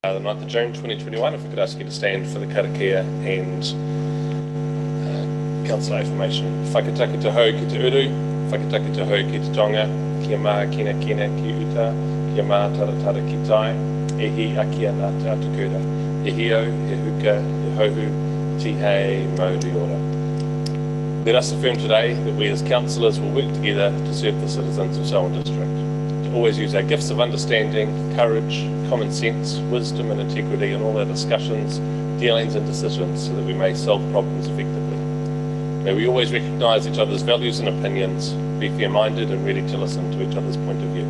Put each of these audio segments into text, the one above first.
The 9th of June 2021, if we could ask you to stand for the karakia and council affirmation. Whakataki te hau ki te uru, whakataki te hau ki te tonga, kia mā kina kina ki uta, kia mā taratara ki tai, e hi akia nā te atukura, e hio, e huka, e hauhu, tihei, mauri ora. Let us affirm today that we as councillors will work together to serve the citizens of Selwyn District. Always use our gifts of understanding, courage, common sense, wisdom and integrity in all our discussions, dealings and decisions so that we may solve problems effectively. May we always recognise each other's values and opinions, be fair-minded and ready to listen to each other's point of view.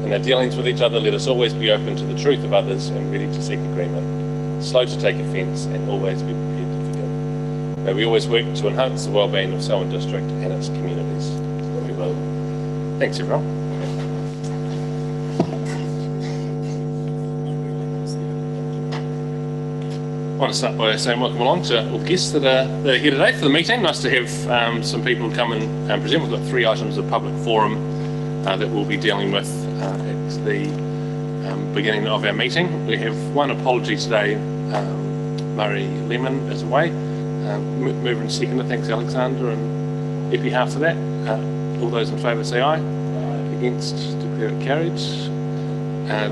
In our dealings with each other, let us always be open to the truth of others and ready to seek agreement, slow to take offence and always be prepared to forgive. May we always work to enhance the well-being of Selwyn District and its communities. We will. Thanks everyone. I want to start by saying welcome along to all the guests that are here today for the meeting. Nice to have some people come and present. We've got 3 items of public forum that we'll be dealing with at the beginning of our meeting. We have one apology today. Murray Lemon is away. Mover and seconder, thanks Alexander and Epi half for that. All those in favour say aye. Against, declare it carried.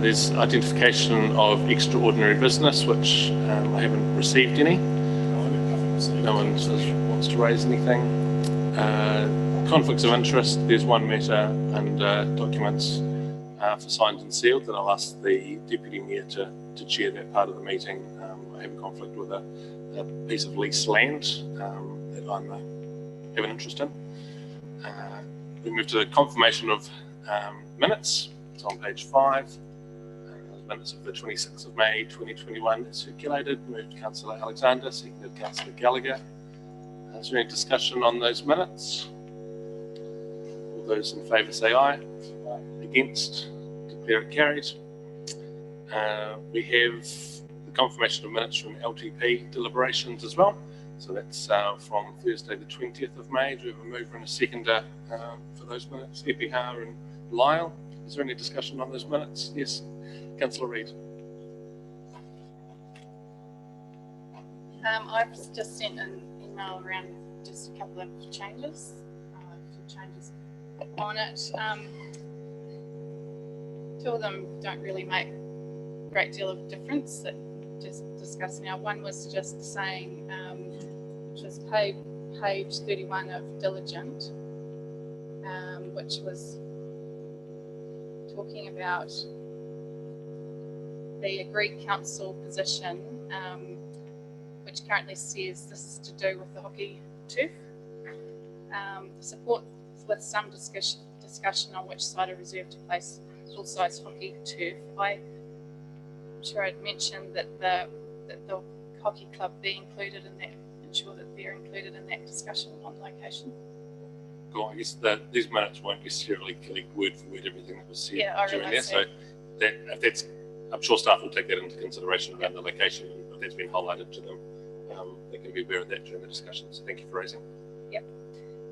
There's identification of extraordinary business, which I haven't received any. No one wants to raise anything. Conflicts of interest, there's one matter and documents for signed and sealed that I'll ask the Deputy Mayor to chair that part of the meeting. I have a conflict with a piece of leased land that I have an interest in. We move to the confirmation of minutes. It's on page 5. Minutes of the 26th of May 2021 circulated. Moved Councillor Alexander, seconded Councillor Gallagher. Is there any discussion on those minutes? All those in favour say aye. Against, declare it carried. We have the confirmation of minutes from LTP deliberations as well. So that's from Thursday the 20th of May. Do we have a mover and a seconder for those minutes? Epihar and Lyle. Is there any discussion on those minutes? Yes. Councillor Reid. I've just sent an email around just a couple of changes, on it. 2 of them don't really make a great deal of difference that just discussed now. One was just saying, which was page 31 of Diligent, which was talking about the agreed council position, which currently says this is to do with the hockey turf. The support with some discussion on which side are reserved to place full-size hockey turf. I'm sure I'd mentioned that the hockey club be included in that, ensure that they're included in that discussion on location. Cool. I guess these minutes won't necessarily collect word for word everything that was said during there. So if that's, I'm sure staff will take that into consideration around the location, and if that's been highlighted to them, they can be aware of that during the discussion. So thank you for raising. Yep,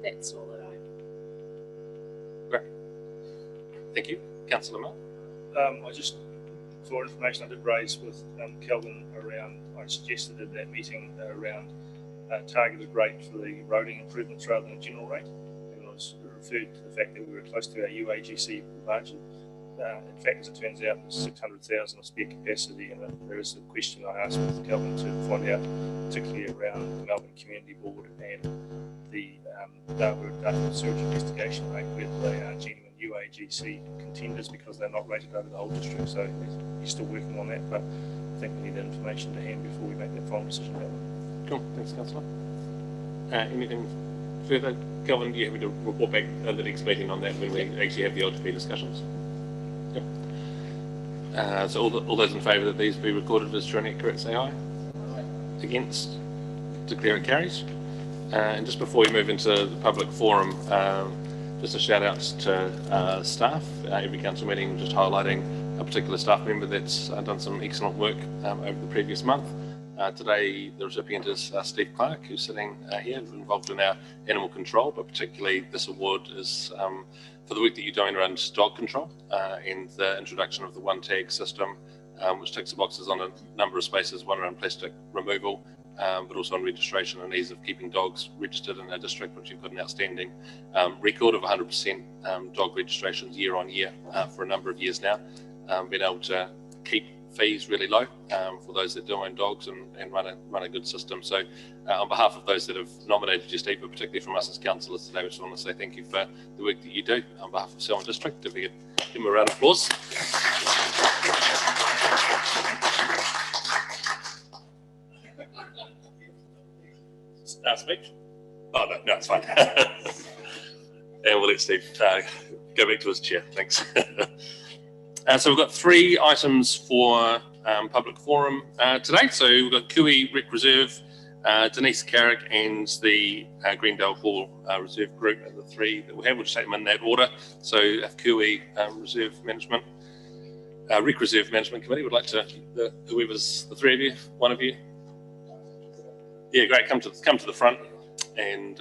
that's all that Great. Thank you. Councillor Mill. I just, for information, I did raise with Kelvin around, I suggested at that meeting around targeted rate for the roading improvements rather than a general rate. And I was referred to the fact that we were close to our UAGC margin. In fact, as it turns out, there's 600,000 of spare capacity, and there is a question I asked with Kelvin to find out, particularly around the Melbourne Community Board and the Dartford Sewage Investigation Rate, whether they are genuine UAGC contenders because they're not rated over the whole district. So he's still working on that, but I think we need that information to hand before we make that final decision about it. Cool. Thanks, Councillor. Anything further? Kelvin, do you have me to report back at the next meeting on that when we actually have the LTP discussions? So all those in favour that these be recorded as true and accurate say aye. Against, declare it carries. And just before we move into the public forum, just a shout out to staff. Every council meeting just highlighting a particular staff member that's done some excellent work over the previous month. Today the recipient is Steve Clark, who's sitting here, involved in our animal control, but particularly this award is for the work that you're doing around dog control and the introduction of the one tag system which ticks the boxes on a number of spaces, one around plastic removal, but also on registration and ease of keeping dogs registered in our district, which you've got an outstanding record of 100% dog registrations year on year for a number of years now. Being able to keep fees really low for those that do own dogs and run a good system. So on behalf of those that have nominated you, Steve, but particularly from us as councillors today, we just want to say thank you for the work that you do on behalf of Selwyn District. If we could give him a round of applause. Speech? Oh, no, it's fine. And we'll let Steve go back to his chair. Thanks. So we've got 3 items for public forum today. So we've got Kui Rec Reserve, Denise Carrick, and the Greendale Hall Reserve Group are the 3 that we have. We'll just take them in that order. So if Kui Reserve Management, Rec Reserve Management Committee would like to, whoever's the 3 of you, one of you. Yeah, great. Come to the front and.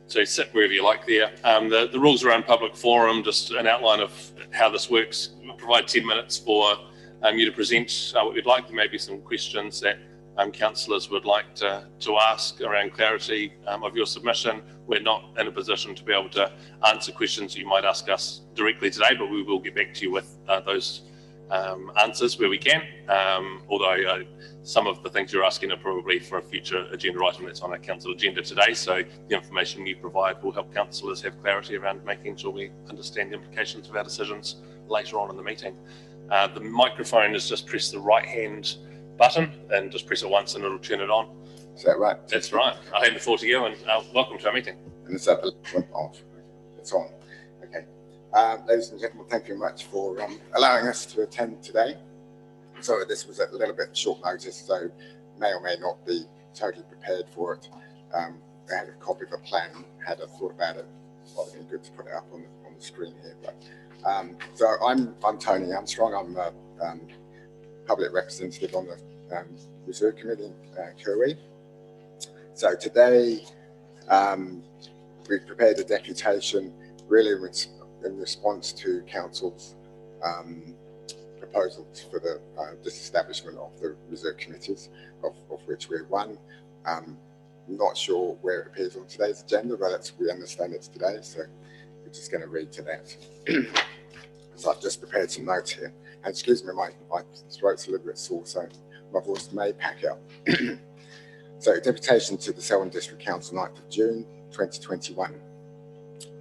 So sit wherever you like there. The rules around public forum, just an outline of how this works. We'll provide 10 minutes for you to present what you'd like. There may be some questions that councillors would like to ask around clarity of your submission. We're not in a position to be able to answer questions you might ask us directly today, but we will get back to you with those answers where we can. Although some of the things you're asking are probably for a future agenda item that's on our council agenda today. So the information you provide will help councillors have clarity around making sure we understand the implications of our decisions later on in the meeting. The microphone is just press the right hand button and just press it once and it'll turn it on. Is that right? That's right. I'll hand the floor to you and welcome to our meeting. And it's up off. It's on. Okay. Ladies and gentlemen, thank you very much for allowing us to attend today. So this was a little bit short notice, so may or may not be totally prepared for it. I had a copy of a plan, had a thought about it. Well, it'd be good to put it up on the screen here. But so I'm Tony Armstrong. I'm a public representative on the Reserve Committee, Kui. So today we've prepared a deputation really in response to Council's proposals for the disestablishment of the Reserve Committees, of which we're one. I'm not sure where it appears on today's agenda, but we understand it's today, so we're just going to read to that. So I've just prepared some notes here. And excuse me, my throat's a little bit sore, so my voice may pack out. So deputation to the Selwyn District Council, 9th of June 2021.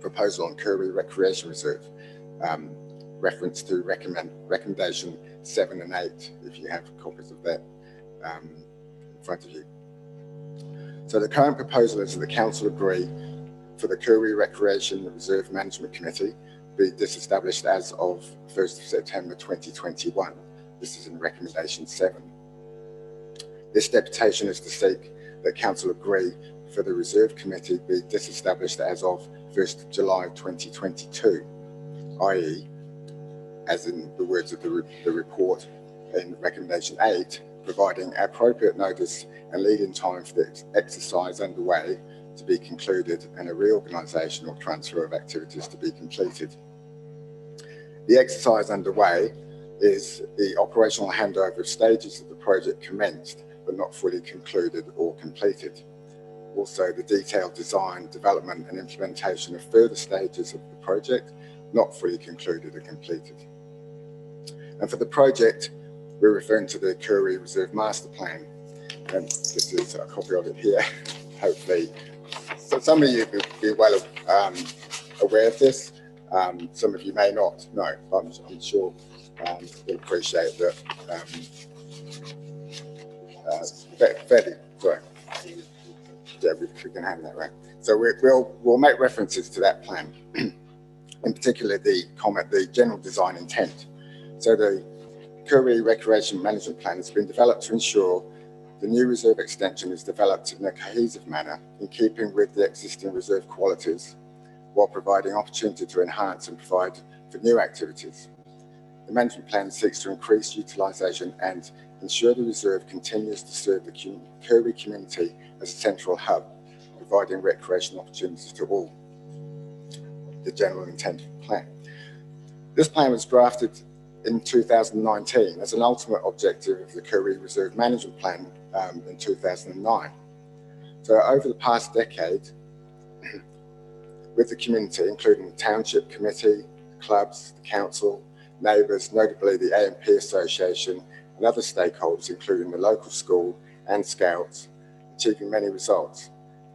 Proposal on Kui Recreation Reserve. Reference to recommendation 7 and 8, if you have copies of that in front of you. So the current proposal is that the council agree for the Kui Recreation Reserve Management Committee be disestablished as of 1st of September 2021. This is in recommendation 7. This deputation is to seek that council agree for the Reserve Committee be disestablished as of 1st of July 2022, i.e., as in the words of the report in recommendation 8, providing appropriate notice and lead-in time for the exercise underway to be concluded and a reorganisation or transfer of activities to be completed. The exercise underway is the operational handover of stages of the project commenced but not fully concluded or completed. Also, the detailed design, development and implementation of further stages of the project not fully concluded or completed. And for the project, we're referring to the Kui Reserve Master Plan. And this is a copy of it here, hopefully. So some of you will be well aware of this. Some of you may not know, but I'm sure you'll appreciate that. Sorry. Yeah, we can hand that right. So we'll make references to that plan, in particular the general design intent. So the Kui Recreation Management Plan has been developed to ensure the new reserve extension is developed in a cohesive manner in keeping with the existing reserve qualities, while providing opportunity to enhance and provide for new activities. The management plan seeks to increase utilisation and ensure the reserve continues to serve the Kui community as a central hub providing recreation opportunities to all. The general intent of the plan. This plan was drafted in 2019 as an ultimate objective of the Koori Reserve Management Plan in 2009. So over the past decade, with the community, including the Township Committee, clubs, the council, neighbours, notably the AMP Association and other stakeholders, including the local school and Scouts, achieving many results,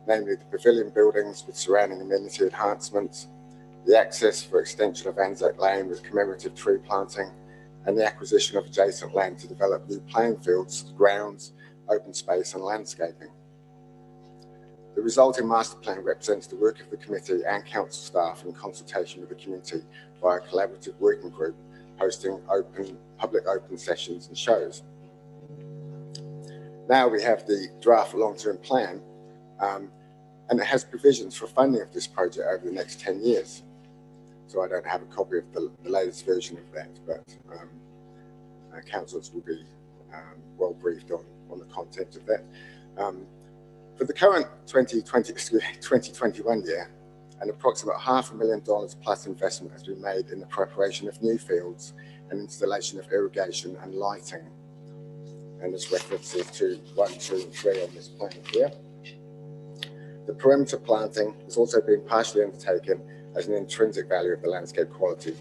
namely the pavilion buildings with surrounding amenity enhancements, the access for extension of Anzac Lane with commemorative tree planting, and the acquisition of adjacent land to develop new playing fields, grounds, open space and landscaping. The resulting master plan represents the work of the committee and council staff in consultation with the community via a collaborative working group hosting public open sessions and shows. Now we have the draft long-term plan and it has provisions for funding of this project over the next 10 years. So I don't have a copy of the latest version of that, but councillors will be well briefed on the content of that. For the current 2021 year, an approximate $500,000 plus investment has been made in the preparation of new fields and installation of irrigation and lighting. And this references to 1, 2, and 3 on this plan here. The perimeter planting is also being partially undertaken as an intrinsic value of the landscape quality,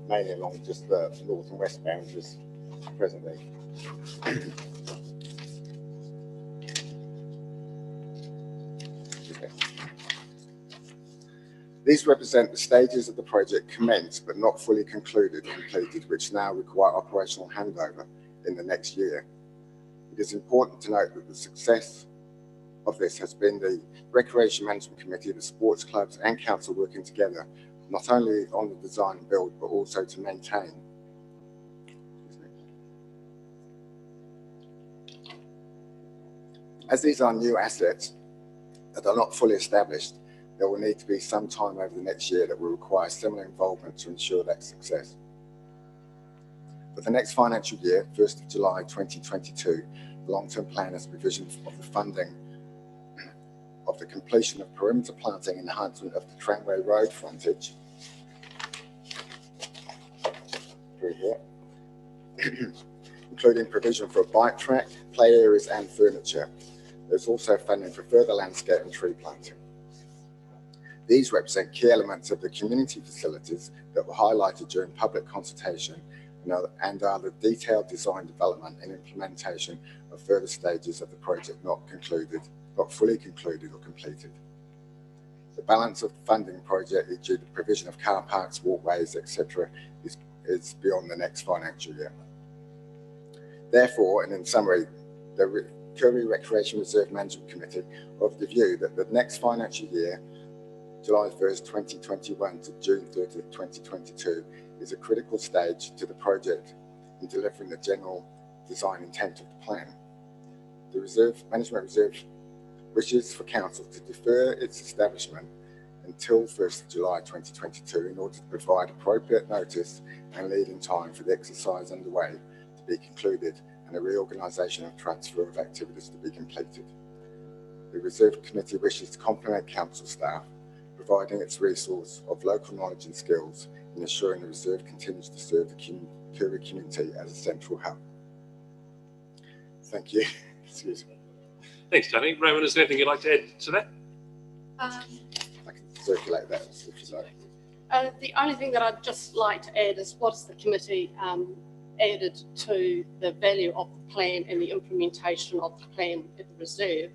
mainly along just the north and west boundaries presently. These represent the stages of the project commenced but not fully completed, which now require operational handover in the next year. It is important to note that the success of this has been the Recreation Management Committee, the sports clubs and council working together, not only on the design and build, but also to maintain. As these are new assets that are not fully established, there will need to be some time over the next year that will require similar involvement to ensure that success. For the next financial year, 1st of July 2022, the long-term plan has provision of the funding of the completion of perimeter planting enhancement of the Tramway Road frontage through here, including provision for a bike track, play areas and furniture. There's also funding for further landscape and tree planting. These represent key elements of the community facilities that were highlighted during public consultation and are the detailed design, development and implementation of further stages of the project not fully concluded or completed. The balance of the funding project, e.g. the provision of car parks, walkways, etc., is beyond the next financial year. Therefore, and in summary, the Koori Recreation Reserve Management Committee are of the view that the next financial year, July 1st, 2021 to June 30th, 2022, is a critical stage to the project in delivering the general design intent of the plan. The Management Reserve wishes for Council to defer its establishment until 1st of July 2022 in order to provide appropriate notice and lead-in time for the exercise underway to be concluded and a reorganisation and transfer of activities to be completed. The Reserve Committee wishes to complement Council staff, providing its resource of local knowledge and skills in ensuring the Reserve continues to serve the Koori community as a central hub. Thank you. Excuse me. Thanks, Tony. Raymond, is there anything you'd like to add to that? I can circulate that if you like. The only thing that I'd just like to add is what has the committee added to the value of the plan and the implementation of the plan at the Reserve.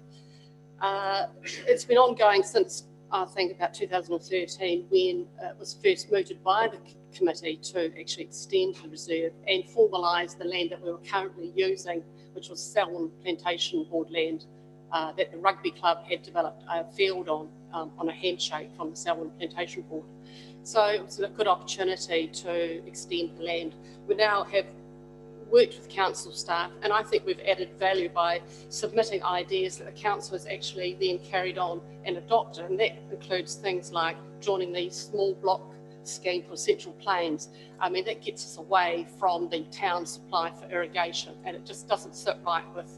It's been ongoing since I think about 2013 when it was first mooted by the committee to actually extend the Reserve and formalise the land that we were currently using, which was Selwyn Plantation Board land that the rugby club had developed a field on a handshake from the Selwyn Plantation Board. So it was a good opportunity to extend the land. We now have worked with council staff, and I think we've added value by submitting ideas that the council has actually then carried on and adopted, and that includes things like joining the small block scheme for Central Plains. I mean, that gets us away from the town supply for irrigation, and it just doesn't sit right with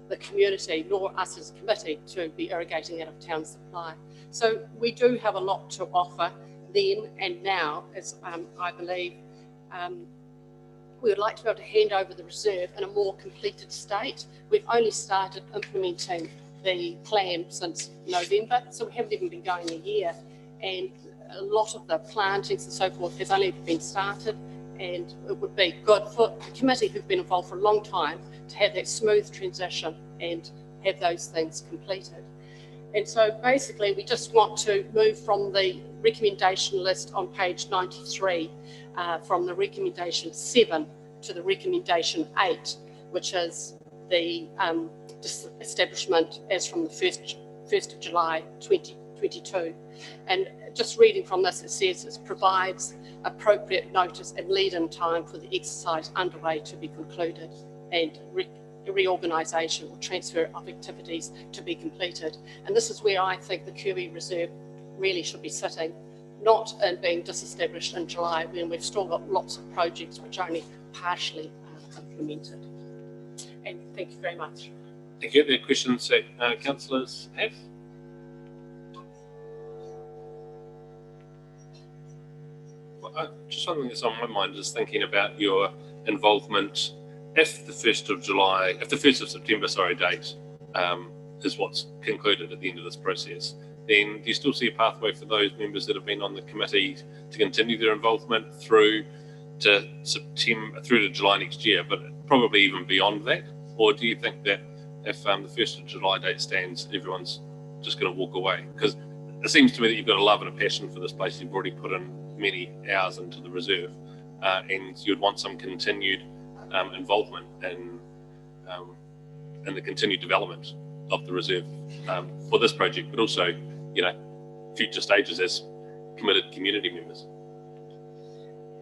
the community nor us as a committee to be irrigating out of town supply. So we do have a lot to offer then and now, as I believe we would like to be able to hand over the reserve in a more completed state. We've only started implementing the plan since November, so we haven't even been going a year, and a lot of the plantings and so forth has only been started, and it would be good for the committee who've been involved for a long time to have that smooth transition and have those things completed. And so basically we just want to move from the recommendation list on page 93, from the recommendation 7 to the recommendation 8, which is the establishment as from the 1st of July 2022. And just reading from this, it says it provides appropriate notice and lead-in time for the exercise underway to be concluded and reorganisation or transfer of activities to be completed. And this is where I think the QE reserve really should be sitting, not in being disestablished in July when we've still got lots of projects which are only partially implemented. And thank you very much. Thank you. The questions that councillors have? Well, just something that's on my mind is thinking about your involvement if the 1st of July, if the 1st of September, date is what's concluded at the end of this process, then do you still see a pathway for those members that have been on the committee to continue their involvement through to September, through to July next year, but probably even beyond that? Or do you think that if the 1st of July date stands, everyone's just going to walk away? Because it seems to me that you've got a love and a passion for this place. You've already put in many hours into the reserve, and you'd want some continued involvement in the continued development of the reserve for this project, but also, future stages as committed community members.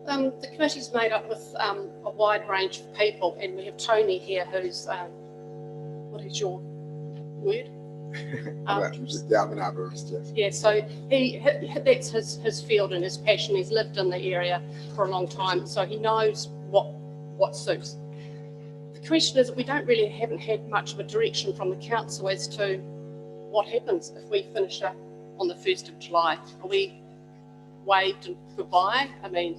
The committee's made up with a wide range of people, and we have Tony here who's, what is your word? I'm an arborist, yes. Yeah, so that's his field and his passion. He's lived in the area for a long time, so he knows what suits. The question is, we haven't had much of a direction from the council as to what happens if we finish up on the 1st of July. Are we waved and goodbye? I mean,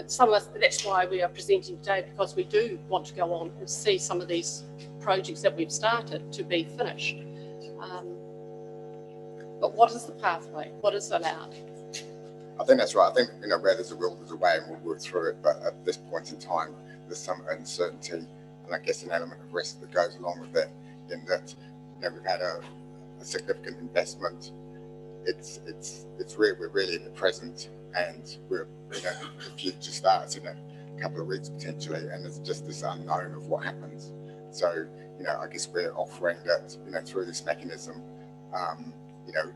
some of us, that's why we are presenting today, because we do want to go on and see some of these projects that we've started to be finished. But what is the pathway? What is allowed? I think that's right. I think, where there's a will, there's a way, and we'll work through it. But at this point in time, there's some uncertainty, and I guess an element of risk that goes along with it, in that, we've had a significant investment. We're really in the present, and we're, the future starts in a couple of weeks potentially, and there's just this unknown of what happens. So, I guess we're offering that, through this mechanism,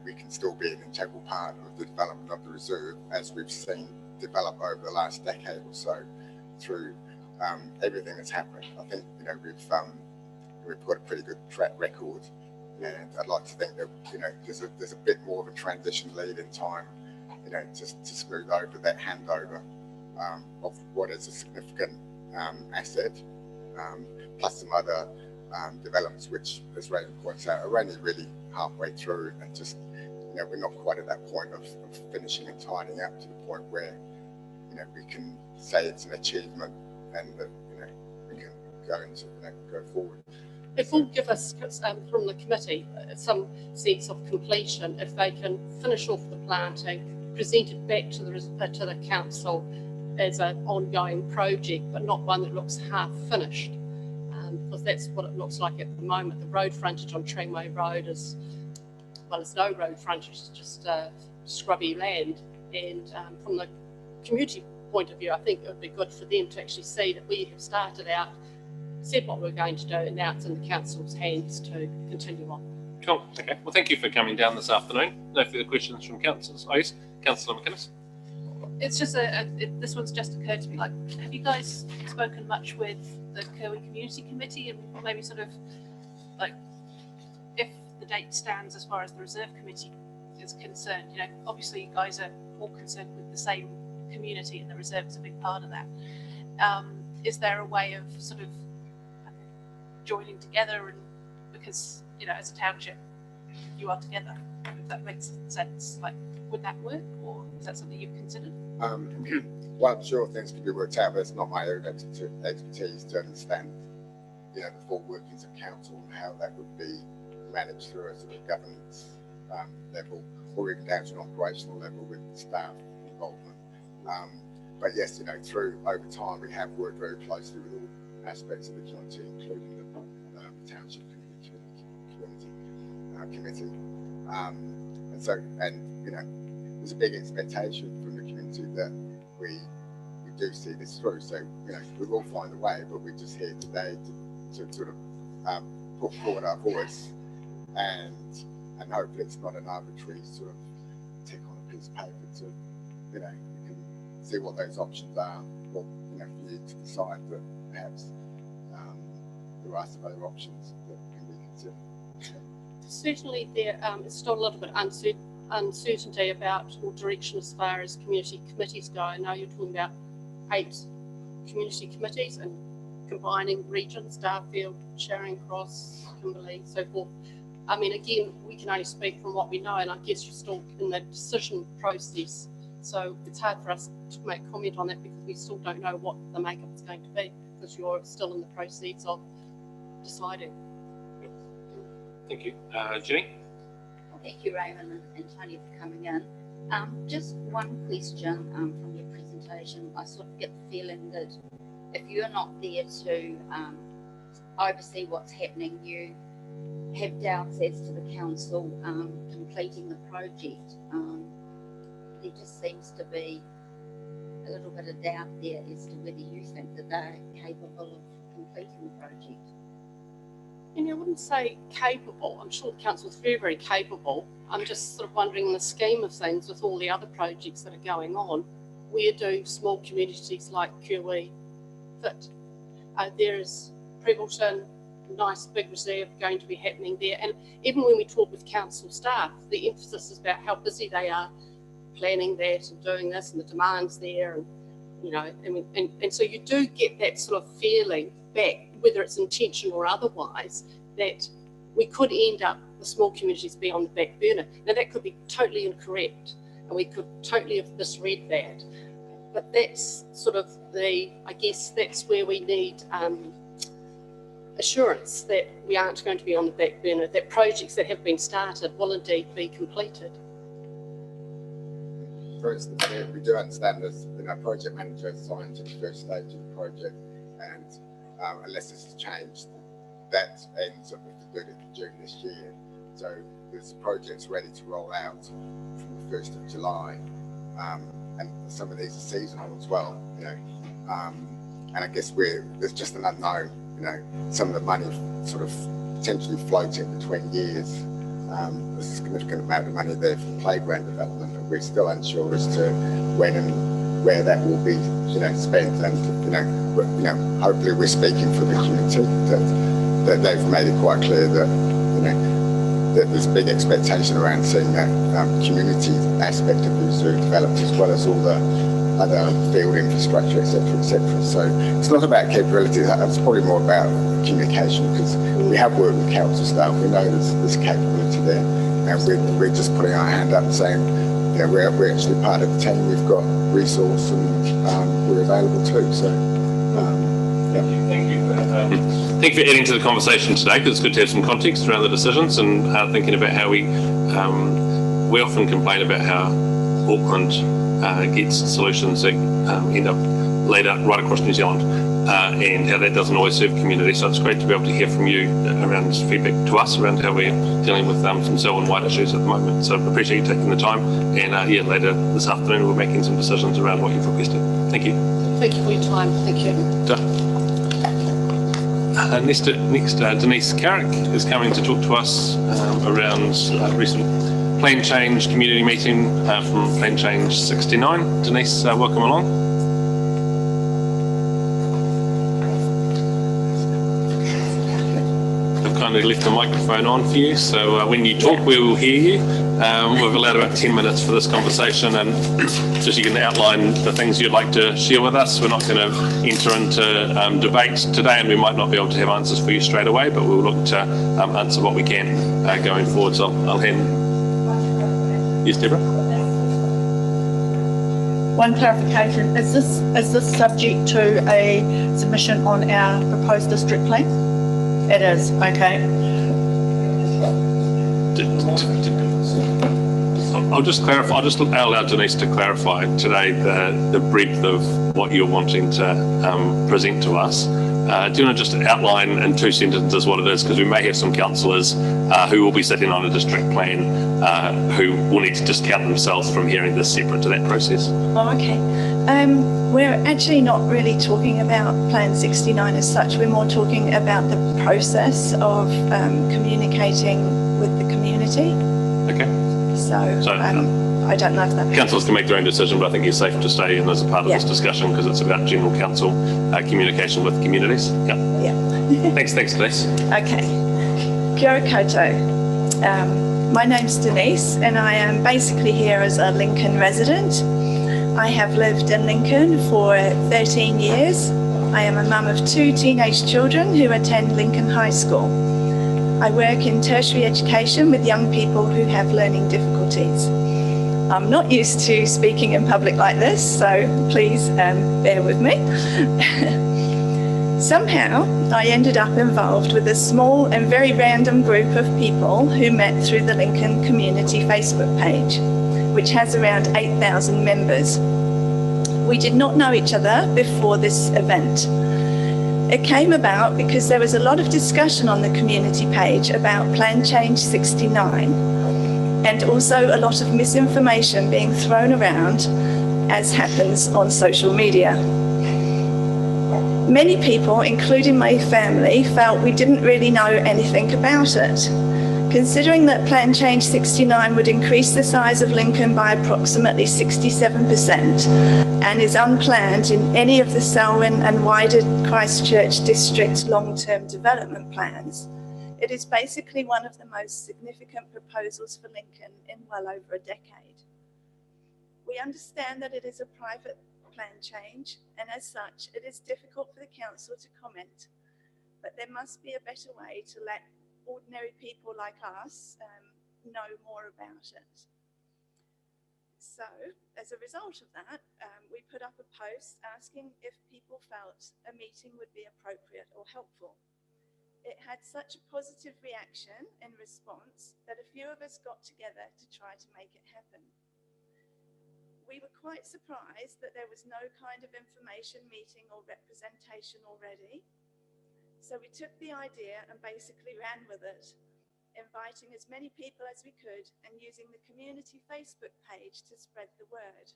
we can still be an integral part of the development of the reserve, as we've seen develop over the last decade or so through everything that's happened. I think, we've got a pretty good track record, and I'd like to think that, there's a bit more of a transition lead in time, just to smooth over that handover of what is a significant asset, plus some other developments which, as Raven points out, are only really halfway through, and just, we're not quite at that point of finishing and tidying up to the point where, we can say it's an achievement and that, we can go into, go forward. It will give us, from the committee, some sense of completion if they can finish off the planting, present it back to the council as an ongoing project, but not one that looks half finished, because that's what it looks like at the moment. The road frontage on Tramway Road is, well, it's no road frontage, it's just scrubby land. And from the community point of view, I think it would be good for them to actually see that we have started out, said what we're going to do, and now it's in the council's hands to continue on. Cool. Okay. Well, thank you for coming down this afternoon. No further questions from councillors. Oh, yes, Councillor McInnes. It's just this one's just occurred to me. Like, have you guys spoken much with the Kirwi Community Committee, and maybe sort of like, if the date stands as far as the Reserve Committee is concerned? Obviously you guys are all concerned with the same community, and the reserve is a big part of that. Is there a way of sort of joining together, and because, you know, as a township, you are together, if that makes sense. Like, would that work, or is that something you've considered? Well, I'm sure things can be worked out, but it's not my area of expertise to understand, you know, the full workings of council and how that would be managed through a sort of governance level, or even down to an operational level with staff involvement. But yes, you know, over time, we have worked very closely with all aspects of the community, including the township community committee. And you know, there's a big expectation from the community that we do see this through. So, you know, we will find a way, but we're just here today to sort of put forward our voice, and hopefully it's not an arbitrary sort of tick on a piece of paper. To, you know, you can see what those options are, or, you know, for you to decide that perhaps there are some other options that can be considered. Certainly there is still a little bit uncertainty about or direction as far as community committees go. I know you're talking about 8 community committees and combining regions, Darfield, Charing Cross, Kimberley, so forth. I mean, again, we can only speak from what we know, and I guess you're still in the decision process. So it's hard for us to make comment on that because we still don't know what the makeup is going to be, because you're still in the process of deciding. Thank you. Jenny? Thank you, Raymond and Tony, for coming in. Just one question from your presentation. I sort of get the feeling that if you're not there to oversee what's happening, you have doubts as to the council completing the project. There just seems to be a little bit of doubt there as to whether you think that they're capable of completing the project. And I wouldn't say capable. I'm sure the council is very, very capable. I'm just sort of wondering, in the scheme of things, with all the other projects that are going on, where do small communities like Kirwee fit? There's Prebbleton, nice big reserve going to be happening there. And even when we talk with council staff, the emphasis is about how busy they are planning that and doing this, and the demands there. And, you know, and so you do get that sort of feeling back, whether it's intention or otherwise, that we could end up the small communities being on the back burner. Now that could be totally incorrect, and we could totally have misread that. But that's sort of I guess that's where we need assurance that we aren't going to be on the back burner, that projects that have been started will indeed be completed. For instance, we do understand this, you know, project manager assigned to the first stage of the project, and unless this is changed, that ends up with the 30th of June this year. So there's projects ready to roll out from the 1st of July, and some of these are seasonal as well, you know. And I guess there's just an unknown, you know, some of the money sort of potentially floating between years. There's a significant amount of money there for playground development, and we're still unsure as to when and where that will be, you know, spent. And you know, hopefully we're speaking for the community that they've made it quite clear that, you know, that there's a big expectation around seeing that community aspect of the reserve developed, as well as all the other field infrastructure, etc., etc. So it's not about capability. It's probably more about communication, because we have worked with council staff. We know there's capability there, and we're just putting our hand up and saying, you know, we're actually part of the team. We've got resource, and we're available too. So, yeah. Thank you. Thank you for adding to the conversation today, because it's good to have some context around the decisions and thinking about how we often complain about how Auckland gets solutions that end up laid out right across New Zealand, and how that doesn't always serve community. So it's great to be able to hear from you around feedback to us around how we're dealing with some cell-and-white issues at the moment. So I appreciate you taking the time, and yeah, later this afternoon we're making some decisions around what you've requested. Thank you. Thank you for your time. Thank you. Next, Denise Carrick is coming to talk to us around recent Plan Change community meeting from Plan Change 69. Denise, welcome along. I've kindly left the microphone on for you, so when you talk, we will hear you. We've allowed about 10 minutes for this conversation, and just you can outline the things you'd like to share with us. We're not going to enter into debate today, and we might not be able to have answers for you straight away, but we'll look to answer what we can going forward. So I'll hand. Yes, Deborah? One clarification, is this subject to a submission on our proposed district plan? It is, okay. I'll just clarify, I'll just allow Denise to clarify today the breadth of what you're wanting to present to us. Do you want to just outline in 2 sentences what it is? Because we may have some councillors who will be sitting on a district plan who will need to discount themselves from hearing this separate to that process. Oh, okay. We're actually not really talking about Plan 69 as such. We're more talking about the process of communicating with the community. Okay. So I don't know if that... Councillors can make their own decision, but I think it's safe to stay in as a part of Yeah. this discussion because it's about general council communication with communities. Yeah. Yeah. Thanks, Denise. Okay. Kia ora koutou. My name's Denise, and I am basically here as a Lincoln resident. I have lived in Lincoln for 13 years. I am a mum of 2 teenage children who attend Lincoln High School. I work in tertiary education with young people who have learning difficulties. I'm not used to speaking in public like this, so please bear with me. Somehow, I ended up involved with a small and very random group of people who met through the Lincoln Community Facebook page, which has around 8,000 members. We did not know each other before this event. It came about because there was a lot of discussion on the community page about Plan Change 69, and also a lot of misinformation being thrown around, as happens on social media. Many people, including my family, felt we didn't really know anything about it. Considering that Plan Change 69 would increase the size of Lincoln by approximately 67% and is unplanned in any of the Selwyn and wider Christchurch District long-term development plans, it is basically one of the most significant proposals for Lincoln in well over a decade. We understand that it is a private plan change, and as such, it is difficult for the council to comment, but there must be a better way to let ordinary people like us know more about it. So, as a result of that, we put up a post asking if people felt a meeting would be appropriate or helpful. It had such a positive reaction and response that a few of us got together to try to make it happen. We were quite surprised that there was no kind of information meeting or representation already. So we took the idea and basically ran with it, inviting as many people as we could and using the community Facebook page to spread the word.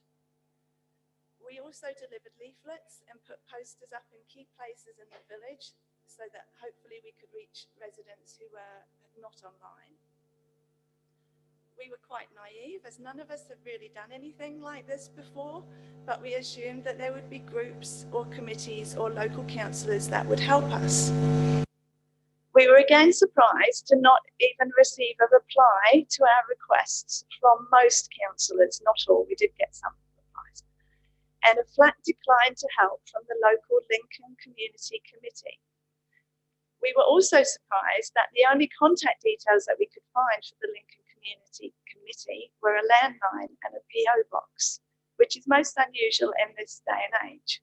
We also delivered leaflets and put posters up in key places in the village so that hopefully we could reach residents who were not online. We were quite naive, as none of us had really done anything like this before, but we assumed that there would be groups or committees or local councillors that would help us. We were again surprised to not even receive a reply to our requests from most councillors, not all, we did get some replies, and a flat decline to help from the local Lincoln Community Committee. We were also surprised that the only contact details that we could find for the Lincoln Community Committee were a landline and a PO box, which is most unusual in this day and age.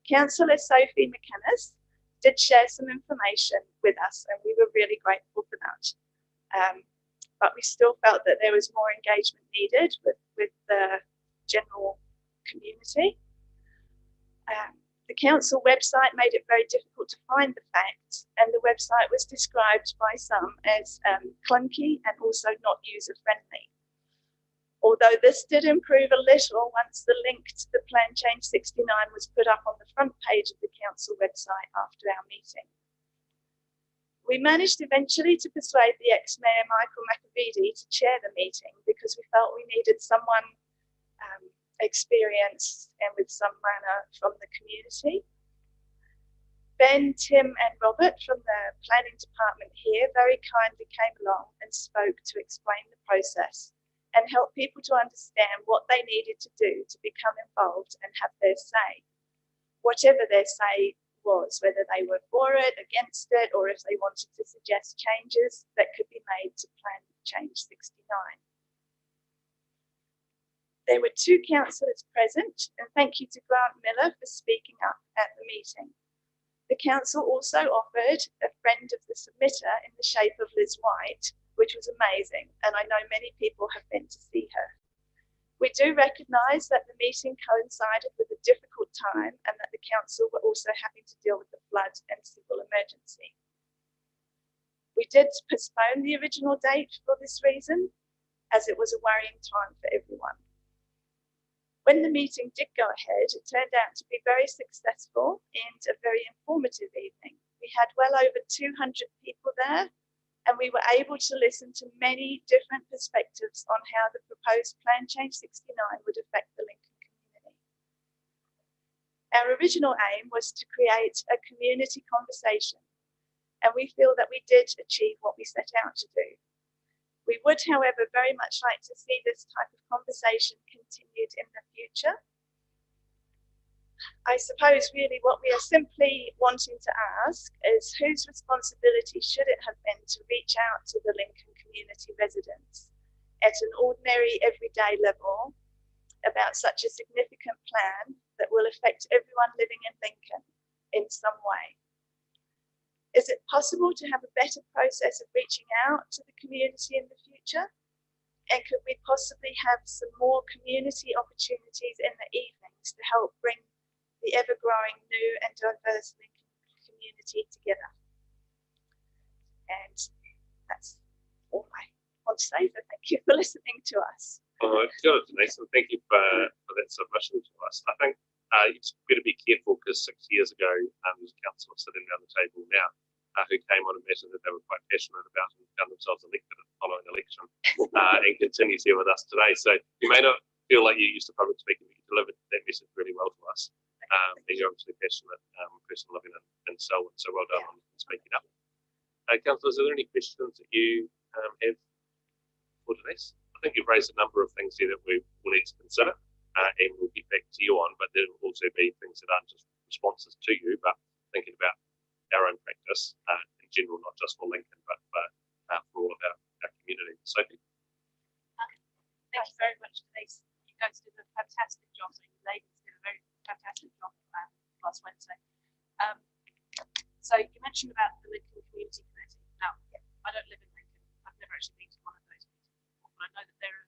Councillor Sophie McInnes did share some information with us, and we were really grateful for that. But we still felt that there was more engagement needed with the general community. The council website made it very difficult to find the facts, and the website was described by some as clunky and also not user-friendly. Although this did improve a little once the link to the Plan Change 69 was put up on the front page of the council website after our meeting. We managed eventually to persuade the ex-mayor Michael McAveedy to chair the meeting because we felt we needed someone experienced and with some manner from the community. Ben, Tim and Robert from the planning department here very kindly came along and spoke to explain the process and help people to understand what they needed to do to become involved and have their say. Whatever their say was, whether they were for it, against it, or if they wanted to suggest changes that could be made to Plan Change 69. There were 2 councillors present, and thank you to Grant Miller for speaking up at the meeting. The council also offered a friend of the submitter in the shape of Liz White, which was amazing, and I know many people have been to see her. We do recognise that the meeting coincided with a difficult time and that the council were also having to deal with the flood and civil emergency. We did postpone the original date for this reason, as it was a worrying time for everyone. When the meeting did go ahead, it turned out to be very successful and a very informative evening. We had well over 200 people there, and we were able to listen to many different perspectives on how the proposed Plan Change 69 would affect the Lincoln community. Our original aim was to create a community conversation, and we feel that we did achieve what we set out to do. We would, however, very much like to see this type of conversation continued in the future. I suppose really what we are simply wanting to ask is whose responsibility should it have been to reach out to the Lincoln community residents at an ordinary everyday level about such a significant plan that will affect everyone living in Lincoln in some way. Is it possible to have a better process of reaching out to the community in the future? And could we possibly have some more community opportunities in the evenings to help bring the ever-growing new and diverse Lincoln community together? And that's all I want to say, so thank you for listening to us. Good, Denise, and thank you for that submission to us. I think you just better be careful because 6 years ago, there's a councillor sitting down the table now who came on a matter that they were quite passionate about and found themselves elected at the following election and continues here with us today. So you may not feel like you're used to public speaking, but you delivered that message really well to us. And you're obviously a passionate person living in Selwyn, so well done on speaking up. Councillors, are there any questions that you have for Denise? I think you've raised a number of things here that we will need to consider and we'll get back to you on, but there will also be things that aren't just responses to you, but thinking about our own practice in general, not just for Lincoln, but for all of our community. Sophie? Thank you very much, Denise. You guys did a fantastic job. So you ladies did a very fantastic job last Wednesday. So you mentioned about the Lincoln Community Committee. Now, I don't live in Lincoln. I've never actually been to one of those meetings before, but I know that they're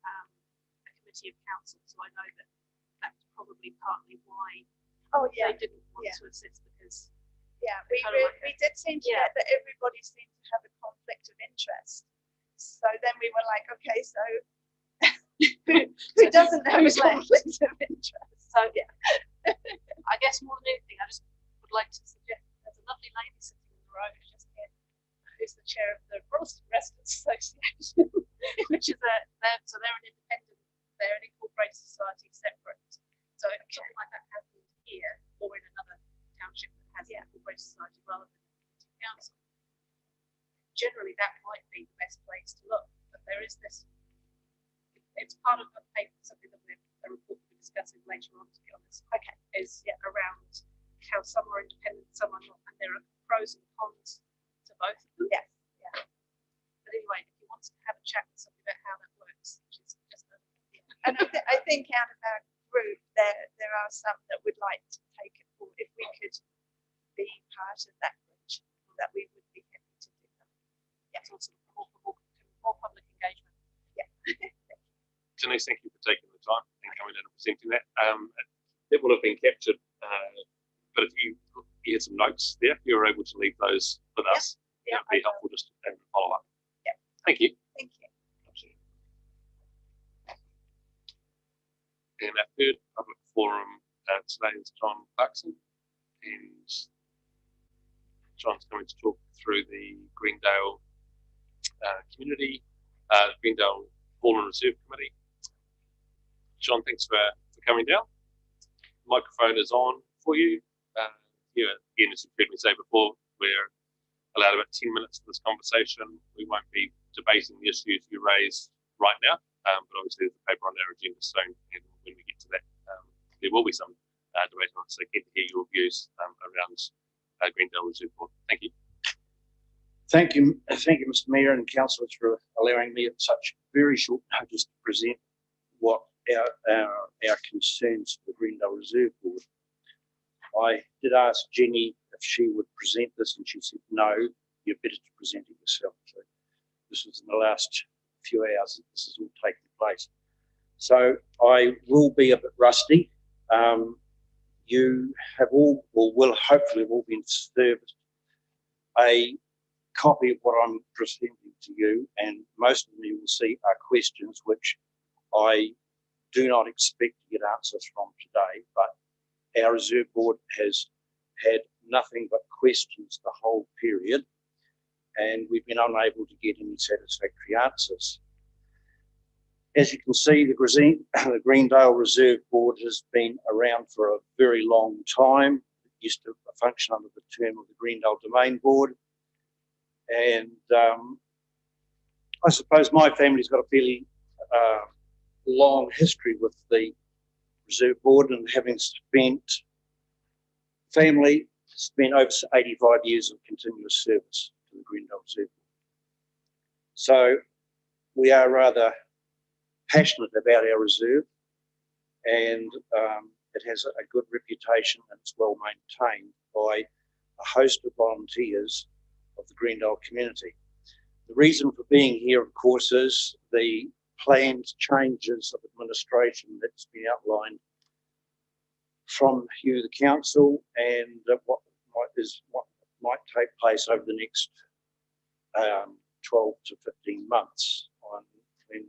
a committee of council, so I know that that's probably partly why they didn't want to assist, because we did seem to get that everybody seemed to have a conflict of interest. So then we were like, okay, so who doesn't have a conflict of interest? So I guess more than anything, I just would like to suggest there's a lovely lady sitting in the row just here, who's the chair of the Royston Residents Association, which is they're an independent, they're an incorporated society separate. So if something like that happened here or in another township that has an incorporated society rather than a community council, generally that might be the best place to look. But there is this, it's part of the paper, something that a report we'll be discussing later on, to be honest, is around how some are independent, some are not, and there are pros and cons to both of them. But anyway, if you want to have a chat with somebody about how that works, which is just and I think out of our group, there are some that would like to take it forward. If we could be part of that group, that we would be happy to do that. Also more public engagement. Denise, thank you for taking the time and coming in and presenting that. That will have been captured, but if you had some notes there, you were able to leave those with us. It would be helpful just to follow up. Thank you. Thank you. And our third public forum today is John Clarkson, and John's going to talk through the Greendale community, Greendale Fallen Reserve Committee. John, thanks for coming down. The microphone is on for you. you, again, as you've heard me say before, we're allowed about 10 minutes for this conversation. We won't be debating the issues you raised right now, but obviously there's a paper on our agenda soon, and when we get to that, there will be some debate on it, so keen to hear your views around Greendale Reserve Board. Thank you. Thank you, Mr. Mayor and councillors, for allowing me at such very short notice to present what our concerns for the Greendale Reserve Board. I did ask Jenny if she would present this, and she said no, you're better to present it yourself. So this was in the last few hours that this is all taking place. So I will be a bit rusty. You have all, or will hopefully have all been served a copy of what I'm presenting to you, and most of you will see are questions which I do not expect to get answers from today, but our reserve board has had nothing but questions the whole period, and we've been unable to get any satisfactory answers. As you can see, the Greendale Reserve Board has been around for a very long time. It used to function under the term of the Greendale Domain Board. And I suppose my family's got a fairly long history with the Reserve Board, and having spent over 85 years of continuous service to the Greendale Reserve Board. So we are rather passionate about our reserve, and it has a good reputation, and it's well maintained by a host of volunteers of the Greendale community. The reason for being here, of course, is the planned changes of administration that's been outlined from you, the council, and what might take place over the next 12 to 15 months when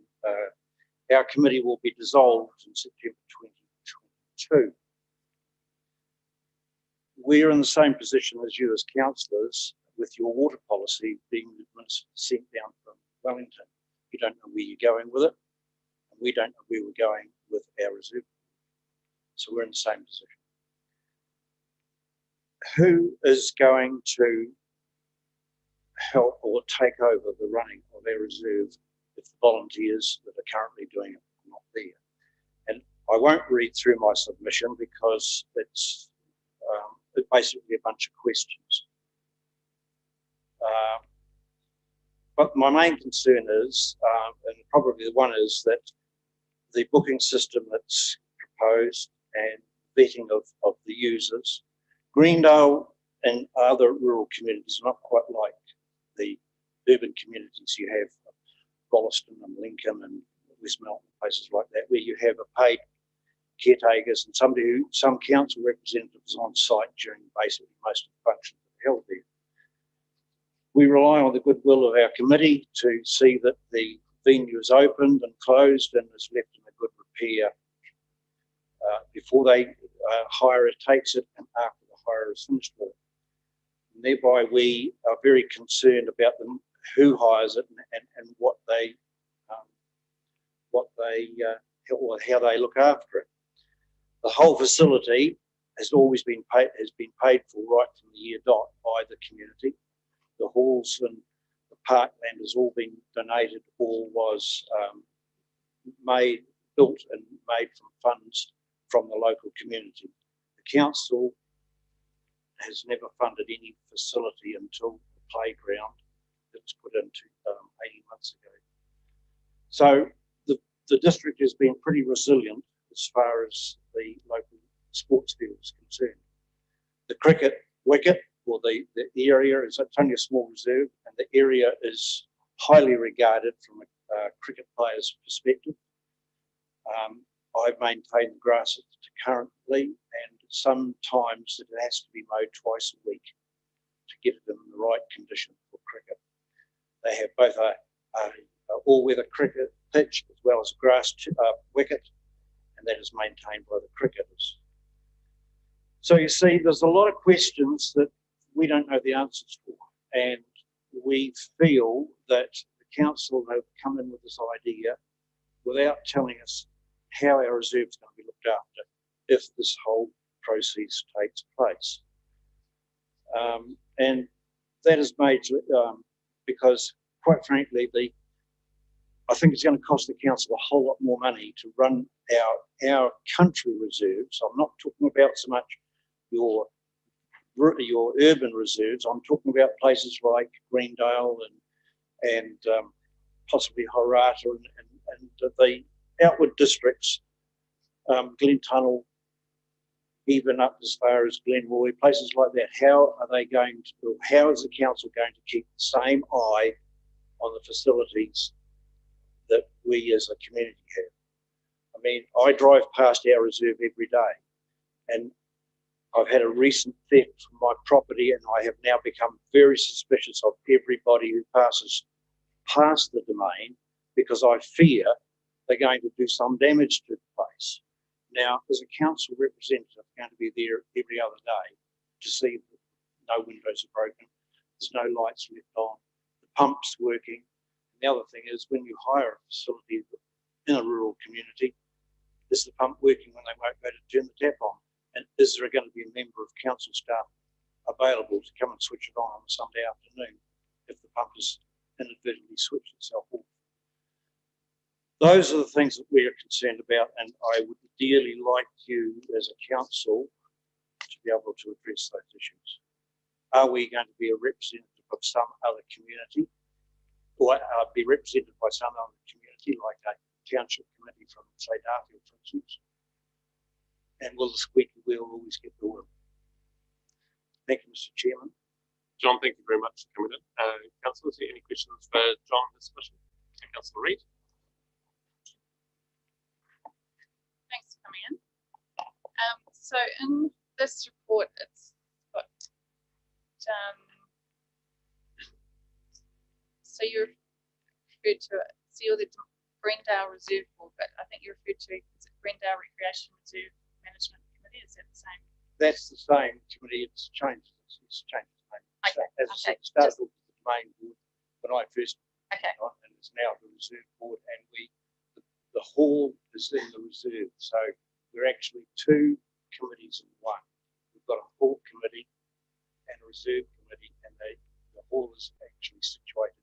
our committee will be dissolved in September 2022. We're in the same position as you as councillors with your water policy being sent down from Wellington. You don't know where you're going with it, and we don't know where we're going with our reserve. So we're in the same position. Who is going to help or take over the running of our reserve if the volunteers that are currently doing it are not there? And I won't read through my submission because it's basically a bunch of questions. But my main concern is, and probably the one is, that the booking system that's proposed and vetting of the users, Greendale and other rural communities are not quite like the urban communities you have, Wollaston and Lincoln and West Melton, places like that, where you have a paid caretakers and some council representatives on site during basically most of the functions that are held there. We rely on the goodwill of our committee to see that the venue is opened and closed and is left in a good repair before the hirer takes it and after the hirer is finished with it. And thereby we are very concerned about who hires it and what they or how they look after it. The whole facility has always been paid for right from the year dot by the community. The halls and the parkland has all been donated or was built and made from funds from the local community. The council has never funded any facility until the playground that was put into 18 months ago. So the district has been pretty resilient as far as the local sports field is concerned. The cricket wicket, or the area, is only a small reserve, and the area is highly regarded from a cricket player's perspective. I've maintained the grass currently, and sometimes it has to be mowed twice a week to get it in the right condition for cricket. They have both a all-weather cricket pitch as well as a grass wicket, and that is maintained by the cricketers. So you see, there's a lot of questions that we don't know the answers for, and we feel that the council have come in with this idea without telling us how our reserve is going to be looked after if this whole process takes place. And that is made because, quite frankly, I think it's going to cost the council a whole lot more money to run our country reserves. I'm not talking about so much your urban reserves. I'm talking about places like Greendale and possibly Horata and the outward districts, Glentunnel, even up as far as Glenroy, places like that. How is the council going to keep the same eye on the facilities that we as a community have? I mean, I drive past our reserve every day, and I've had a recent theft from my property, and I have now become very suspicious of everybody who passes past the domain because I fear they're going to do some damage to the place. Now, as a council representative, I'm going to be there every other day to see that no windows are broken, there's no lights left on, the pump's working. And the other thing is, when you hire a facility in a rural community, is the pump working when they won't go to turn the tap on? And is there going to be a member of council staff available to come and switch it on a Sunday afternoon if the pump has inadvertently switched itself off? Those are the things that we are concerned about, and I would dearly like you as a council to be able to address those issues. Are we going to be a representative of some other community, or be represented by some other community, like a township committee from, say, Darfield, for instance? And will the squeaky wheel always get the oil? Thank you, Mr. Chairman. John, thank you very much for coming in. Councillor, is there any questions for John in this question? Councillor Reid. Thanks for coming in. So in this report, it's got, so you referred to it, so you're the Greendale Reserve Board, but I think you referred to, is it Greendale Recreation Reserve Management Committee? Is that the same? That's the same committee. It's changed. It's changed its name. Okay. As I said, it started with the main board when I first Okay. on, and it's now the reserve board, and the hall is in the reserve. So we're actually two committees in one. We've got a hall committee and a reserve committee, and the hall is actually situated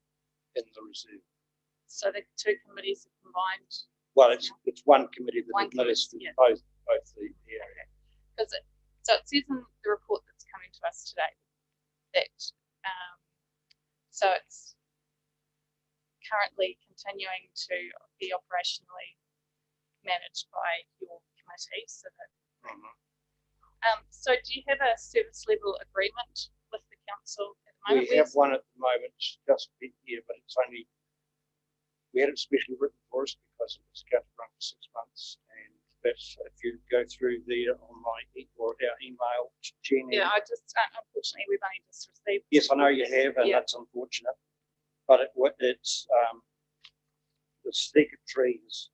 in the reserve. So the two committees are combined. Well, it's one committee that One administers committee, yeah. both the area. Because so it says in the report that's coming to us today that so it's currently continuing to be operationally managed by your committee. So that, so do you have a service level agreement with the council at the moment? We have one at the moment, just here, but it's only, we had it specially written for us because it was going to run for 6 months, and that's, if you go through there on my or our email to Jenny. Yeah, I just unfortunately we've only just received. Yes, I know you have, and that's unfortunate. But it's the secretary has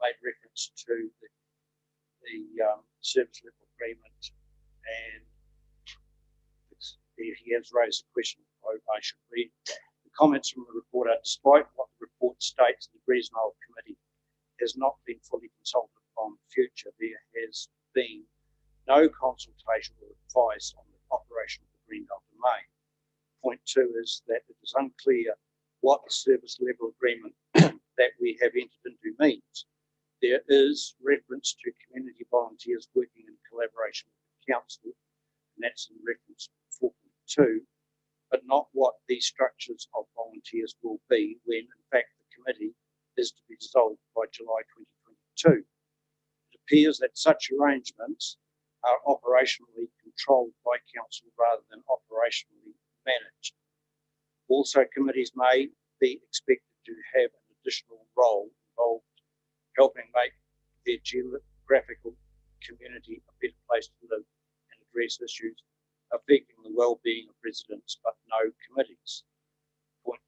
made reference to the service level agreement, and he has raised a question I should read. The comments from the report are, despite what the report states, the Greendale Committee has not been fully consulted on the future. There has been no consultation or advice on the operation of the Greendale domain. Point 2 is that it is unclear what the service level agreement that we have entered into means. There is reference to community volunteers working in collaboration with the council, and that's in reference to 4.2, but not what these structures of volunteers will be when, in fact, the committee is to be dissolved by July 2022. It appears that such arrangements are operationally controlled by council rather than operationally managed. Also, committees may be expected to have an additional role involved helping make their geographical community a better place to live and address issues affecting the well-being of residents, but no committees. Point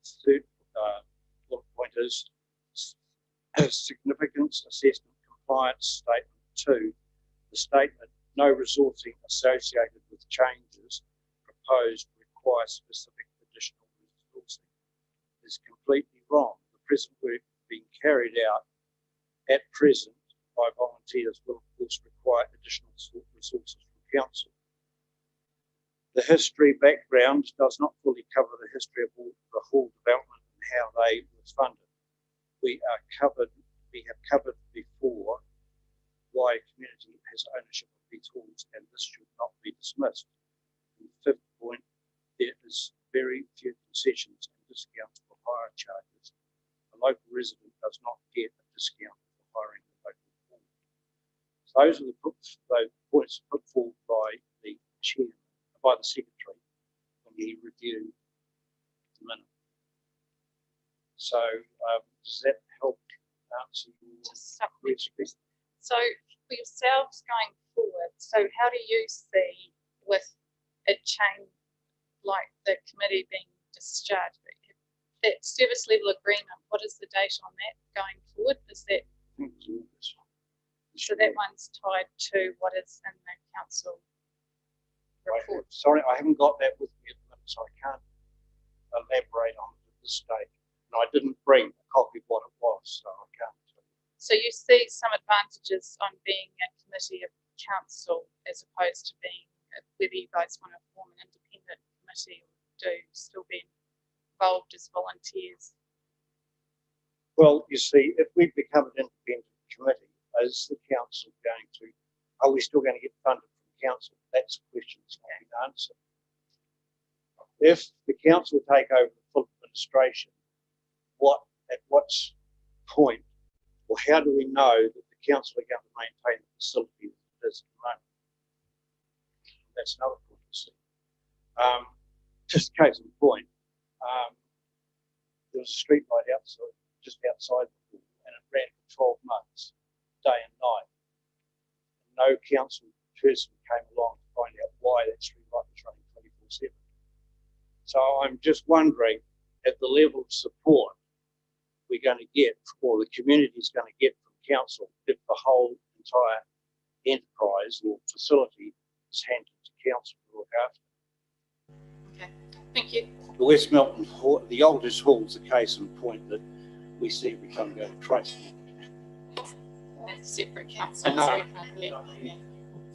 is significance assessment compliance statement 2. The statement, no resourcing associated with changes proposed require specific additional resourcing, is completely wrong. The present work being carried out at present by volunteers will of course require additional resources from council. The history background does not fully cover the history of the hall development and how they was funded. We have covered before why a community has ownership of these halls, and this should not be dismissed. And the fifth point, there is very few concessions and discounts for hire charges. A local resident does not get a discount for hiring the local hall. So those are the points put forward by the chairman, by the secretary, when he reviewed the minute. So does that help answer your question? So for yourselves going forward, so how do you see with a change like the committee being discharged? That service level agreement, what is the date on that going forward? Is that so that one's tied to what is in the council report? Sorry, I haven't got that with me at the minute, so I can't elaborate on it at this stage. And I didn't bring a copy of what it was, so I can't tell you. So you see some advantages on being a committee of council as opposed to being, whether you guys want to form an independent committee or do still be involved as volunteers? Well, you see, if we become an independent committee, is the council going to, are we still going to get funded from council? That's a question that's not been answered. If the council take over the full administration, at what point, or how do we know that the council are going to maintain the facility that it is at the moment? That's another point to see. Just case in point, there was a street light just outside the pool, and it ran for 12 months, day and night. And no council person came along to find out why that street light was running 24/7. So I'm just wondering, at the level of support we're going to get, or the community is going to get from council, if the whole entire enterprise or facility is handed to council to look after. Okay, thank you. The West Melton Hall, the oldest hall, is a case in point that we see every time we go to Trace. That's separate council.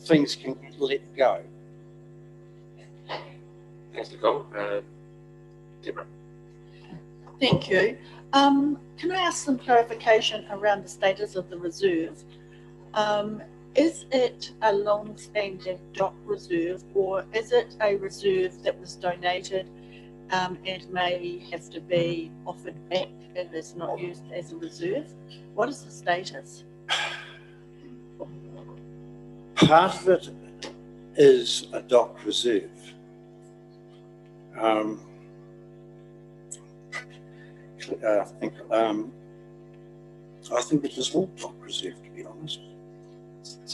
Things can get let go. Thanks, Nicole. Deborah. Thank you. Can I ask some clarification around the status of the reserve? Is it a long-standing dock reserve, or is it a reserve that was donated and may have to be offered back if it's not used as a reserve? What is the status? Part of it is a dock reserve. I think it is all dock reserve, to be honest.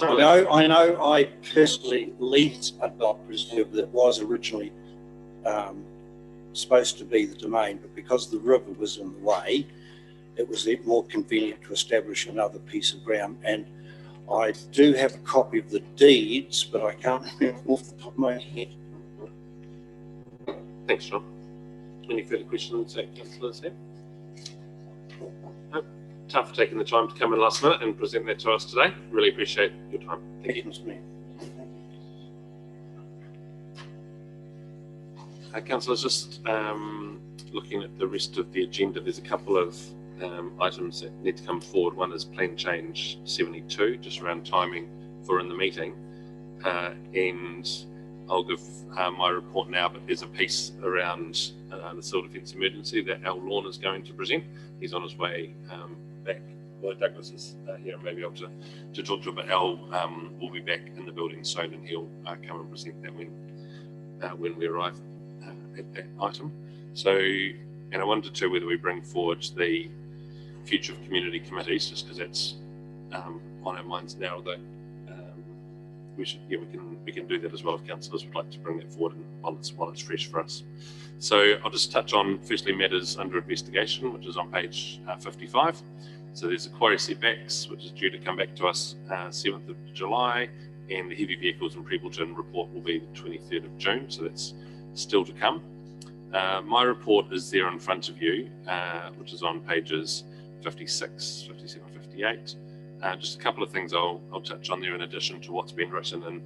I know I personally leased a dock reserve that was originally supposed to be the domain, but because the river was in the way, it was more convenient to establish another piece of ground. And I do have a copy of the deeds, but I can't remember off the top of my head. Thanks, John. Any further questions that councillors have? No. Tough for taking the time to come in last minute and present that to us today. Really appreciate your time. Thank you. Councillors, just looking at the rest of the agenda, there's a couple of items that need to come forward. One is plan change 72, just around timing for in the meeting. And I'll give my report now, but there's a piece around the civil defence emergency that Al Lorne is going to present. He's on his way back. Well, Douglas is here and maybe able to talk to him, but Al will be back in the building soon, and he'll come and present that when we arrive at that item. So, and I wondered too whether we bring forward the future of community committees, just because that's on our minds now. That we should, yeah, we can do that as well if councillors would like to bring that forward while it's fresh for us. So I'll just touch on firstly matters under investigation, which is on page 55. So there's the quarry setbacks, which is due to come back to us 7th of July, and the heavy vehicles in Prebbleton report will be the 23rd of June. So that's still to come. My report is there in front of you, which is on pages 56, 57, 58. Just a couple of things I'll touch on there in addition to what's been written. And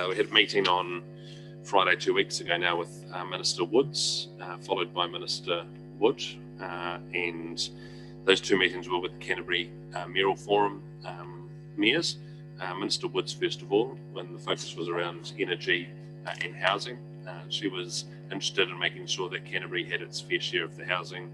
we had a meeting on Friday 2 weeks ago now with Minister Woods, followed by Minister Wood, and those two meetings were with the Canterbury Mayoral Forum mayors. Minister Woods, first of all, when the focus was around energy and housing. She was interested in making sure that Canterbury had its fair share of the housing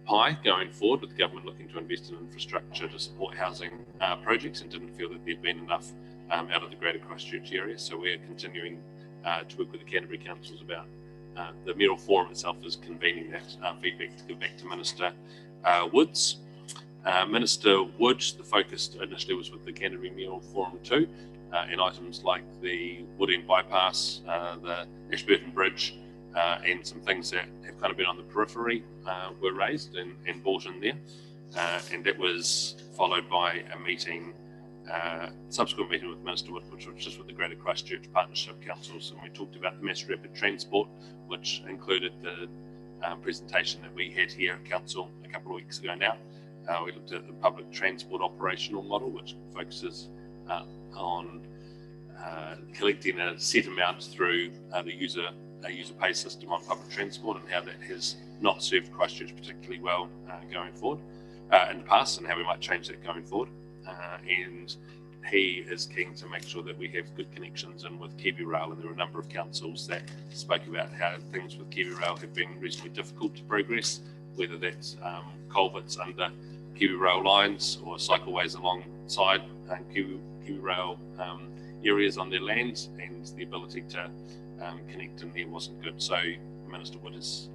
pie going forward, with the government looking to invest in infrastructure to support housing projects, and didn't feel that there'd been enough out of the Greater Christchurch area. So we're continuing to work with the Canterbury councils about the Mayoral Forum itself is convening that feedback to give back to Minister Woods. Minister Wood, the focus initially was with the Canterbury Mayoral Forum too, in items like the Woodend bypass, the Ashburton Bridge, and some things that have kind of been on the periphery were raised and brought in there. And that was followed by a meeting, subsequent meeting with Minister Wood, which was just with the Greater Christchurch Partnership Councils, and we talked about the mass rapid transport, which included the presentation that we had here at Council a couple of weeks ago now. We looked at the public transport operational model, which focuses on collecting a set amount through the user pay system on public transport, and how that has not served Christchurch particularly well going forward in the past, and how we might change that going forward. And he is keen to make sure that we have good connections in with KiwiRail, and there are a number of councils that spoke about how things with KiwiRail have been reasonably difficult to progress, whether that's culverts under KiwiRail lines or cycleways alongside KiwiRail areas on their land, and the ability to connect in there wasn't good. So Minister Wood is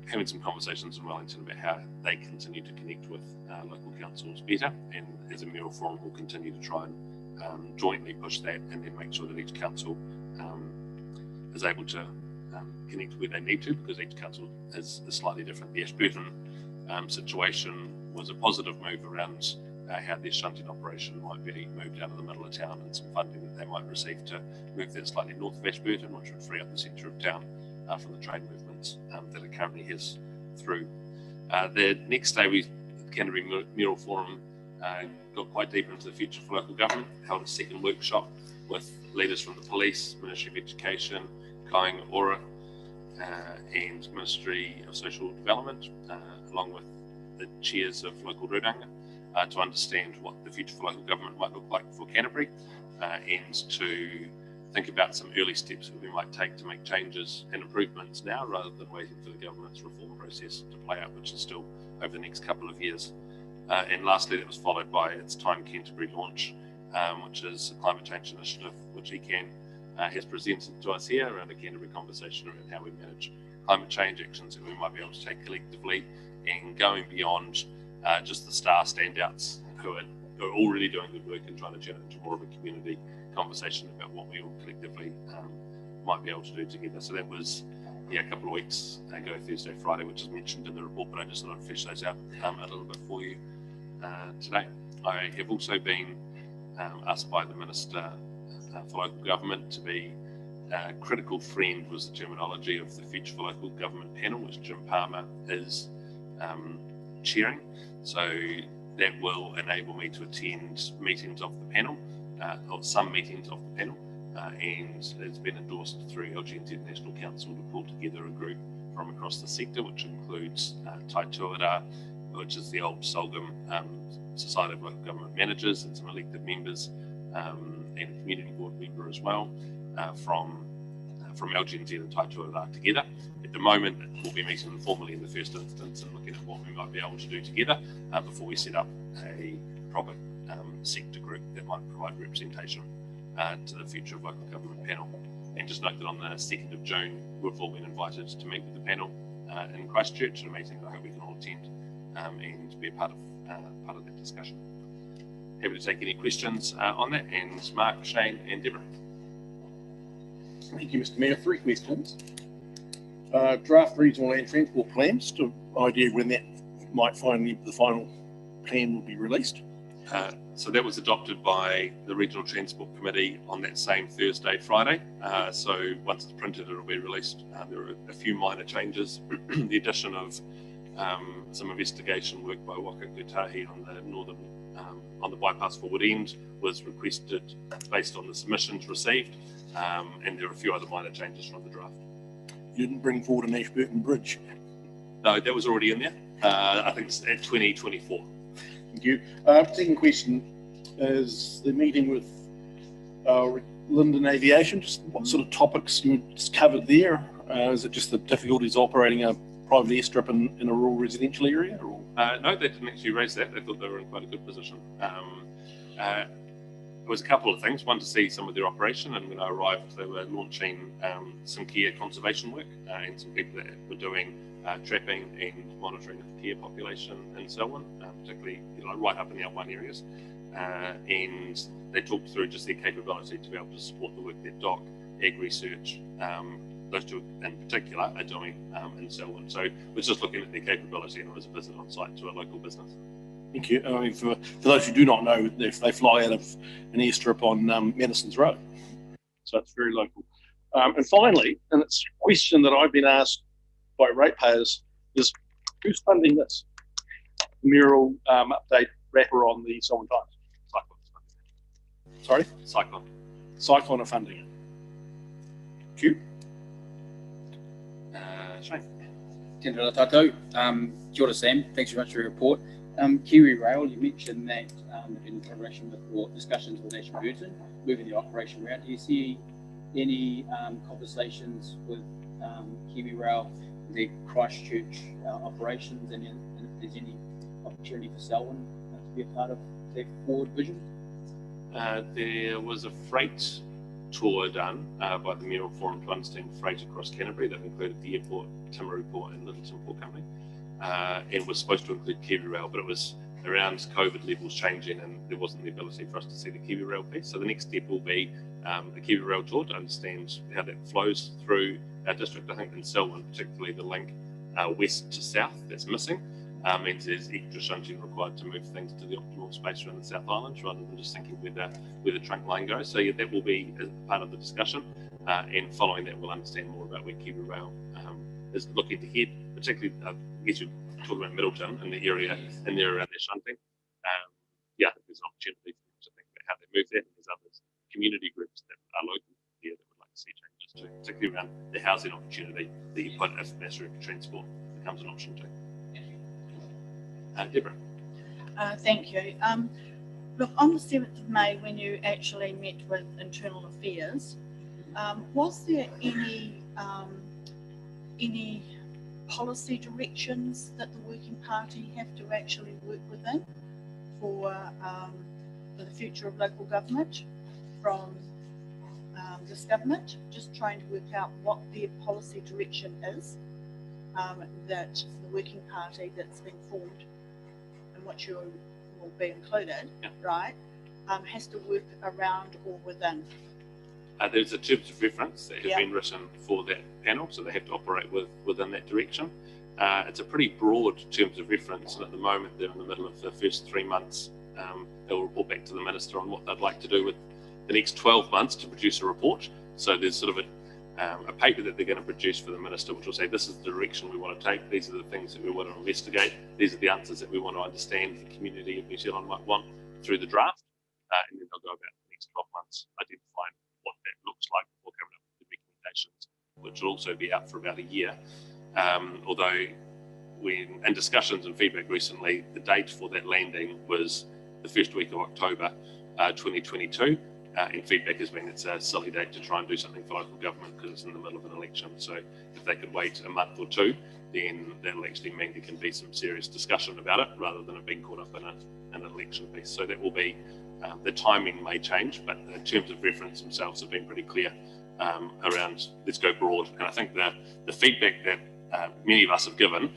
having some conversations in Wellington about how they continue to connect with local councils better, and as a Mayoral Forum we'll continue to try and jointly push that, and then make sure that each council is able to connect where they need to, because each council is slightly different. The Ashburton situation was a positive move around how their shunting operation might be moved out of the middle of town, and some funding that they might receive to move that slightly north of Ashburton, which would free up the centre of town from the trade movements that it currently has through. The next day, the Canterbury Mayoral Forum got quite deep into the future for local government, held a second workshop with leaders from the police, Ministry of Education, Kāinga Ora, and Ministry of Social Development, along with the chairs of local ruranga, to understand what the future for local government might look like for Canterbury, and to think about some early steps that we might take to make changes and improvements now, rather than waiting for the government's reform process to play out, which is still over the next couple of years. And lastly, that was followed by its Time Canterbury launch, which is a climate change initiative which ECAN has presented to us here around a Canterbury conversation around how we manage climate change, actions that we might be able to take collectively, and going beyond just the star standouts who are already doing good work, and trying to turn it into more of a community conversation about what we all collectively might be able to do together. So that was a couple of weeks ago, Thursday, Friday, which is mentioned in the report, but I just thought I'd flesh those out a little bit for you today. I have also been asked by the Minister for Local Government to be a critical friend, was the terminology, of the Future for Local Government panel, which Jim Palmer is chairing. So that will enable me to attend meetings of the panel, or some meetings of the panel, and it's been endorsed through LGNZ National Council to pull together a group from across the sector, which includes Tai Tuara, which is the old Sulgum Society of Local Government Managers, and some elected members, and a community board member as well, from LGNZ and Tai Tuara together. At the moment, we'll be meeting informally in the first instance and looking at what we might be able to do together before we set up a proper sector group that might provide representation to the Future of Local Government panel. And just note that on the 2nd of June, we've all been invited to meet with the panel in Christchurch, at a meeting that I hope we can all attend and be a part of that discussion. Happy to take any questions on that, and Mark, Shane and Deborah. Thank you, Mr. Mayor. 3 questions. Draft regional land transport plans, to idea when that might finally, the final plan will be released. So that was adopted by the Regional Transport Committee on that same Thursday, Friday. So once it's printed, it'll be released. There are a few minor changes. The addition of some investigation work by Waka Kotahi on the northern on the bypass forward end was requested based on the submissions received, and there are a few other minor changes from the draft. You didn't bring forward an Ashburton Bridge. No, that was already in there. I think it's at 2024. Thank you. Second question is the meeting with Linden Aviation. Just what sort of topics you just covered there? Is it just the difficulties operating a private airstrip in a rural residential area? Or? No, they didn't actually raise that. They thought they were in quite a good position. There was a couple of things. One, to see some of their operation, and when I arrived, they were launching some kea conservation work and some people that were doing trapping and monitoring of the kea population and so on, particularly right up in the outlying areas. And they talked through just their capability to be able to support the work that DOC, Ag Research, those two in particular are doing, and so on. So we're just looking at their capability, and it was a visit on site to a local business. Thank you. I mean, for those who do not know, they fly out of an airstrip on Madison's Road, so it's very local. And finally, and it's a question that I've been asked by ratepayers, is who's funding this? The mural update wrapper on the Solomon Times. Cyclone. Sorry? Cyclone. Cyclone are funding it. Thank you. Shane. Tēnā tātou. Kia ora, Sam. Thanks very much for your report. Kiwi Rail, you mentioned that in collaboration with or discussions with Ashburton, moving the operation around. Do you see any conversations with Kiwi Rail, their Christchurch operations, and if there's any opportunity for Selwyn to be a part of their forward vision? There was a freight tour done by the Mayoral Forum to understand freight across Canterbury that included the airport, Timaru Port and Littleton Port Company, and was supposed to include Kiwi Rail, but it was around COVID levels changing and there wasn't the ability for us to see the Kiwi Rail piece. So the next step will be a Kiwi Rail tour to understand how that flows through our district. I think in Selwyn, particularly the link west to south that's missing, means there's extra shunting required to move things to the optimal space around the South Island, rather than just thinking where the trunk line goes. So yeah, that will be part of the discussion, and following that we'll understand more about where Kiwi Rail is looking to head, particularly I guess you're talking about Middleton and the area and there around their shunting. Yeah, I think there's an opportunity for them to think about how they move that, and there's other community groups that are local here that would like to see changes too, particularly around the housing opportunity that you put if mass rapid transport becomes an option too. Deborah. Thank you. Look, on the 7th of May, when you actually met with Internal Affairs, was there any policy directions that the working party have to actually work within for the future of local government from this government? Just trying to work out what their policy direction is that the working party that's been formed, and which you will be included, right, has to work around or within. There's a terms of reference that have been written for that panel, so they have to operate within that direction. It's a pretty broad terms of reference, and at the moment they're in the middle of the first 3 months. They'll report back to the Minister on what they'd like to do with the next 12 months to produce a report. So there's sort of a paper that they're going to produce for the Minister, which will say this is the direction we want to take, these are the things that we want to investigate, these are the answers that we want to understand the community of New Zealand might want through the draft, and then they'll go about the next 12 months identifying what that looks like before coming up with the recommendations, which will also be out for about a year. Although when in discussions and feedback recently, the date for that landing was the first week of October 2022, and feedback has been it's a silly date to try and do something for local government because it's in the middle of an election. So if they could wait a month or two, then that'll actually mean there can be some serious discussion about it rather than it being caught up in an election piece. So that will be, the timing may change, but the terms of reference themselves have been pretty clear around let's go broad. And I think the feedback that many of us have given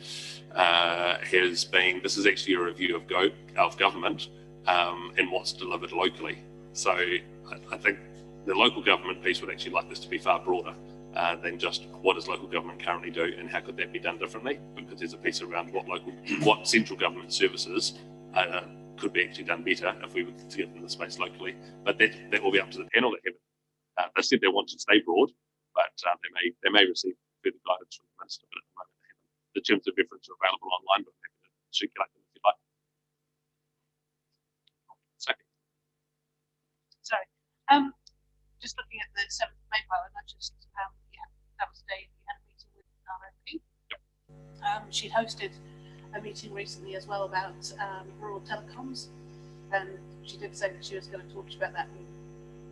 has been this is actually a review of government and what's delivered locally. So I think the local government piece would actually like this to be far broader than just what does local government currently do and how could that be done differently, because there's a piece around what central government services could be actually done better if we were to get them the space locally. But that will be up to the panel. They said they want to stay broad, but they may receive further guidance from the Minister, but at the moment they haven't. The terms of reference are available online, but I'm happy to circulate them if you'd like. purchased, that was the day you had a meeting with RFP. She'd hosted a meeting recently as well about rural telecoms, and she did say that she was going to talk to you about that. And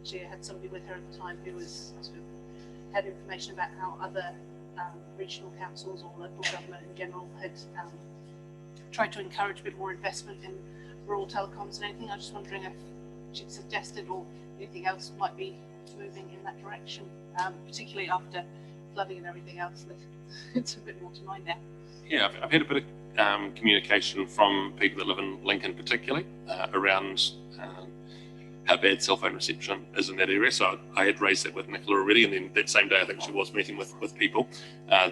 she had somebody with her at the time who was sort of had information about how other regional councils or local government in general had tried to encourage a bit more investment in rural telecoms and anything. I was just wondering if she'd suggested or anything else might be moving in that direction, particularly after flooding and everything else. That it's a bit more to mind now. Yeah, I've had a bit of communication from people that live in Lincoln particularly around how bad cell phone reception is in that area. So I had raised that with Nicola already, and then that same day I think she was meeting with people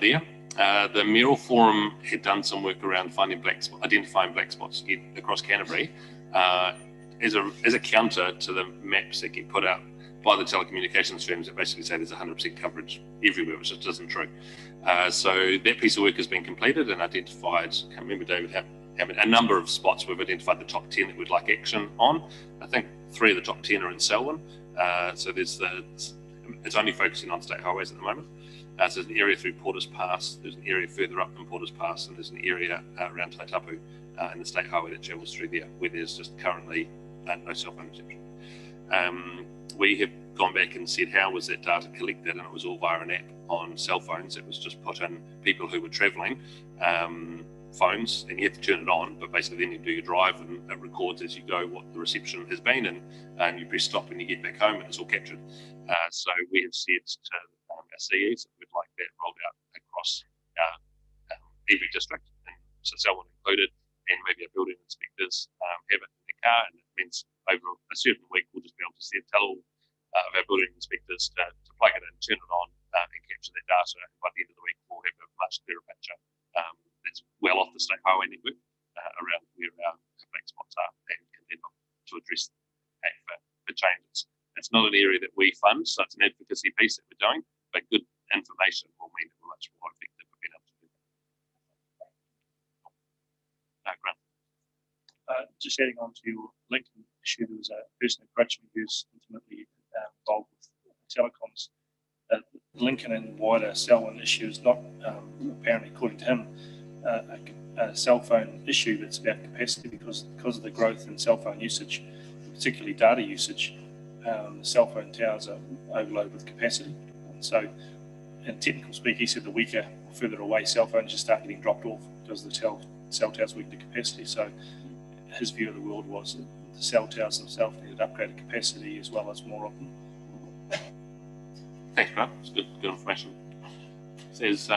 there. The Mayoral Forum had done some work around identifying black spots across Canterbury as a counter to the maps that get put out by the telecommunications firms that basically say there's 100% coverage everywhere, which just isn't true. So that piece of work has been completed and identified, I can't remember, David, a number of spots we've identified the top 10 that we'd like action on. I think 3 of the top 10 are in Selwyn. So it's only focusing on state highways at the moment. So there's an area through Porters Pass, there's an area further up than Porters Pass, and there's an area around Taitapu in the state highway that travels through there, where there's just currently no cell phone reception. We have gone back and said how was that data collected, and it was all via an app on cell phones. It was just put in people who were travelling phones, and you have to turn it on, but basically then you do your drive and it records as you go what the reception has been, and you press stop when you get back home and it's all captured. So we have said to our CEs that we'd like that rolled out across every district, and so Selwyn included, and maybe our building inspectors have it in their car, and it means over a certain week we'll just be able to tell all of our building inspectors to plug it in, turn it on, and capture that data, and by the end of the week we'll have a much clearer picture that's well off the state highway network around where our black spots are, and can then look to address that for changes. It's not an area that we fund, so it's an advocacy piece that we're doing, but good information will mean that we're much more effective at being able to do that. Grant. Just adding on to your Lincoln issue, there was a person approached me who's intimately involved with telecoms. Lincoln and wider Selwyn issue is not apparently, according to him, a cell phone issue. That's about capacity because of the growth in cell phone usage, particularly data usage. The cell phone towers are overloaded with capacity. And so, in technical speak, he said the weaker, further away cell phones just start getting dropped off because the cell towers weaken the capacity. So his view of the world was that the cell towers themselves needed upgraded capacity as well as more of them. Thanks, Grant. It's good information. It says,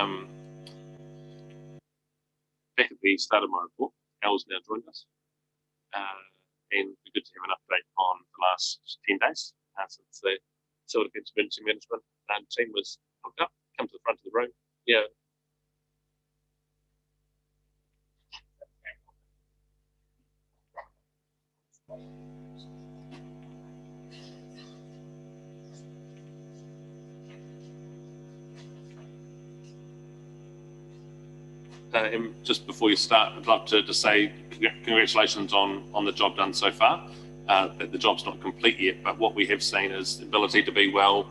back at the start of my report, Al's now joined us. And it'd be good to have an update on the last 10 days since the Civil Defence Emergency Management team was hooked up. Come to the front of the room. Yeah. And just before you start, I'd love to say congratulations on the job done so far. That the job's not complete yet, but what we have seen is the ability to be well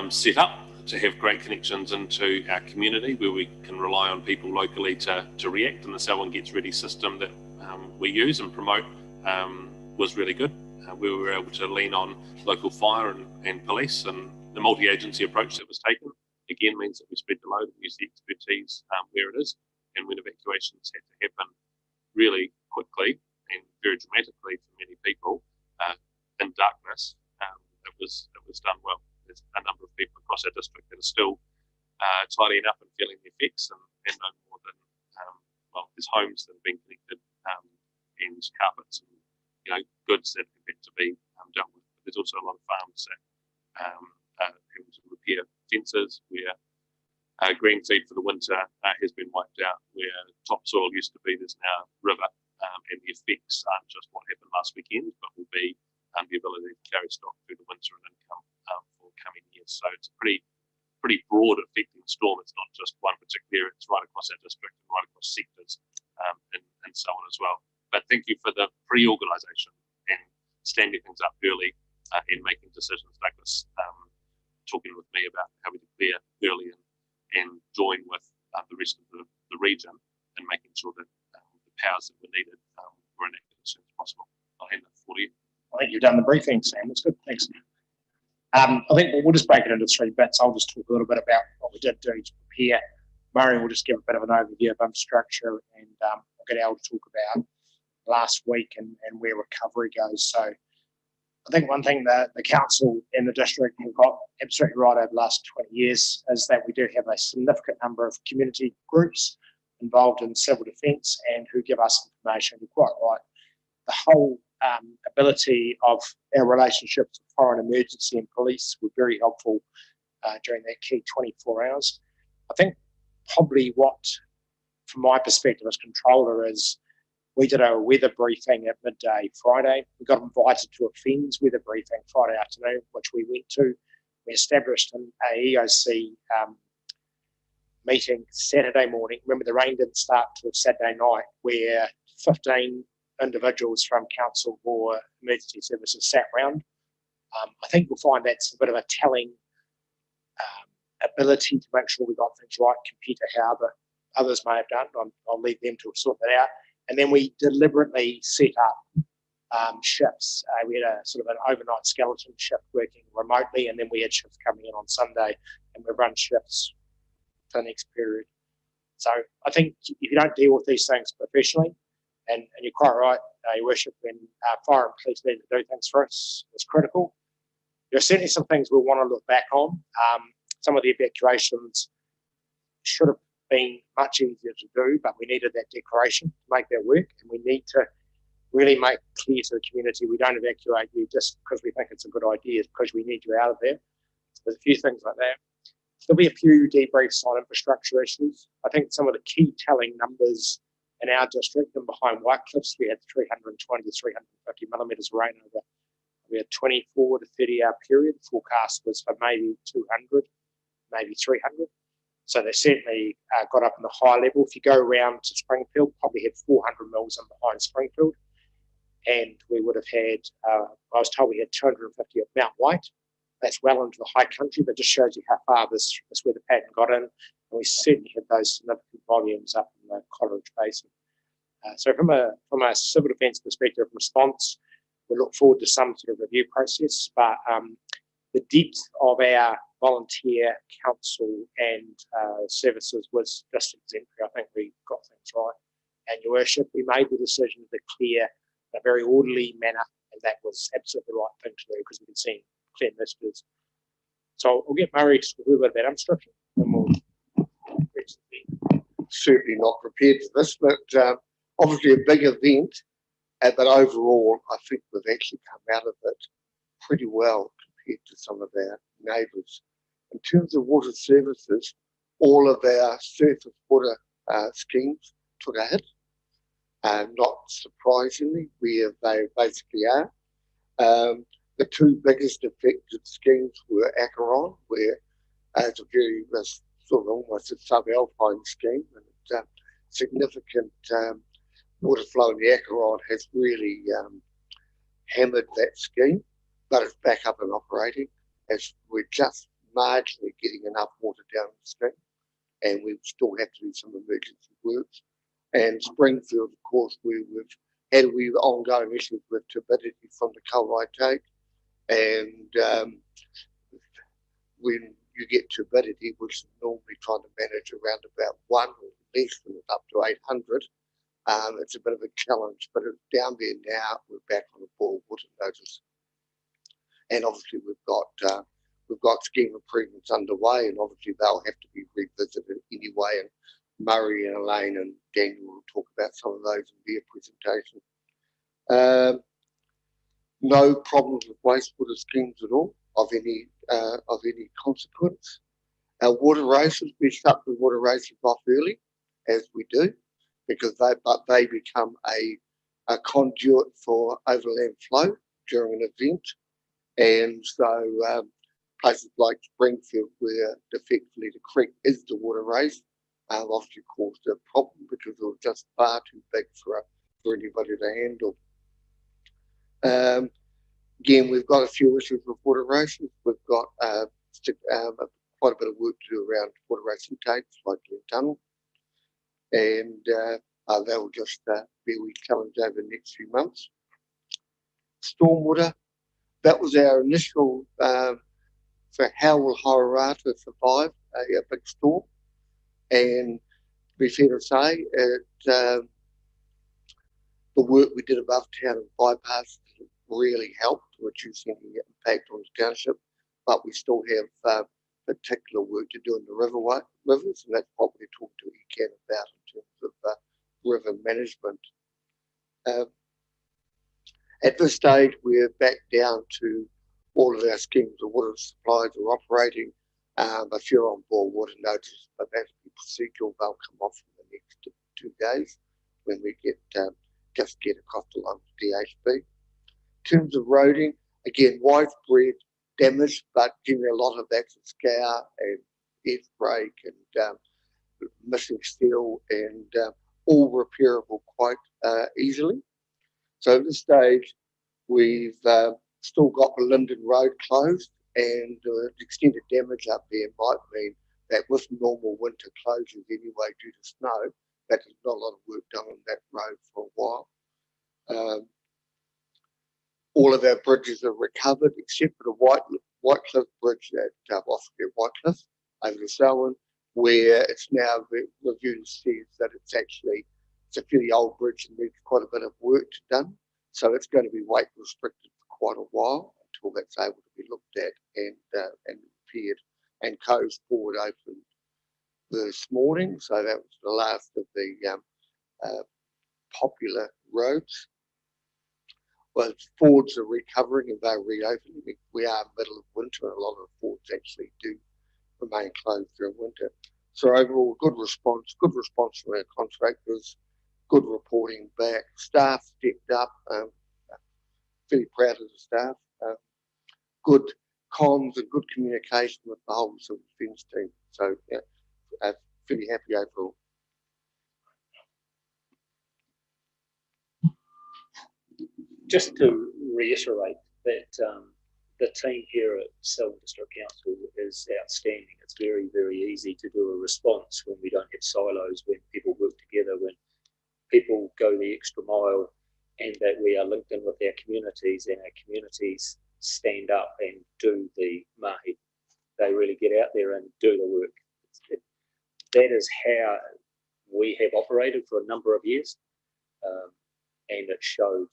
set up, to have great connections into our community where we can rely on people locally to react, and the Selwyn Gets Ready system that we use and promote was really good. We were able to lean on local fire and police, and the multi-agency approach that was taken again means that we spread the load and use the expertise where it is. And when evacuations had to happen really quickly and very dramatically for many people in darkness, it was done well. There's a number of people across our district that are still tidying up and feeling the effects, and no more than there's homes that have been connected and carpets and goods that have had to be dealt with. But there's also a lot of farms that are having to repair fences where green feed for the winter has been wiped out, where topsoil used to be, there's now river, and the effects aren't just what happened last weekend, but will be the ability to carry stock through the winter and income for coming years. So it's a pretty broad affecting storm. It's not just one particular area, it's right across our district and right across sectors and so on as well. But thank you for the pre-organisation and standing things up early and making decisions like this. talking with me about how we declare early and join with the rest of the region and making sure that the powers that were needed were enacted as soon as possible. I'll hand it for you. I think you've done the briefing, Sam. That's good. Thanks. I think we'll just break it into 3 bits. I'll just talk a little bit about what we did do to prepare. Murray will just give a bit of an overview of infrastructure, and I'll get Al to talk about last week and where recovery goes. So I think one thing that the council and the district have got absolutely right over the last 20 years is that we do have a significant number of community groups involved in civil defence and who give us information. You're quite right. The whole ability of our relationships with foreign emergency and police were very helpful during that key 24 hours. I think probably what, from my perspective as controller, is we did a weather briefing at midday Friday. We got invited to a FENS weather briefing Friday afternoon, which we went to. We established an EOC meeting Saturday morning. Remember, the rain didn't start till Saturday night, where 15 individuals from council or emergency services sat round. I think you'll find that's a bit of a telling ability to make sure we got things right compared to how others may have done. I'll leave them to sort that out. And then we deliberately set up shifts. We had a sort of an overnight skeleton shift working remotely, and then we had shifts coming in on Sunday, and we run shifts for the next period. So I think if you don't deal with these things professionally, and you're quite right, Your Worship, when fire and police need to do things for us, it's critical. There are certainly some things we'll want to look back on. Some of the evacuations should have been much easier to do, but we needed that declaration to make that work, and we need to really make clear to the community we don't evacuate you just because we think it's a good idea, it's because we need you out of there. There's a few things like that. There'll be a few debriefs on infrastructure issues. I think some of the key telling numbers in our district and behind White Cliffs, we had 320 to 350 millimetres of rain over a 24 to 30 hour period. The forecast was for maybe 200, maybe 300. So they certainly got up in the high level. If you go around to Springfield, probably had 400 mils in behind Springfield. And we would have had, I was told we had 250 at Mount White. That's well into the high country, but just shows you how far this weather pattern got in. And we certainly had those significant volumes up in the Coleridge Basin. So from a civil defence perspective response, we look forward to some sort of review process, but the depth of our volunteer council and services was just exemplary. I think we got things right. And Your Worship, we made the decision to clear in a very orderly manner, and that was absolutely the right thing to do because we could see clear messages. So I'll get Murray to talk a little bit about infrastructure, and we'll certainly not prepared for this, but obviously a big event, but overall I think we've actually come out of it pretty well compared to some of our neighbours. In terms of water services, all of our surface water schemes took a hit, not surprisingly where they basically are. The two biggest affected schemes were Acheron, where it's a very sort of almost a sub-alpine scheme, and significant water flow in the Acheron has really hammered that scheme, but it's back up and operating as we're just marginally getting enough water down the scheme, and we still have to do some emergency works. And Springfield, of course, we've had ongoing issues with turbidity from the Culroy Take, and when you get turbidity, which is normally trying to manage around about 1 or less than up to 800, it's a bit of a challenge, but it's down there now. We're back on the boil water notice, and obviously we've got scheme improvements underway, and obviously they'll have to be revisited anyway. And Murray and Elaine and Daniel will talk about some of those in their presentation. No problems with wastewater schemes at all of any consequence. Our water races, we shut the water races off early, as we do, because they become a conduit for overland flow during an event. And so places like Springfield, where effectively the creek is the water race, obviously caused a problem because it was just far too big for anybody to handle. Again, we've got a few issues with water races. We've got quite a bit of work to do around water racing takes like Glen Tunnel, and that will just be a wee challenge over the next few months. Stormwater, that was our initial for how will Hororata survive a big storm, and to be fair to say, the work we did above town and bypass really helped reduce any impact on the township, but we still have particular work to do in the rivers, and that's what we're talking to ECAN about in terms of river management. At this stage, we're back down to all of our schemes of water supplies are operating. If you're on board water notice, but that's procedural, they'll come off in the next 2 days when we get just get across the line with DHB. In terms of roading, again, widespread damage, but generally a lot of that's scour and earth break and missing steel, and all repairable quite easily. So at this stage, we've still got the Linden Road closed, and the extended damage up there might mean that with normal winter closures anyway due to snow, that there's not a lot of work done on that road for a while. All of our bridges are recovered except for the Whitecliff Bridge at Oscar Whitecliff over the Selwyn, where it's now reviewed says that it's a fairly old bridge and needs quite a bit of work done. So it's going to be weight restricted for quite a while until that's able to be looked at and repaired. And Coes Ford opened this morning, so that was the last of the popular roads. Well, Fords are recovering and they're reopening. We are middle of winter, and a lot of Fords actually do remain closed during winter. So overall, good response from our contractors, good reporting back. Staff stepped up, fairly proud of the staff. Good comms and good communication with the whole civil defence team. So yeah, fairly happy overall. Just to reiterate that the team here at Selwyn District Council is outstanding. It's very, very easy to do a response when we don't have silos, when people work together, when people go the extra mile, and that we are linked in with our communities, and our communities stand up and do the mahi. They really get out there and do the work. That is how we have operated for a number of years, and it showed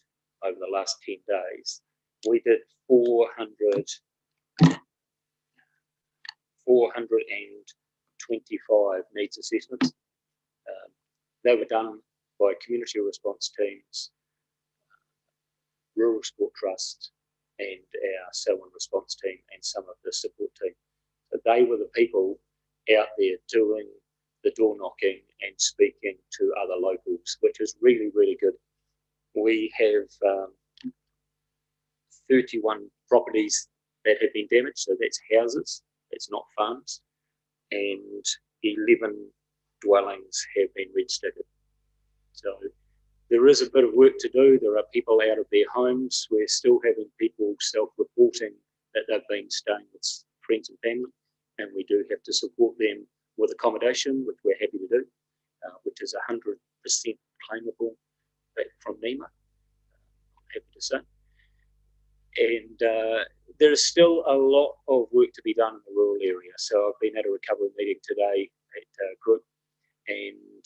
over the last 10 days. We did 425 needs assessments. They were done by community response teams, Rural Sport Trust, and our Selwyn response team, and some of the support team. So they were the people out there doing the door knocking and speaking to other locals, which is really, really good. We have 31 properties that have been damaged, so that's houses, it's not farms, and 11 dwellings have been registered. So there is a bit of work to do. There are people out of their homes. We're still having people self-reporting that they've been staying with friends and family, and we do have to support them with accommodation, which we're happy to do, which is 100% claimable from NEMA, I'm happy to say. And there is still a lot of work to be done in the rural area. So I've been at a recovery meeting today at Group, and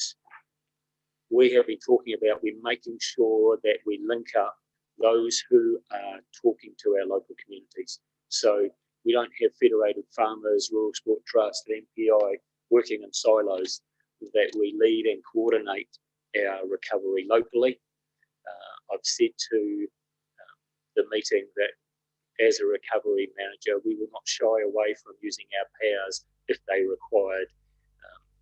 we have been talking about we're making sure that we link up those who are talking to our local communities. So we don't have federated farmers, Rural Sport Trust, MPI working in silos, that we lead and coordinate our recovery locally. I've said to the meeting that as a recovery manager, we will not shy away from using our powers if they required.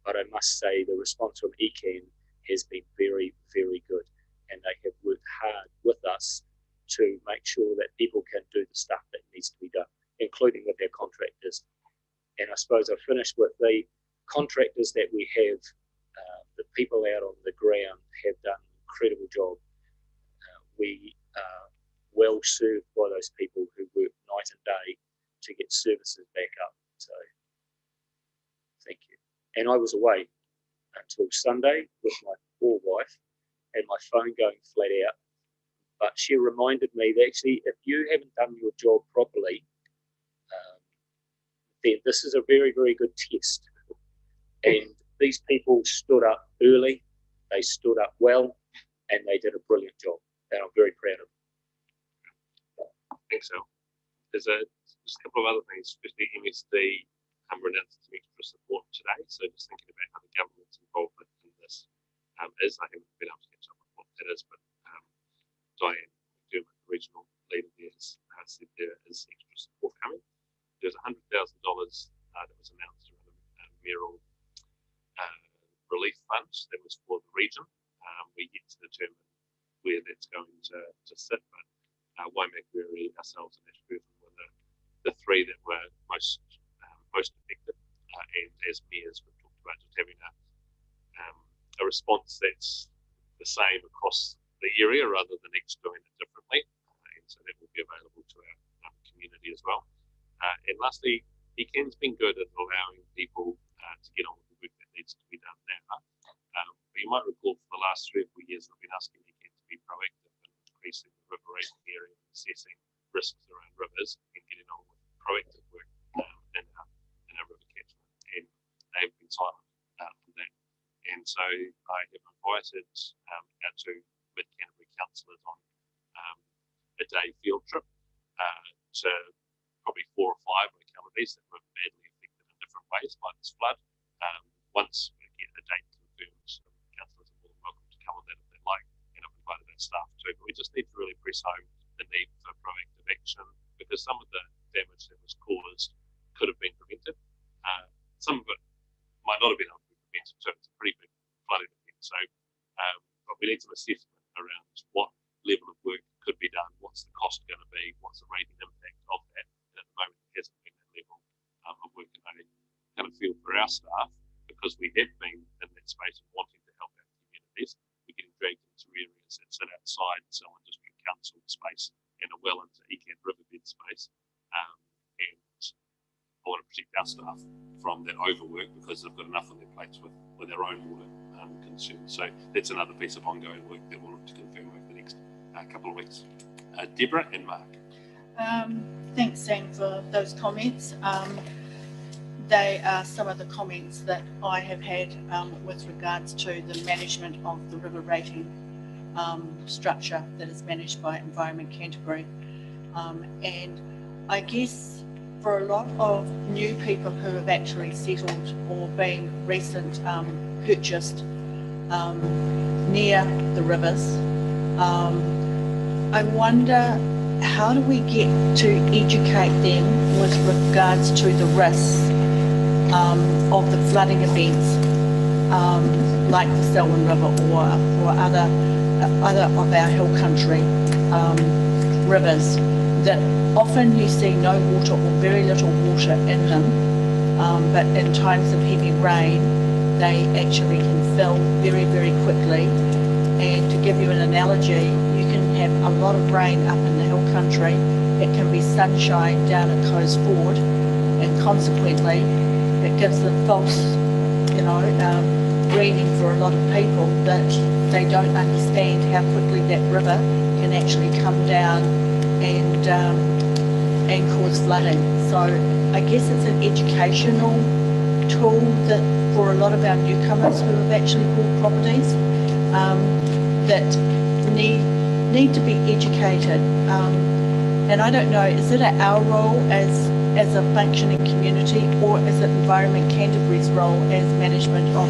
But I must say the response from ECAN has been very, very good, and they have worked hard with us to make sure that people can do the stuff that needs to be done, including with their contractors. And I suppose I'll finish with the contractors that we have. The people out on the ground have done an incredible job. We are well served by those people who work night and day to get services back up. So, thank you. And I was away until Sunday with my poor wife and my phone going flat out. But she reminded me that actually, if you haven't done your job properly, then this is a very, very good test. And these people stood up early, they stood up well, and they did a brilliant job. And I'm very proud of them. Thanks, Al. There's just a couple of other things, especially MSD announced some extra support today. So just thinking about how the government's involvement in this is. I haven't been able to catch up with what that is, but Diane McDermott, the regional leader there, has said there is extra support coming. There's $100,000 that was announced around the mayoral relief fund that was for the region. We're yet to determine where that's going to sit, but Waimakariri, ourselves, and Ashburton were the three that were most affected. And as mayors, we've talked about just having a response that's the same across the area rather than each doing it differently. And so that will be available to our community as well. And lastly, ECAN's been good at allowing people to get on with the work that needs to be done now. But you might recall for the last 3 or 4 years, I've been asking ECAN to be proactive in increasing the river rating area and assessing risks around rivers and getting on with proactive work in our river catchment. And they've been silent on that. And so I have invited our 2 Mid-Canterbury councillors on a day field trip to probably 4 or 5 localities that were badly affected in different ways by this flood. Once we get a date confirmed, councillors are more than welcome to come on that if they'd like, and I've invited our staff too. But we just need to really press home the need for proactive action, because some of the damage that was caused could have been prevented. Some of it might not have been able to be prevented too. It's a pretty big flooding event. So, but we need some assessment around what level of work could be done, what's the cost going to be, what's the rating impact of that. And at the moment, it hasn't been that level of work. And I kind of feel for our staff, because we have been in that space and wanting to help our communities, we're getting dragged into areas that sit outside Selwyn District Council space and are well into ECAN riverbed space. And I want to protect our staff from that overwork, because they've got enough on their plates with their own water concerns. So that's another piece of ongoing work that we'll look to confirm over the next couple of weeks. Deborah and Mark. Thanks, Sam, for those comments. They are some of the comments that I have had with regards to the management of the river rating structure that is managed by Environment Canterbury. And I guess for a lot of new people who have actually settled or been recent purchased near the rivers, I wonder, how do we get to educate them with regards to the risks of the flooding events, like the Selwyn River or other of our hill country rivers, that often you see no water or very little water in them, but in times of heavy rain they actually can fill very, very quickly. And to give you an analogy, you can have a lot of rain up in the hill country, it can be sunshine down at Coes Ford, and consequently it gives them false, reading for a lot of people, that they don't understand how quickly that river can actually come down and cause flooding. So I guess it's an educational tool that for a lot of our newcomers who have actually bought properties, that need to be educated. And I don't know, is it our role as a functioning community, or is it Environment Canterbury's role as management of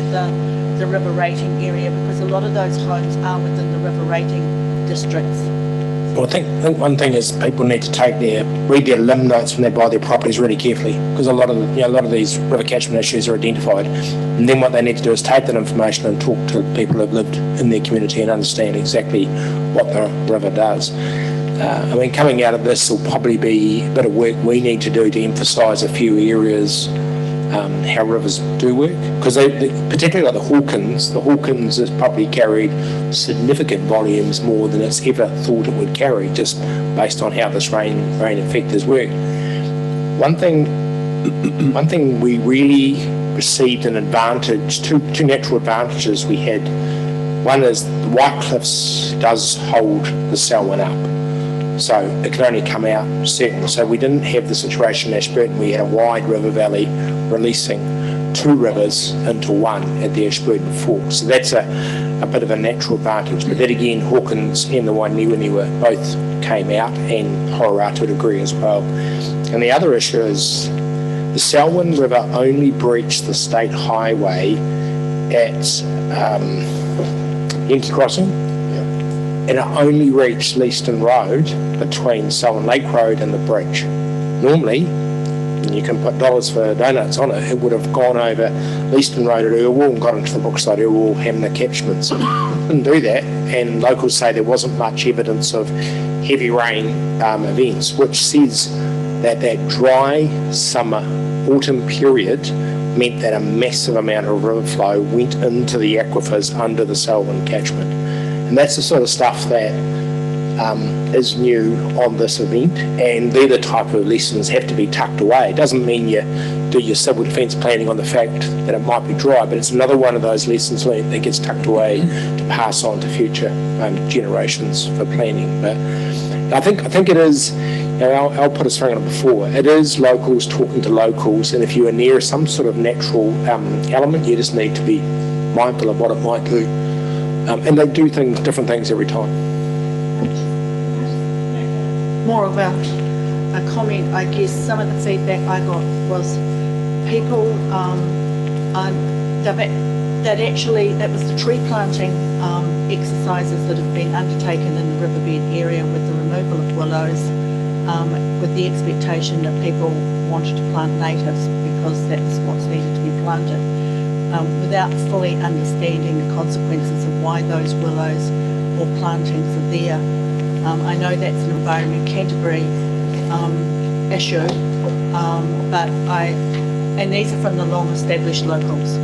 the river rating area? Because a lot of those homes are within the river rating districts. Well, I think one thing is people need to read their limb notes when they buy their properties really carefully, because a lot of these river catchment issues are identified, and then what they need to do is take that information and talk to people who have lived in their community and understand exactly what the river does. Coming out of this will probably be a bit of work we need to do to emphasise a few areas how rivers do work, because particularly like the Hawkins has probably carried significant volumes more than it's ever thought it would carry, just based on how this rain effect has worked. One thing one thing we really received an advantage, two natural advantages we had. One is the White Cliffs does hold the Selwyn up, so it can only come out certain. So we didn't have the situation in Ashburton. We had a wide river valley releasing two rivers into one at the Ashburton Fork. So that's a bit of a natural advantage. But then again, Hawkins and the Wainiwaniwa both came out, and Hororatu would agree as well. And the other issue is the Selwyn River only breached the state highway at Yankee Crossing, and it only reached Leeston Road between Selwyn Lake Road and the bridge. Normally, and you can put dollars for donuts on it, it would have gone over Leeston Road at Irwell and got into the Brookside Irwell Hamner catchments. Didn't do that, and locals say there wasn't much evidence of heavy rain events, which says that that dry summer, autumn period meant that a massive amount of river flow went into the aquifers under the Selwyn catchment. And that's the sort of stuff that is new on this event, and they're the type of lessons have to be tucked away. It doesn't mean you do your civil defence planning on the fact that it might be dry, but it's another one of those lessons learned that gets tucked away to pass on to future generations for planning. But I think it is, you know, I'll put his finger on it before, it is locals talking to locals, and if you are near some sort of natural element, you just need to be mindful of what it might do. And they do different things every time. More of a comment, I guess. Some of the feedback I got was people that was the tree planting exercises that have been undertaken in the riverbed area with the removal of willows, with the expectation that people wanted to plant natives because that's what's needed to be planted, without fully understanding the consequences of why those willows or plantings are there. I know that's an Environment Canterbury issue, and these are from the long-established locals.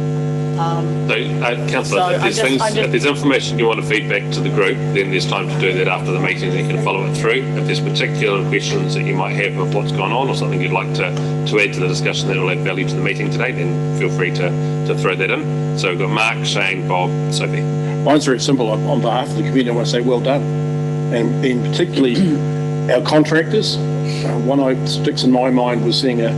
Councillor, if there's information you want to feed back to the group, then there's time to do that after the meeting, and you can follow it through. If there's particular questions that you might have of what's gone on, or something you'd like to add to the discussion that will add value to the meeting today, then feel free to throw that in. So we've got Mark, Shane, Bob, Sophie. Mine's very simple. On behalf of the community, I want to say well done. And particularly our contractors. One that sticks in my mind was seeing a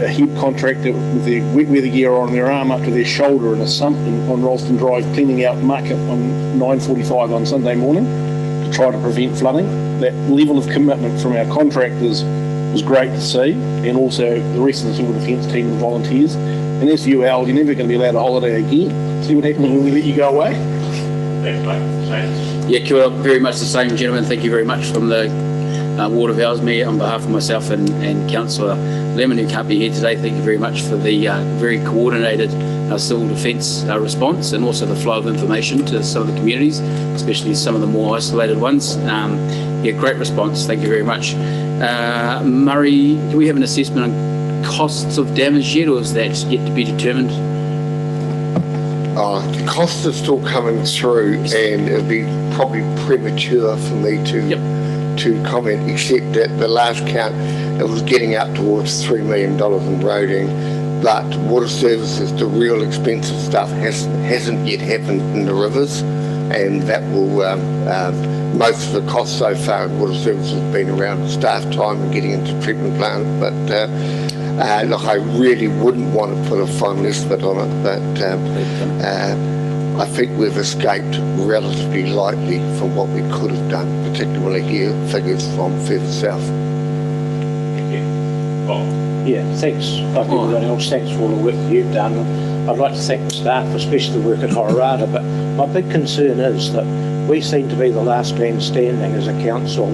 heap contractor with their wet weather gear on their arm up to their shoulder in a sump on Ralston Drive, cleaning out muck on 9:45 on Sunday morning to try to prevent flooding. That level of commitment from our contractors was great to see, and also the rest of the civil defence team and volunteers. And as for you, Al, you're never going to be allowed a holiday again. See what happens when we let you go away? Thanks, mate. Shane. Yeah, kia ora, very much the same, gentlemen. Thank you very much from the Ward of Ellesmere on behalf of myself and Councillor Lemon, who can't be here today. Thank you very much for the very coordinated civil defence response, and also the flow of information to some of the communities, especially some of the more isolated ones. Yeah, great response. Thank you very much. Murray, do we have an assessment on costs of damage yet, or is that yet to be determined? The costs are still coming through, and it'd be probably premature for me to comment, except that the last count, it was getting up towards $3 million in roading, but water services, the real expensive stuff hasn't yet happened in the rivers, and that will, most of the costs so far in water services have been around staff time and getting into treatment plant, but look, I really wouldn't want to put a final estimate on it, but I think we've escaped relatively lightly from what we could have done, particularly here, figures from further south. Thank you. Bob. Yeah, thanks. Like everyone else, thanks for all the work that you've done. I'd like to thank the staff, especially the work at Hororatu, but my big concern is that we seem to be the last man standing as a council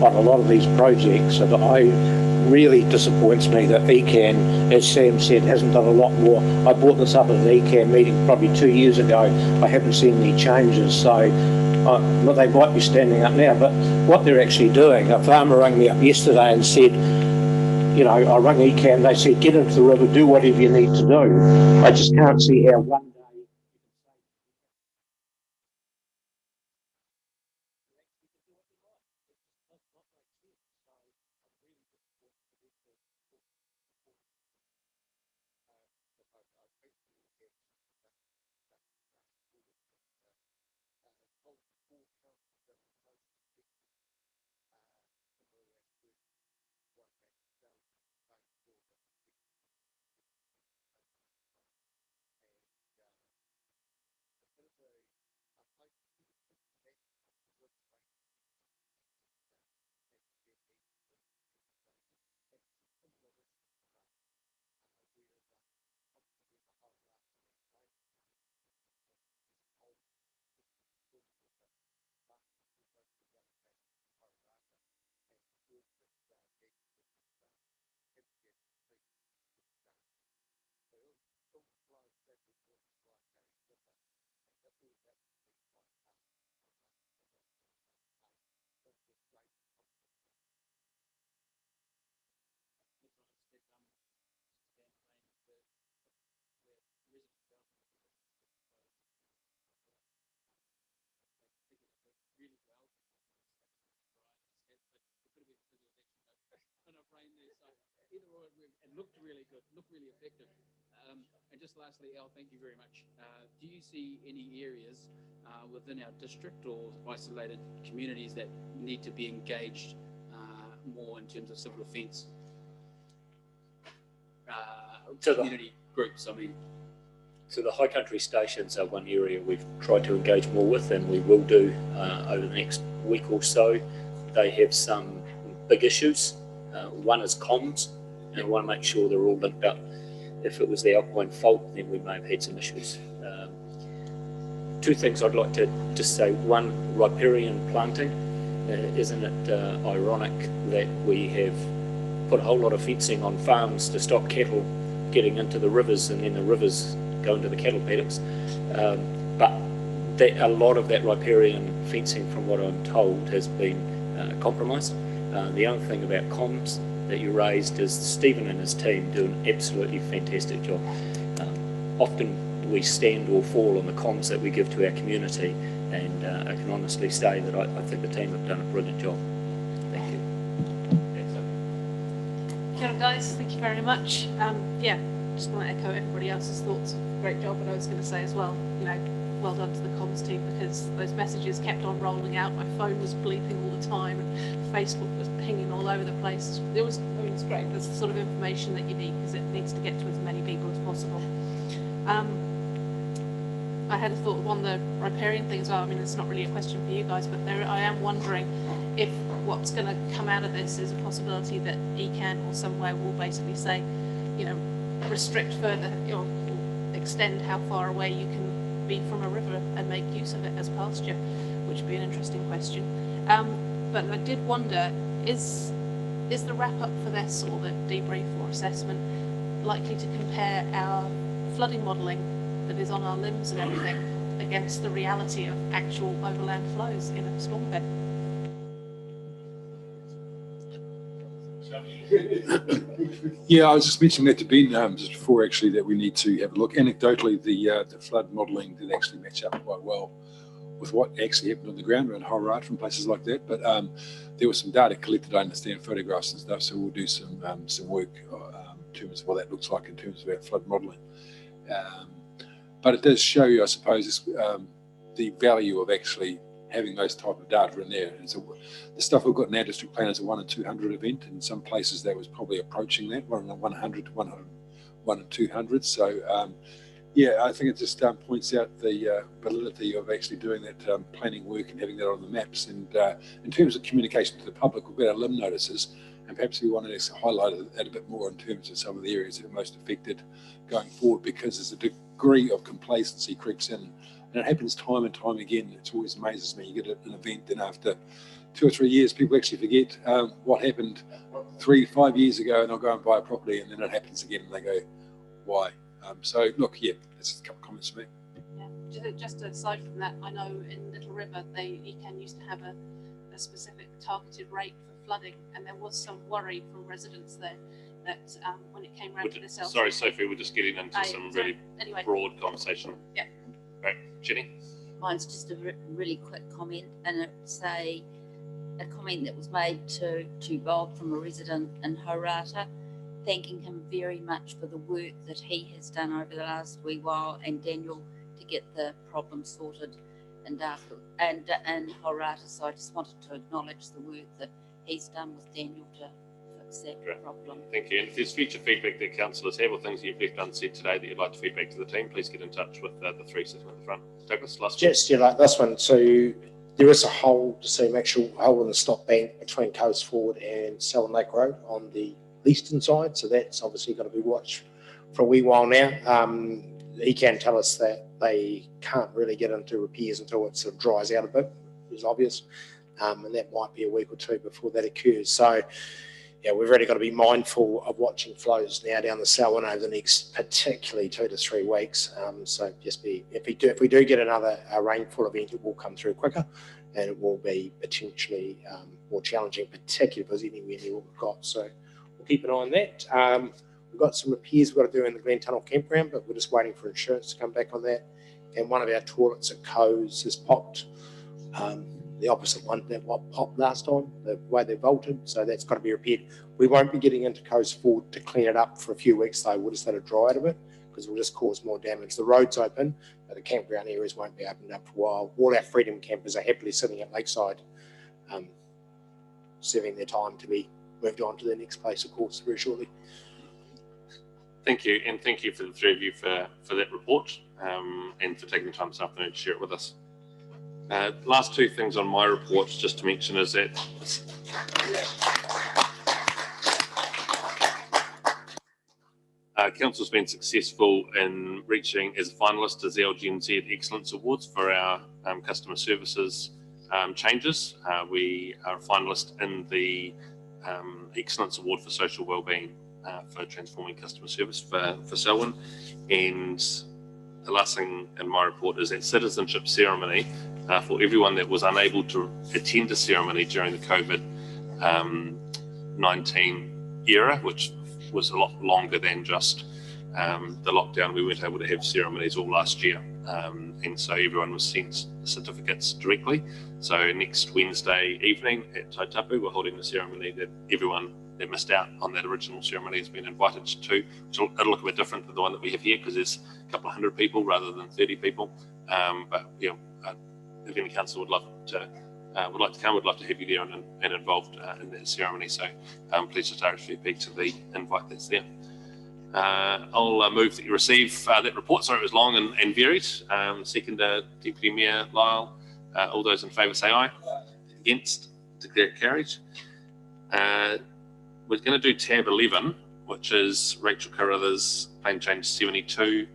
on a lot of these projects, and really disappoints me that ECAN, as Sam said, hasn't done a lot more. I brought this up at an ECAN meeting probably 2 years ago. I haven't seen any changes, so well, they might be standing up now, but what they're actually doing, a farmer rang me up yesterday and said, you know, I rang ECAN, they said, get into the river, do whatever you need to do. I just can't see how one It looked really good, looked really effective. And just lastly, Al, thank you very much. Do you see any areas within our district or isolated communities that need to be engaged more in terms of civil offence community groups? I mean, so the high country stations are one area we've tried to engage more with, and we will do over the next week or so. They have some big issues. One is comms, and we want to make sure they're all linked up. If it was the Alpine fault, then we may have had some issues. Two things I'd like to just say. One, riparian planting. Isn't it ironic that we have put a whole lot of fencing on farms to stop cattle getting into the rivers, and then the rivers go into the cattle paddocks? But a lot of that riparian fencing, from what I'm told, has been compromised. The other thing about comms that you raised is Stephen and his team do an absolutely fantastic job. Often we stand or fall on the comms that we give to our community, and I can honestly say that I think the team have done a brilliant job. Thank you. Kia ora, guys, thank you very much. Yeah, just want to echo everybody else's thoughts. Great job, and I was going to say as well, you know, well done to the comms team, because those messages kept on rolling out. My phone was bleeping all the time, and Facebook was pinging all over the place. It was great. That's the sort of information that you need, because it needs to get to as many people as possible. I had a thought on the riparian thing as well. I mean, it's not really a question for you guys, but I am wondering if what's going to come out of this is a possibility that ECAN or somewhere will basically say, you know, restrict further, or extend how far away you can be from a river and make use of it as pasture, which would be an interesting question. But I did wonder, is the wrap up for this, or the debrief or assessment, likely to compare our flooding modelling that is on our limbs and everything against the reality of actual overland flows in a storm bed? Yeah, I was just mentioning that to Ben just before, actually, that we need to have a look. Anecdotally, the flood modelling did actually match up quite well with what actually happened on the ground around Horata and places like that. But there was some data collected, I understand, photographs and stuff, so we'll do some work in terms of what that looks like in terms of our flood modelling. But it does show you, I suppose, the value of actually having those type of data in there. And so the stuff we've got in our district plan is a 1 in 200 event. In some places that was probably approaching that, 1 in 100 to 1 in 200. So yeah, I think it just points out the validity of actually doing that planning work and having that on the maps. And in terms of communication to the public, we've got our limb notices, and perhaps we want to highlight that a bit more in terms of some of the areas that are most affected going forward, because there's a degree of complacency creeps in, and it happens time and time again. It always amazes me. You get an event, and after 2 or 3 years, people actually forget what happened 3 to 5 years ago, and they'll go and buy a property, and then it happens again, and they go, why? So look, yeah, that's just a couple of comments for me. Yeah, just aside from that, I know in Little River, ECAN used to have a specific targeted rate for flooding, and there was some worry from residents there that when it came round to this. Sorry, Sophie, we're just getting into some really broad conversation. Yeah. Right, Jenny? Mine's just a really quick comment, and it's a comment that was made to Bob from a resident in Horata, thanking him very much for the work that he has done over the last wee while, and Daniel to get the problem sorted in Dartford and in Horata. So I just wanted to acknowledge the work that he's done with Daniel to fix that problem. Thank you. And if there's future feedback that councillors have or things you've left unsaid today that you'd like to feedback to the team, please get in touch with the three sitting at the front. Douglas, last one. Just, like this one, so there is a hole to see, make sure hole in the stop bank between Coast Ford and Selwyn Lake Road on the eastern side. So that's obviously got to be watched for a wee while now. He can tell us that they can't really get into repairs until it sort of dries out a bit, is obvious. And that might be a week or two before that occurs. So, yeah, we've really got to be mindful of watching flows now down the Selwyn over the next particularly 2 to 3 weeks. So just if we do get another rainfall event, it will come through quicker and it will be potentially more challenging, particularly if there's anywhere near what we've got. So we'll keep an eye on that. We've got some repairs we've got to do in the Glen Tunnel campground, but we're just waiting for insurance to come back on that. And one of our toilets at Coes has popped. The opposite one that what popped last time, the way they vaulted, so that's got to be repaired. We won't be getting into Coast Ford to clean it up for a few weeks though. We'll just let it dry out a bit because we'll just cause more damage. The road's open, but the campground areas won't be opened up for a while. All our Freedom campers are happily sitting at Lakeside, serving their time to be moved on to the next place, of course, very shortly. Thank you, and thank you for the three of you for that report and for taking the time this afternoon to share it with us. Last two things on my report, just to mention, is that Council's been successful in reaching as a finalist as the LGNZ Excellence Awards for our customer services changes. We are a finalist in the Excellence Award for Social Wellbeing for transforming customer service for Selwyn. And the last thing in my report is that citizenship ceremony for everyone that was unable to attend a ceremony during the COVID-19 era, which was a lot longer than just the lockdown. We weren't able to have ceremonies all last year. And so everyone was sent certificates directly. So next Wednesday evening at Tautapu, we're holding the ceremony that everyone that missed out on that original ceremony has been invited to, which will look a bit different than the one that we have here because there's a couple of hundred people rather than 30 people. But yeah, if any council would like to come, would love to have you there and involved in that ceremony. So please just RSVP to the invite that's there. I'll move that you receive that report. Sorry, it was long and varied. Second, Deputy Mayor Lyle. All those in favour say aye. Against, declare it carried. We're going to do tab 11, which is Rachel Carruthers, Plan Change 72,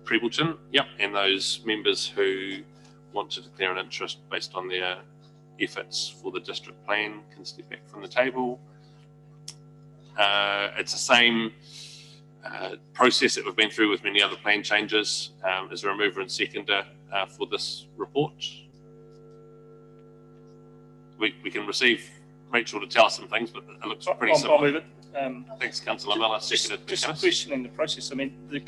Prebleton. Yep, and those members who want to declare an interest based on their efforts for the district plan can step back from the table. It's the same process that we've been through with many other plan changes. Is there a mover and seconder for this report? We can receive Rachel to tell us some things, but it looks pretty simple. I'll move it. Thanks, Councillor Miller. Just questioning the process. I mean, the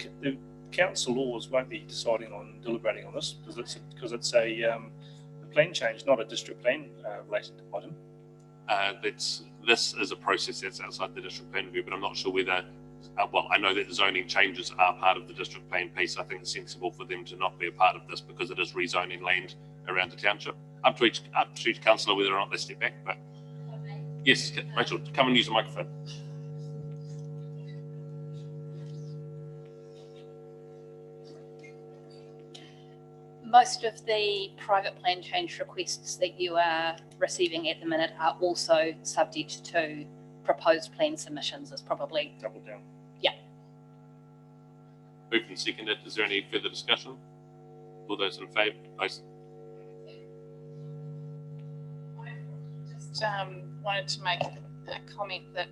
council laws won't be deciding on deliberating on this because it's a plan change, not a district plan related item. This is a process that's outside the district plan review, but I'm not sure whether. Well, I know that the zoning changes are part of the district plan piece. I think it's sensible for them to not be a part of this because it is rezoning land around the township. Up to each councillor whether or not they step back. But yes, Rachel, come and use the microphone. Most of the private plan change requests that you are receiving at the minute are also subject to proposed plan submissions. Is probably double down. Yeah. Moved and seconded. Is there any further discussion? All those in favour? Just wanted to make a comment that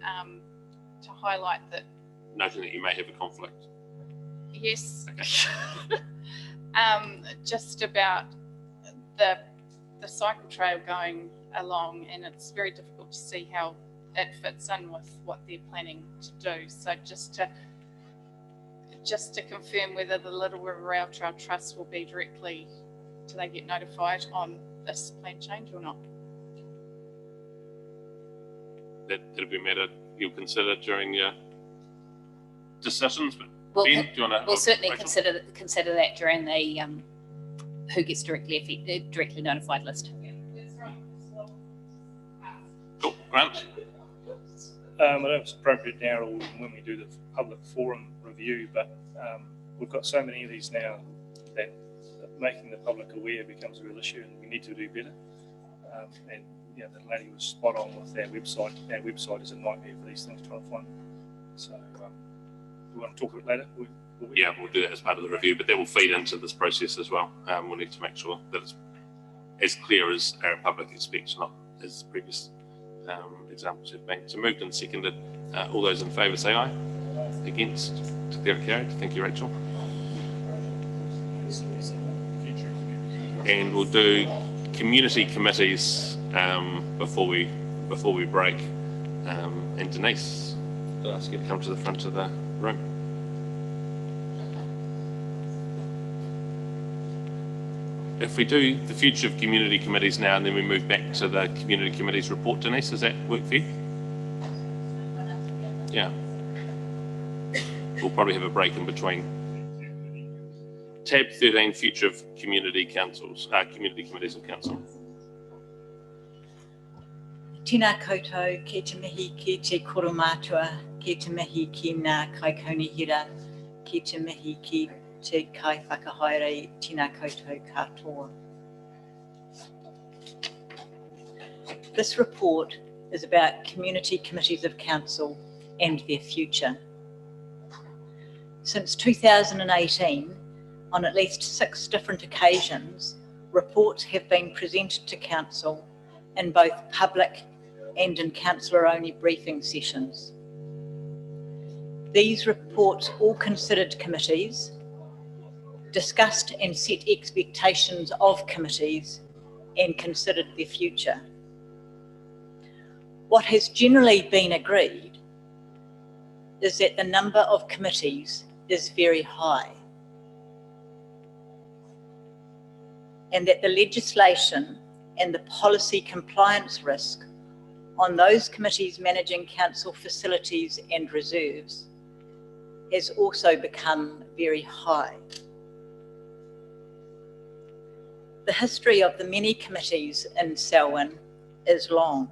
to highlight that. Noting that you may have a conflict. Yes. Okay. Just about the cycle trail going along, and it's very difficult to see how it fits in with what they're planning to do. So just to confirm whether the Little River Rail Trail Trust will be directly, do they get notified on this plan change or not? That'll be a matter you'll consider during your decisions, but We'll, Ben, con- do you want to? we'll certainly consider that during the who gets directly notified list. Cool, Grant. I don't know if it's appropriate now or when we do the public forum review, but we've got so many of these now that making the public aware becomes a real issue, and we need to do better. And the lady was spot on with our website. Our website is a nightmare for these things, trying to find them. So we want to talk a bit later. Yeah, we'll do that as part of the review, but that will feed into this process as well. We'll need to make sure that it's as clear as our public expects, not as previous examples have been. So moved and seconded. All those in favour say aye. Against? Declare it carried. Thank you, Rachel. And we'll do community committees before we break. And Denise, I'll ask you to come to the front of the room. If we do the future of community committees now and then we move back to the community committees report, Denise, does that work for you? Yeah. We'll probably have a break in between. Tab 13, future of community councils, community committees of council. Tēnā koutou, ki te mihi ki te koromātua, ki te mihi ki ngā kaikonihira, ki te mihi ki te kai whakahaere, tēnā koutou katoa. This report is about community committees of council and their future. Since 2018, on at least 6 different occasions, reports have been presented to council in both public and in councillor-only briefing sessions. These reports all considered committees, discussed and set expectations of committees, and considered their future. What has generally been agreed is that the number of committees is very high, and that the legislation and the policy compliance risk on those committees managing council facilities and reserves has also become very high. The history of the many committees in Selwyn is long.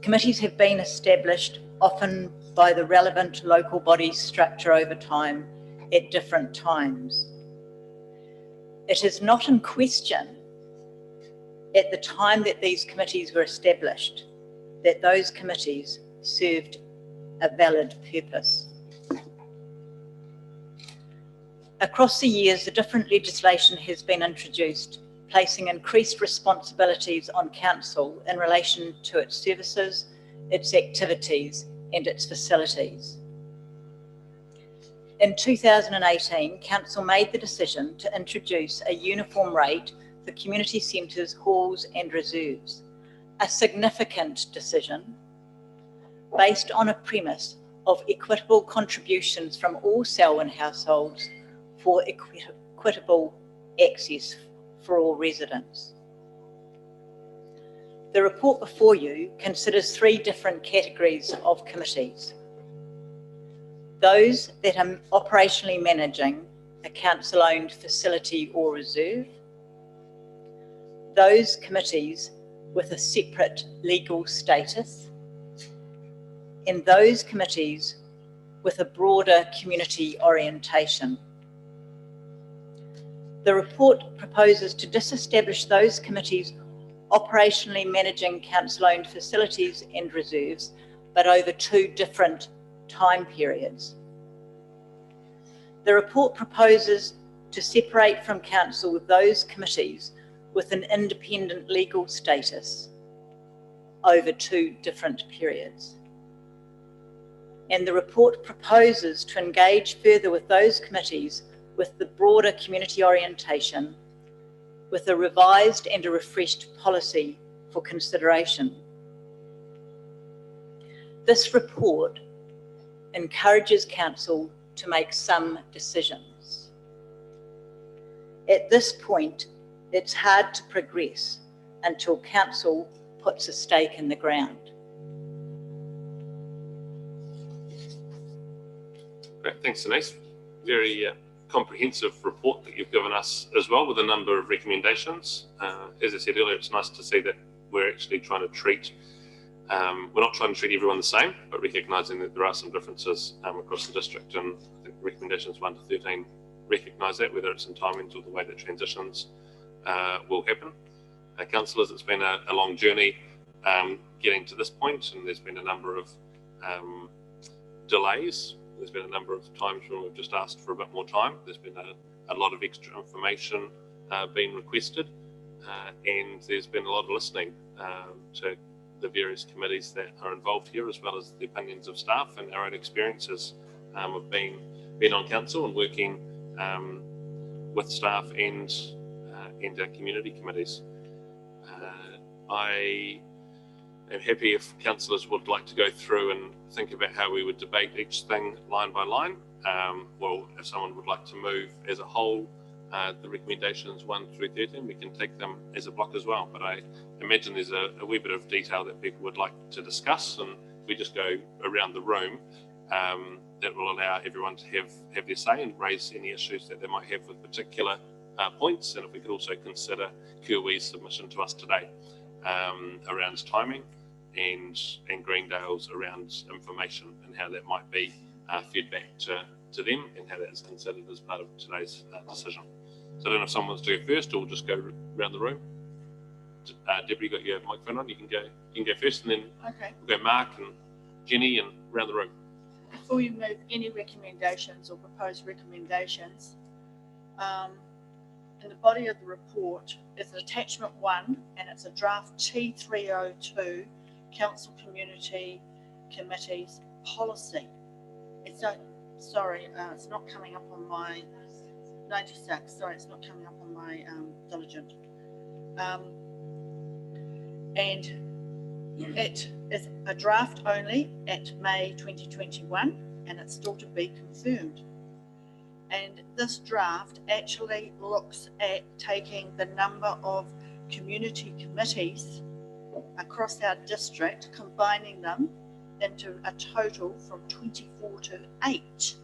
Committees have been established often by the relevant local body structure over time at different times. It is not in question at the time that these committees were established that those committees served a valid purpose. Across the years, the different legislation has been introduced, placing increased responsibilities on council in relation to its services, its activities, and its facilities. In 2018, council made the decision to introduce a uniform rate for community centres, halls and reserves, a significant decision based on a premise of equitable contributions from all Selwyn households for equitable access for all residents. The report before you considers 3 different categories of committees. Those that are operationally managing a council-owned facility or reserve, those committees with a separate legal status, and those committees with a broader community orientation. The report proposes to disestablish those committees operationally managing council-owned facilities and reserves, but over 2 different time periods. The report proposes to separate from council with those committees with an independent legal status over 2 different periods. And the report proposes to engage further with those committees with the broader community orientation, with a revised and a refreshed policy for consideration. This report encourages council to make some decisions. At this point, it's hard to progress until council puts a stake in the ground. Great, thanks, Denise. Very comprehensive report that you've given us as well, with a number of recommendations. As I said earlier, it's nice to see that we're actually trying to treat, we're not trying to treat everyone the same, but recognising that there are some differences across the district, and I think recommendations 1 to 13 recognise that, whether it's in timings or the way that transitions will happen. Councillors, it's been a long journey getting to this point, and there's been a number of delays. There's been a number of times when we've just asked for a bit more time. There's been a lot of extra information being requested, and there's been a lot of listening to the various committees that are involved here, as well as the opinions of staff and our own experiences of being on council and working with staff and our community committees. I am happy if councillors would like to go through and think about how we would debate each thing line by line. Well, if someone would like to move as a whole the recommendations 1 through 13, we can take them as a block as well. But I imagine there's a wee bit of detail that people would like to discuss, and we just go around the room. That will allow everyone to have their say and raise any issues that they might have with particular points. And if we could also consider Kiwi's submission to us today around timing, and Greendale's around information and how that might be fed back to them, and how that's considered as part of today's decision. So I don't know if someone wants to go first, or we'll just go around the room. Deborah, you got your microphone on. You can go first, and then we'll go Mark and Jenny and around the room. Before you move any recommendations or proposed recommendations, in the body of the report is attachment 1, and it's a draft T302 Council Community Committees policy. It's not, it's not coming up on my 96. Sorry, it's not coming up on my diligent. And it is a draft only at May 2021, and it's still to be confirmed. And this draft actually looks at taking the number of community committees across our district, combining them into a total from 24 to 8.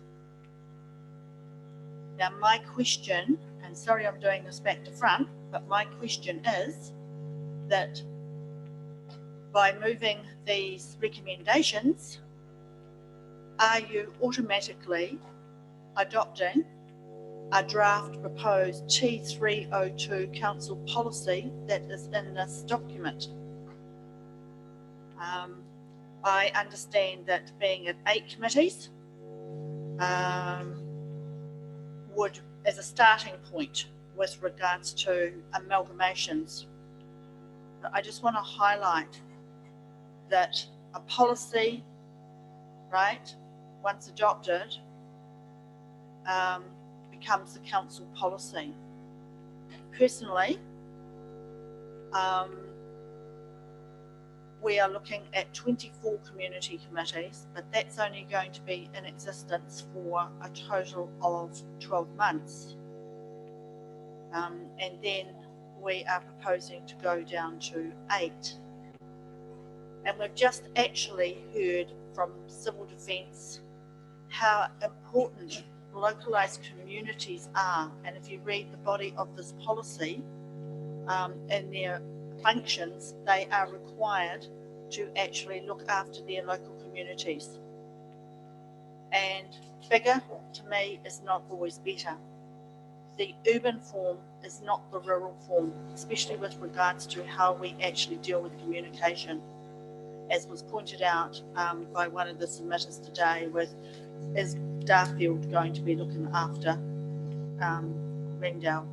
Now my question, and sorry I'm doing this back to front, but my question is that by moving these recommendations, are you automatically adopting a draft proposed T302 council policy that is in this document? I understand that being at 8 committees would, as a starting point with regards to amalgamations, I just want to highlight that a policy, right, once adopted, becomes the council policy. Personally, we are looking at 24 community committees, but that's only going to be in existence for a total of 12 months. And then we are proposing to go down to 8. And we've just actually heard from Civil Defence how important localised communities are. And if you read the body of this policy, in their functions, they are required to actually look after their local communities. And bigger, to me, is not always better. The urban form is not the rural form, especially with regards to how we actually deal with communication. As was pointed out by one of the submitters today, is Darfield going to be looking after Greendale?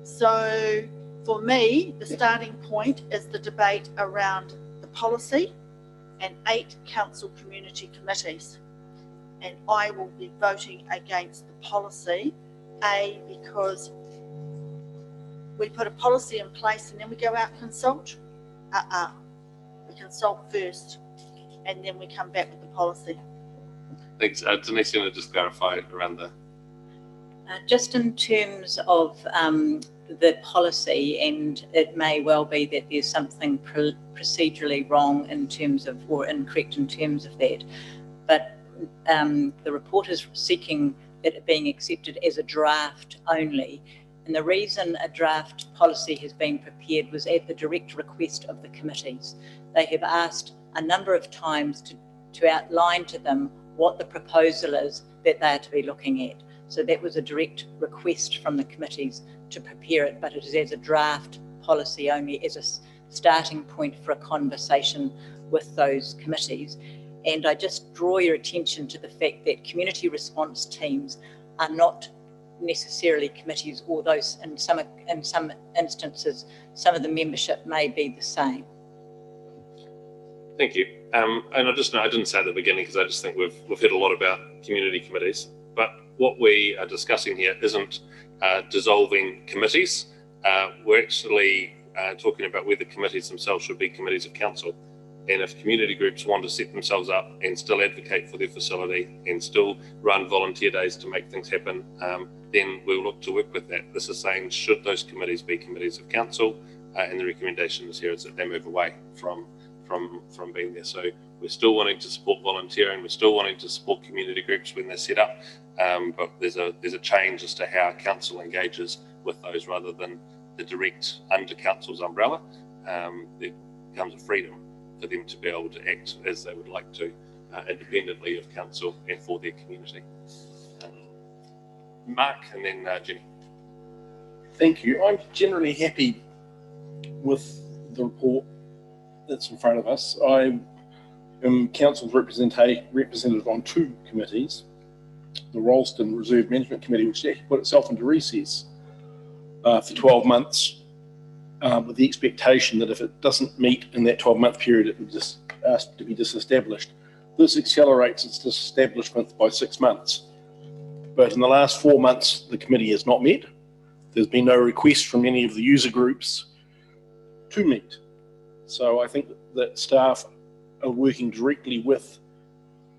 So for me, the starting point is the debate around the policy and 8 council community committees. And I will be voting against the policy, A, because we put a policy in place and then we go out and consult. We consult first and then we come back with the policy. Thanks. Denise, you want to just clarify around the... Just in terms of the policy, and it may well be that there's something procedurally wrong in terms of, or incorrect in terms of that, but the report is seeking it being accepted as a draft only. And the reason a draft policy has been prepared was at the direct request of the committees. They have asked a number of times to outline to them what the proposal is that they are to be looking at. So that was a direct request from the committees to prepare it, but it is as a draft policy only, as a starting point for a conversation with those committees. And I just draw your attention to the fact that community response teams are not necessarily committees, although in some instances, some of the membership may be the same. Thank you. And I didn't say at the beginning because I just think we've heard a lot about community committees, but what we are discussing here isn't dissolving committees. We're actually talking about whether committees themselves should be committees of council. And if community groups want to set themselves up and still advocate for their facility and still run volunteer days to make things happen, then we'll look to work with that. This is saying, should those committees be committees of council? And the recommendation is here is that they move away from being there. So we're still wanting to support volunteering, we're still wanting to support community groups when they're set up, but there's a change as to how council engages with those rather than the direct under council's umbrella. There becomes a freedom for them to be able to act as they would like to, independently of council and for their community. Mark and then Jenny. Thank you. I'm generally happy with the report that's in front of us. I am council's representative on two committees, the Rolleston Reserve Management Committee, which actually put itself into recess for 12 months with the expectation that if it doesn't meet in that 12-month period, it would just ask to be disestablished. This accelerates its disestablishment by 6 months. But in the last 4 months, the committee has not met. There's been no request from any of the user groups to meet. So I think that staff are working directly with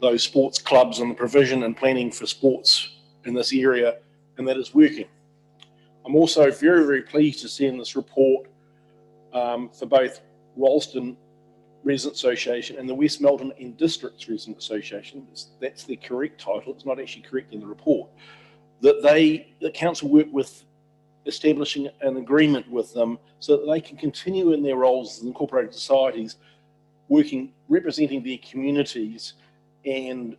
those sports clubs on the provision and planning for sports in this area, and that is working. I'm also very, very pleased to see in this report for both Rolleston Resident Association and the West Melton and Districts Resident Association, that's the correct title, it's not actually correct in the report, that the council work with establishing an agreement with them so that they can continue in their roles as incorporated societies, representing their communities and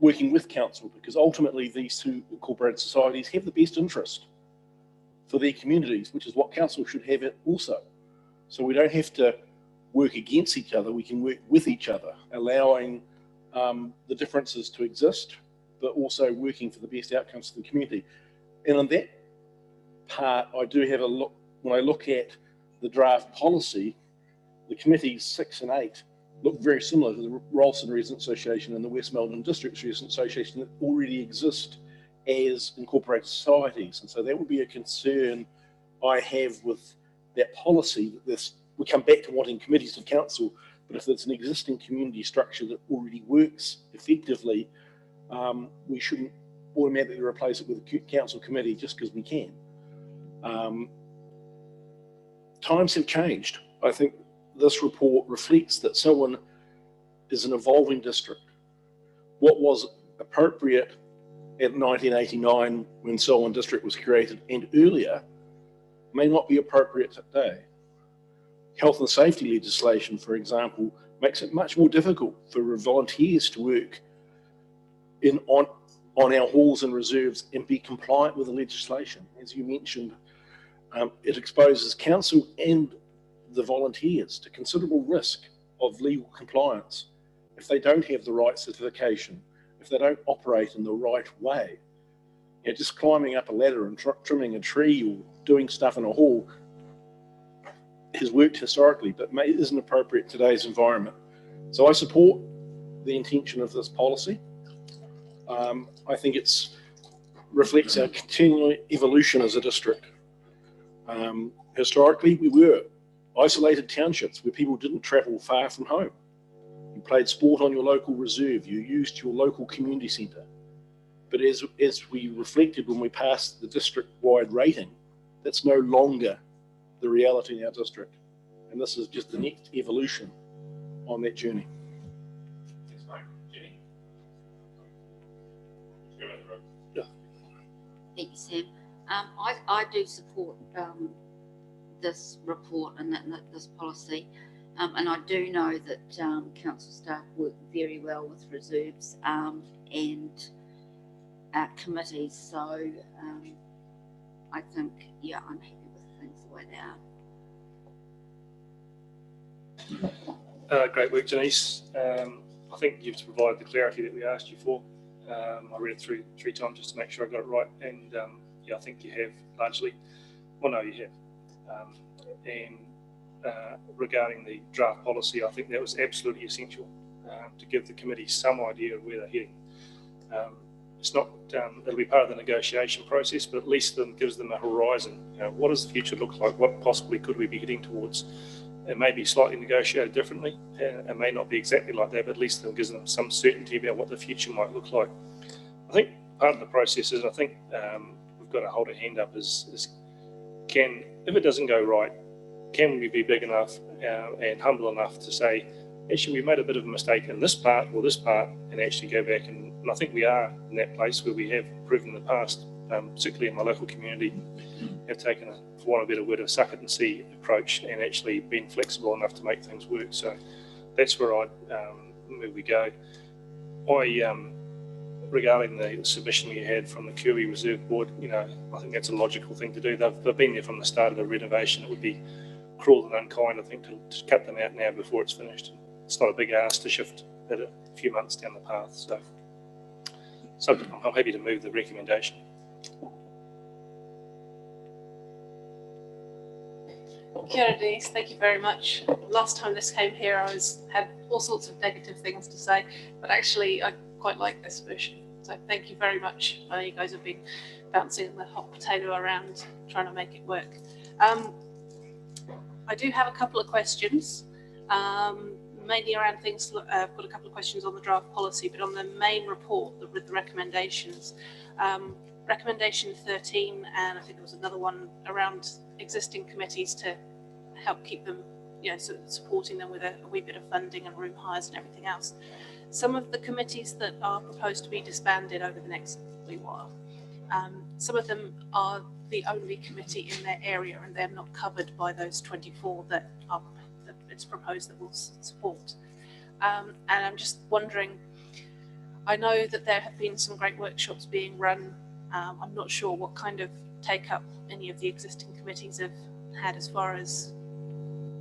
working with council, because ultimately these two incorporated societies have the best interest for their communities, which is what council should have it also. So we don't have to work against each other, we can work with each other, allowing the differences to exist, but also working for the best outcomes for the community. And on that part, I do have a look, when I look at the draft policy, the committees 6 and 8 look very similar to the Rolleston Resident Association and the West Melton Districts Resident Association that already exist as incorporated societies. And so that would be a concern I have with that policy, that this, we come back to wanting committees of council, but if there's an existing community structure that already works effectively, we shouldn't automatically replace it with a council committee just because we can. Times have changed. I think this report reflects that Selwyn is an evolving district. What was appropriate in 1989 when Selwyn District was created and earlier may not be appropriate today. Health and safety legislation, for example, makes it much more difficult for volunteers to work on our halls and reserves and be compliant with the legislation. As you mentioned, it exposes council and the volunteers to considerable risk of legal compliance if they don't have the right certification, if they don't operate in the right way. You know, just climbing up a ladder and trimming a tree or doing stuff in a hall has worked historically, but isn't appropriate in today's environment. So I support the intention of this policy. I think it reflects our continual evolution as a district. Historically, we were isolated townships where people didn't travel far from home. You played sport on your local reserve, you used your local community centre. But as we reflected when we passed the district-wide rating, that's no longer the reality in our district. And this is just the next evolution on that journey. Thank you, Sam. I do support this report and this policy. And I do know that council staff work very well with reserves and committees. So I think, yeah, I'm happy with things the way they are. Great work, Janice. I think you've provided the clarity that we asked you for. I read it through 3 times just to make sure I got it right. And yeah, I think you have largely. Well, no, you have. Regarding the draft policy, I think that was absolutely essential to give the committee some idea of where they're heading. It's not, it'll be part of the negotiation process, but at least it gives them a horizon. You know, what does the future look like? What possibly could we be heading towards? It may be slightly negotiated differently. It may not be exactly like that, but at least it gives them some certainty about what the future might look like. I think part of the process is, I think we've got to hold a hand up is if it doesn't go right, can we be big enough and humble enough to say, actually, we made a bit of a mistake in this part or this part, and actually go back and I think we are in that place where we have proven in the past, particularly in my local community, have taken, for want of a better word, a suck it and see approach and actually been flexible enough to make things work. So that's where where we go. Regarding the submission we had from the Kiwi Reserve Board, you know, I think that's a logical thing to do. They've been there from the start of the renovation. It would be cruel and unkind, I think, to cut them out now before it's finished. It's not a big ask to shift it a few months down the path. So I'm happy to move the recommendation. Kia ora, Denise, thank you very much. Last time this came here, I had all sorts of negative things to say, but actually I quite like this version. So thank you very much. I know you guys have been bouncing the hot potato around, trying to make it work. I do have a couple of questions, mainly around things. I've got a couple of questions on the draft policy, but on the main report with the recommendations. Recommendation 13, and I think there was another one around existing committees to help keep them, you know, supporting them with a wee bit of funding and room hires and everything else. Some of the committees that are proposed to be disbanded over the next wee while, some of them are the only committee in their area and they're not covered by those 24 that it's proposed that will support. And I'm just wondering, I know that there have been some great workshops being run. I'm not sure what kind of take up any of the existing committees have had as far as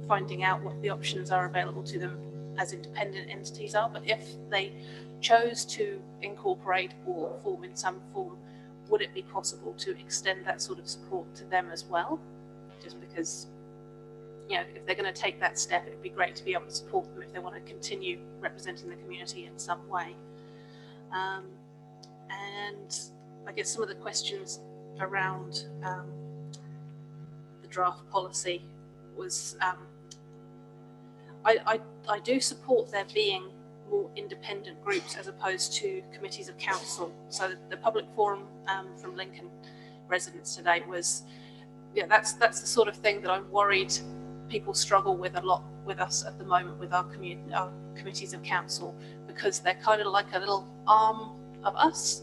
finding out what the options are available to them as independent entities are, but if they chose to incorporate or form in some form, would it be possible to extend that sort of support to them as well? Just because, you know, if they're going to take that step, it'd be great to be able to support them if they want to continue representing the community in some way. And I guess some of the questions around the draft policy was, I do support there being more independent groups as opposed to committees of council. So the public forum from Lincoln residents today was, yeah, that's the sort of thing that I'm worried people struggle with a lot with us at the moment with our committees of council, because they're kind of like a little arm of us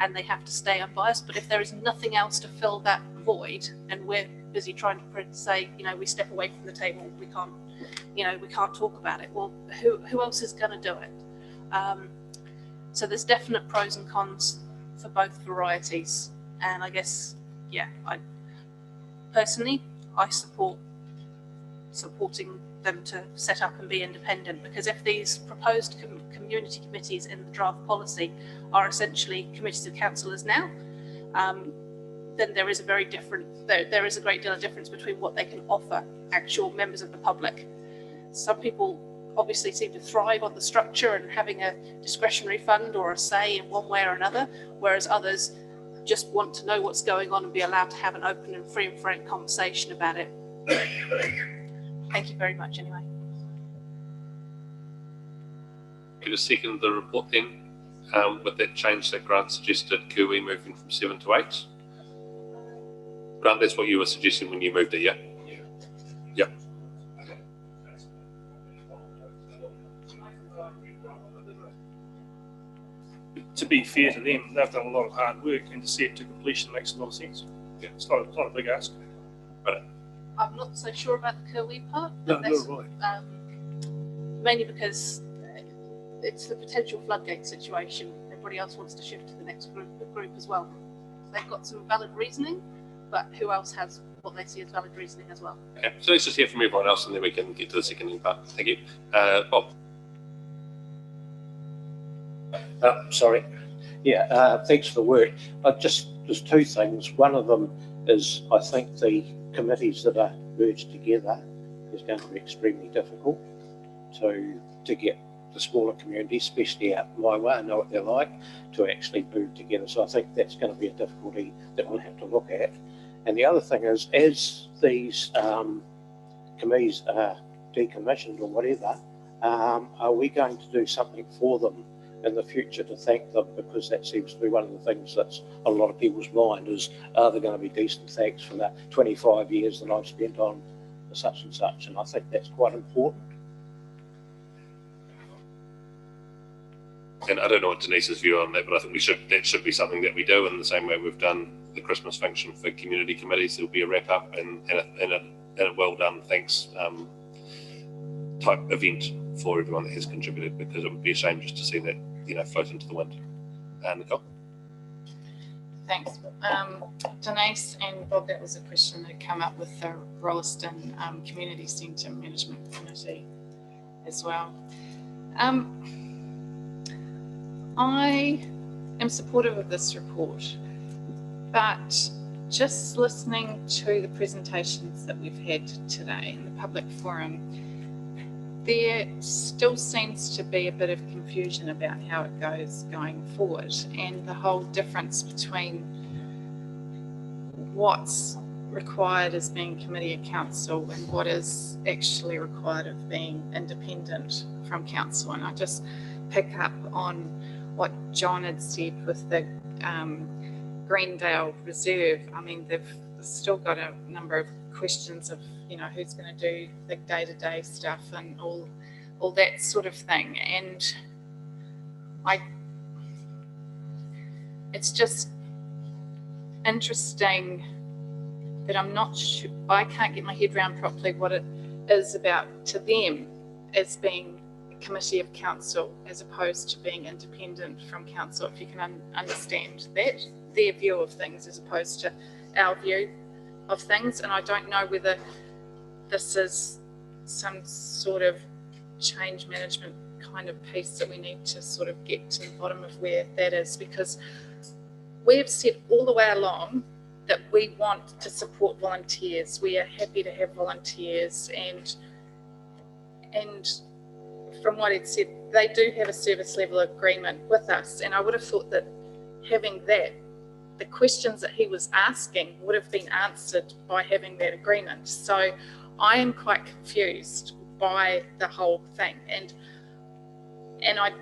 and they have to stay unbiased. But if there is nothing else to fill that void and we're busy trying to say, you know, we step away from the table, we can't, you know, we can't talk about it. Well, who else is going to do it? So there's definite pros and cons for both varieties. And I guess, yeah, I support supporting them to set up and be independent, because if these proposed community committees in the draft policy are essentially committees of councillors now, then there is a very different, there is a great deal of difference between what they can offer actual members of the public. Some people obviously seem to thrive on the structure and having a discretionary fund or a say in one way or another, whereas others just want to know what's going on and be allowed to have an open and free and frank conversation about it. Thank you very much anyway. Could you second the report then, with that change that Grant suggested, Kiwi moving from 7 to 8? Grant, that's what you were suggesting when you moved it, yeah? Yeah. to be fair to them, they've done a lot of hard work, and to see it to completion makes a lot of sense. Yeah. It's not a big ask. But I'm not so sure about the Kirwee part. No, but that's, nor mainly because it's the potential floodgate situation. Everybody else wants to shift to the next group as well. They've got some valid reasoning, but who else has what they see as valid reasoning as well? okay, so let's just hear from everyone else and then we can get to the second part. Thank you. Bob. Sorry. Yeah, thanks for the work. Just two things. One of them is I think the committees that are merged together is going to be extremely difficult to get the smaller communities, especially out my way, I know what they're like, to actually move together. So I think that's going to be a difficulty that we'll have to look at. And the other thing is, as these committees are decommissioned or whatever, are we going to do something for them in the future to thank them? Because that seems to be one of the things that's on a lot of people's mind is, are there going to be decent thanks for the 25 years that I've spent on such and such? And I think that's quite important. And I don't know what Denise's view on that, but I think that should be something that we do in the same way we've done the Christmas function for community committees. There'll be a wrap up and a well done thanks type event for everyone that has contributed, because it would be a shame just to see that, you know, float into the wind. Nicole? Thanks. Denise and Bob, that was a question that came up with the Rolleston Community Centre Management Committee as well. I am supportive of this report, but just listening to the presentations that we've had today in the public forum, there still seems to be a bit of confusion about how it goes going forward, and the whole difference between what's required as being committee of council and what is actually required of being independent from council. And I just pick up on what John had said with the Greendale Reserve. I mean, they've still got a number of questions of, you know, who's going to do the day-to-day stuff and all that sort of thing. And it's just interesting that I'm not sure, I can't get my head around properly what it is about to them as being committee of council as opposed to being independent from council, if you can understand that, their view of things as opposed to our view of things. And I don't know whether this is some sort of change management kind of piece that we need to sort of get to the bottom of where that is, because we've said all the way along that we want to support volunteers. We are happy to have volunteers, and from what it said, they do have a service level agreement with us, and I would have thought that having that, the questions that he was asking would have been answered by having that agreement. So I am quite confused by the whole thing, and I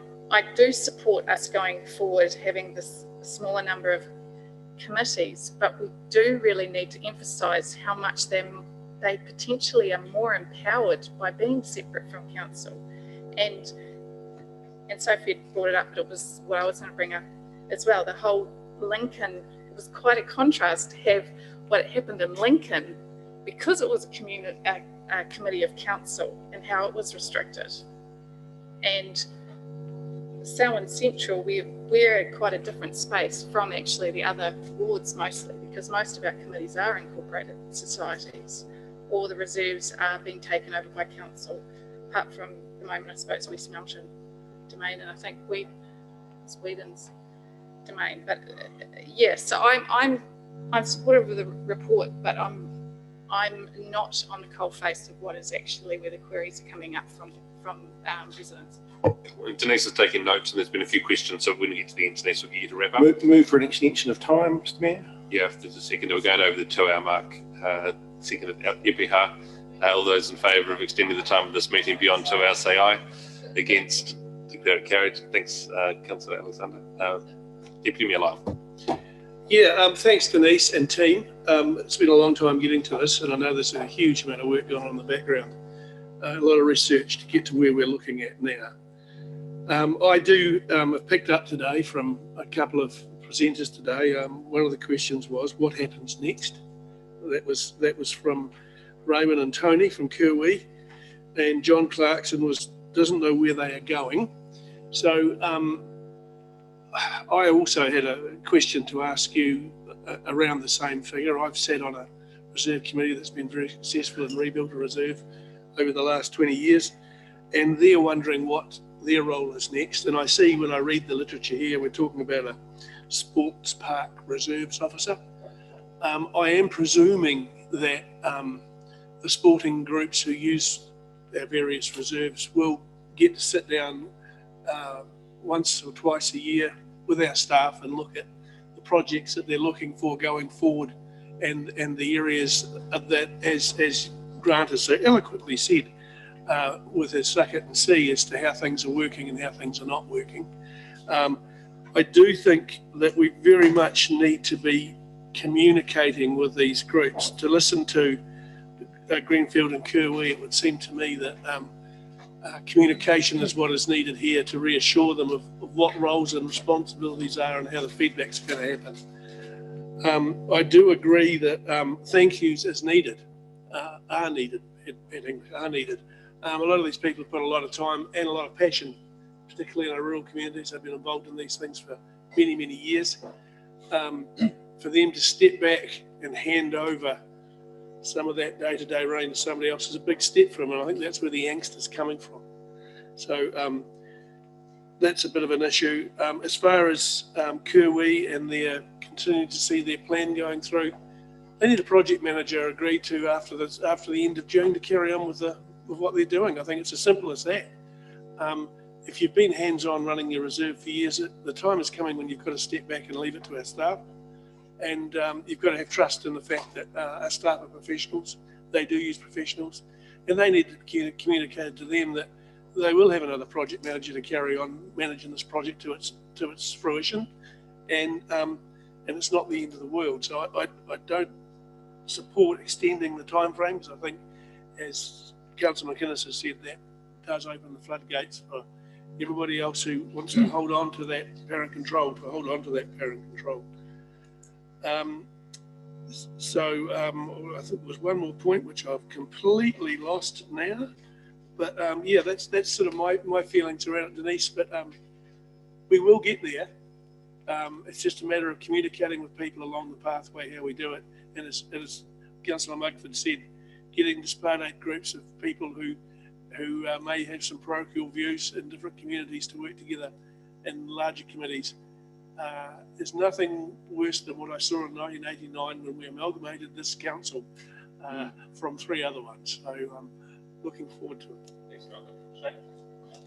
do support us going forward having this smaller number of committees, but we do really need to emphasise how much they potentially are more empowered by being separate from council. And Sophie had brought it up, but it was what I was going to bring up as well. The whole Lincoln, it was quite a contrast to have what happened in Lincoln, because it was a committee of council, and how it was restricted. And Selwyn Central, we're at quite a different space from actually the other wards mostly, because most of our committees are incorporated societies, or the reserves are being taken over by council, apart from the moment, I suppose, West Melton Domain, and I think Whedon's Domain. But yes, so I'm supportive of the report, but I'm not on the coal face of what is actually where the queries are coming up from residents. Denise is taking notes, and there's been a few questions, so when we get to the end, Denise will get you to wrap up. Move for an extension of time, Mr Mayor. Yeah, if there's a second, we're going over the 2 hour mark. Second, Epiha. All those in favour of extending the time of this meeting beyond 2 hours, say aye. Against, declare it carried. Thanks, Councillor Alexander. Deputy Mayor Lyle. Yeah, thanks Denise and team. It's been a long time getting to this, and I know there's a huge amount of work going on in the background. A lot of research to get to where we're looking at now. I do have picked up today from a couple of presenters today. One of the questions was, what happens next? That was from Raymond and Tony from Kirwee, and John Clarkson doesn't know where they are going. So I also had a question to ask you around the same figure. I've sat on a reserve committee that's been very successful in rebuild a reserve over the last 20 years, and they're wondering what their role is next. And I see when I read the literature here, we're talking about a sports park reserves officer. I am presuming that the sporting groups who use our various reserves will get to sit down once or twice a year with our staff and look at the projects that they're looking for going forward, and the areas that, as Grant has so eloquently said, with his suck it and see as to how things are working and how things are not working. I do think that we very much need to be communicating with these groups. To listen to Greenfield and Kirwee, it would seem to me that communication is what is needed here to reassure them of what roles and responsibilities are and how the feedback's going to happen. I do agree that thank yous is needed, are needed. A lot of these people have put a lot of time and a lot of passion, particularly in our rural communities. They've been involved in these things for many, many years. For them to step back and hand over some of that day-to-day reign to somebody else is a big step for them, and I think that's where the angst is coming from. So that's a bit of an issue. As far as Kirwee and their continuing to see their plan going through, they need a project manager agreed to after the end of June to carry on with what they're doing. I think it's as simple as that. If you've been hands-on running your reserve for years, the time is coming when you've got to step back and leave it to our staff. And you've got to have trust in the fact that our staff are professionals. They do use professionals, and they need to communicate to them that they will have another project manager to carry on managing this project to its fruition, and it's not the end of the world. So I don't support extending the timeframes. I think, as Councillor McInnes has said, that does open the floodgates for everybody else who wants to hold on to that parent control, I think there was one more point which I've completely lost now, but yeah, that's sort of my feelings around it, Denise. But we will get there. It's just a matter of communicating with people along the pathway how we do it, and as Councillor Mugford said, getting disparate groups of people who may have some parochial views in different communities to work together in larger committees. There's nothing worse than what I saw in 1989 when we amalgamated this council from 3 other ones. So I'm looking forward to it.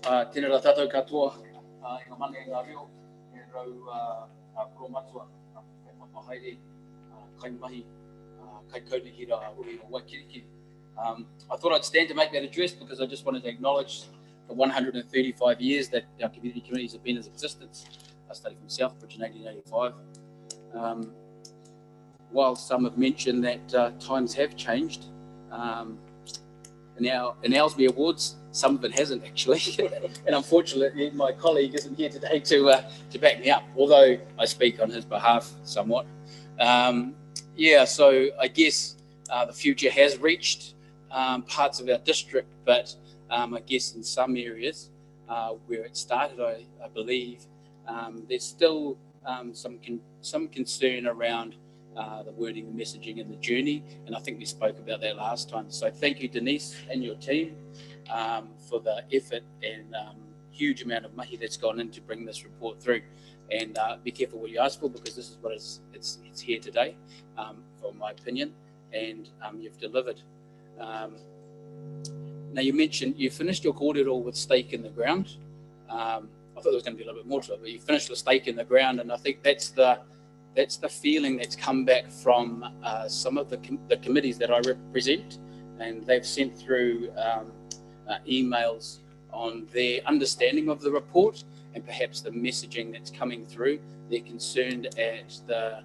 Tēnā rā tātou katoa, I ngā mane ngā reo, e rau koro matua, kai whakahaere, kai mahi, kai kaunihira uri o Waikiriki. I thought I'd stand to make that address because I just wanted to acknowledge the 135 years that our community committees have been in existence. I studied from Southbridge in 1885. While some have mentioned that times have changed, in Owlsby Awards, some of it hasn't actually. And unfortunately, my colleague isn't here today to back me up, although I speak on his behalf somewhat. Yeah, so I guess the future has reached parts of our district, but I guess in some areas where it started, I believe, there's still some concern around the wording, the messaging, and the journey, and I think we spoke about that last time. So thank you, Denise, and your team for the effort and huge amount of mahi that's gone in to bring this report through. And be careful what you ask for, because this is what it's here today, for my opinion, and you've delivered. Now you mentioned you finished your kōrero with stake in the ground. I thought there was going to be a little bit more to it, but you finished with stake in the ground, and I think that's the feeling that's come back from some of the committees that I represent, and they've sent through emails on their understanding of the report and perhaps the messaging that's coming through. They're concerned at the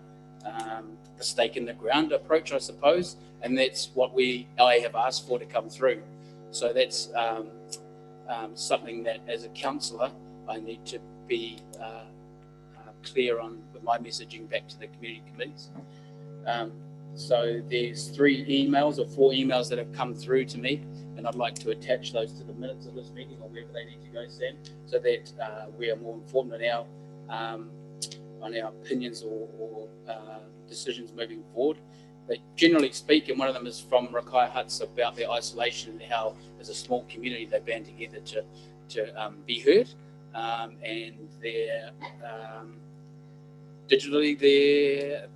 stake in the ground approach, I suppose, and that's what I have asked for to come through. So that's something that, as a councillor, I need to be clear on my messaging back to the community committees. So there's 3 emails or 4 emails that have come through to me, and I'd like to attach those to the minutes of this meeting or wherever they need to go, Sam, so that we are more informed on our opinions or decisions moving forward. But generally speaking, one of them is from Rakai Huts about their isolation and how, as a small community, they band together to be heard, and they're digitally they're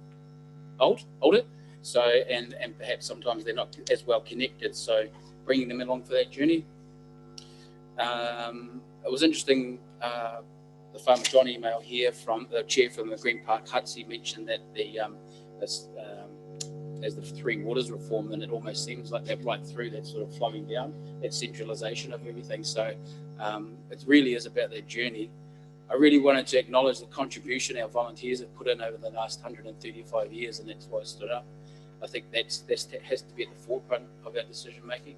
older, so and perhaps sometimes they're not as well connected. So bringing them along for that journey. It was interesting. The Farmer John email here from the chair from the Green Park Huts. He mentioned that as the Three Waters reform, then it almost seems like they're right through that sort of flowing down, that centralisation of everything. So it really is about their journey. I really wanted to acknowledge the contribution our volunteers have put in over the last 135 years, and that's why I stood up. I think that has to be at the forefront of our decision making.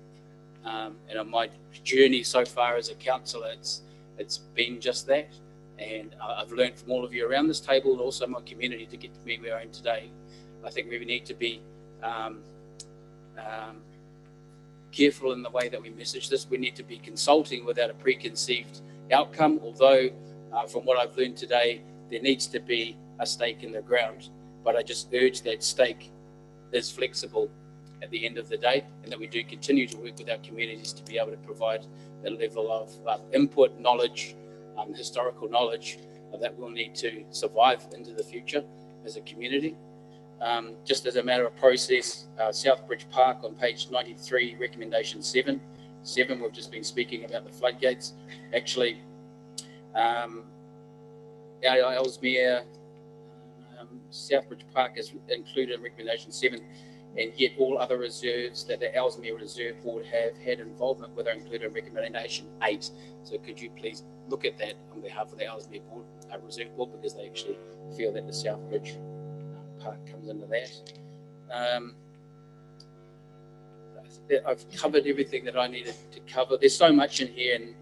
And on my journey so far as a councillor, it's been just that. And I've learned from all of you around this table and also my community to get to be where I am today. I think we need to be careful in the way that we message this. We need to be consulting without a preconceived outcome, although from what I've learned today, there needs to be a stake in the ground. But I just urge that stake is flexible at the end of the day, and that we do continue to work with our communities to be able to provide the level of input, knowledge, historical knowledge that we'll need to survive into the future as a community. Just as a matter of process, Southbridge Park on page 93, recommendation 7, we've just been speaking about the floodgates. Actually, Ellesmere, Southbridge Park is included in recommendation 7, and yet all other reserves that the Ellesmere Reserve Board have had involvement with are included in recommendation 8. So could you please look at that on behalf of the Ellesmere Board, Reserve Board, because they actually feel that the Southbridge Park comes into that. I've covered everything that I needed to cover. There's so much in here, and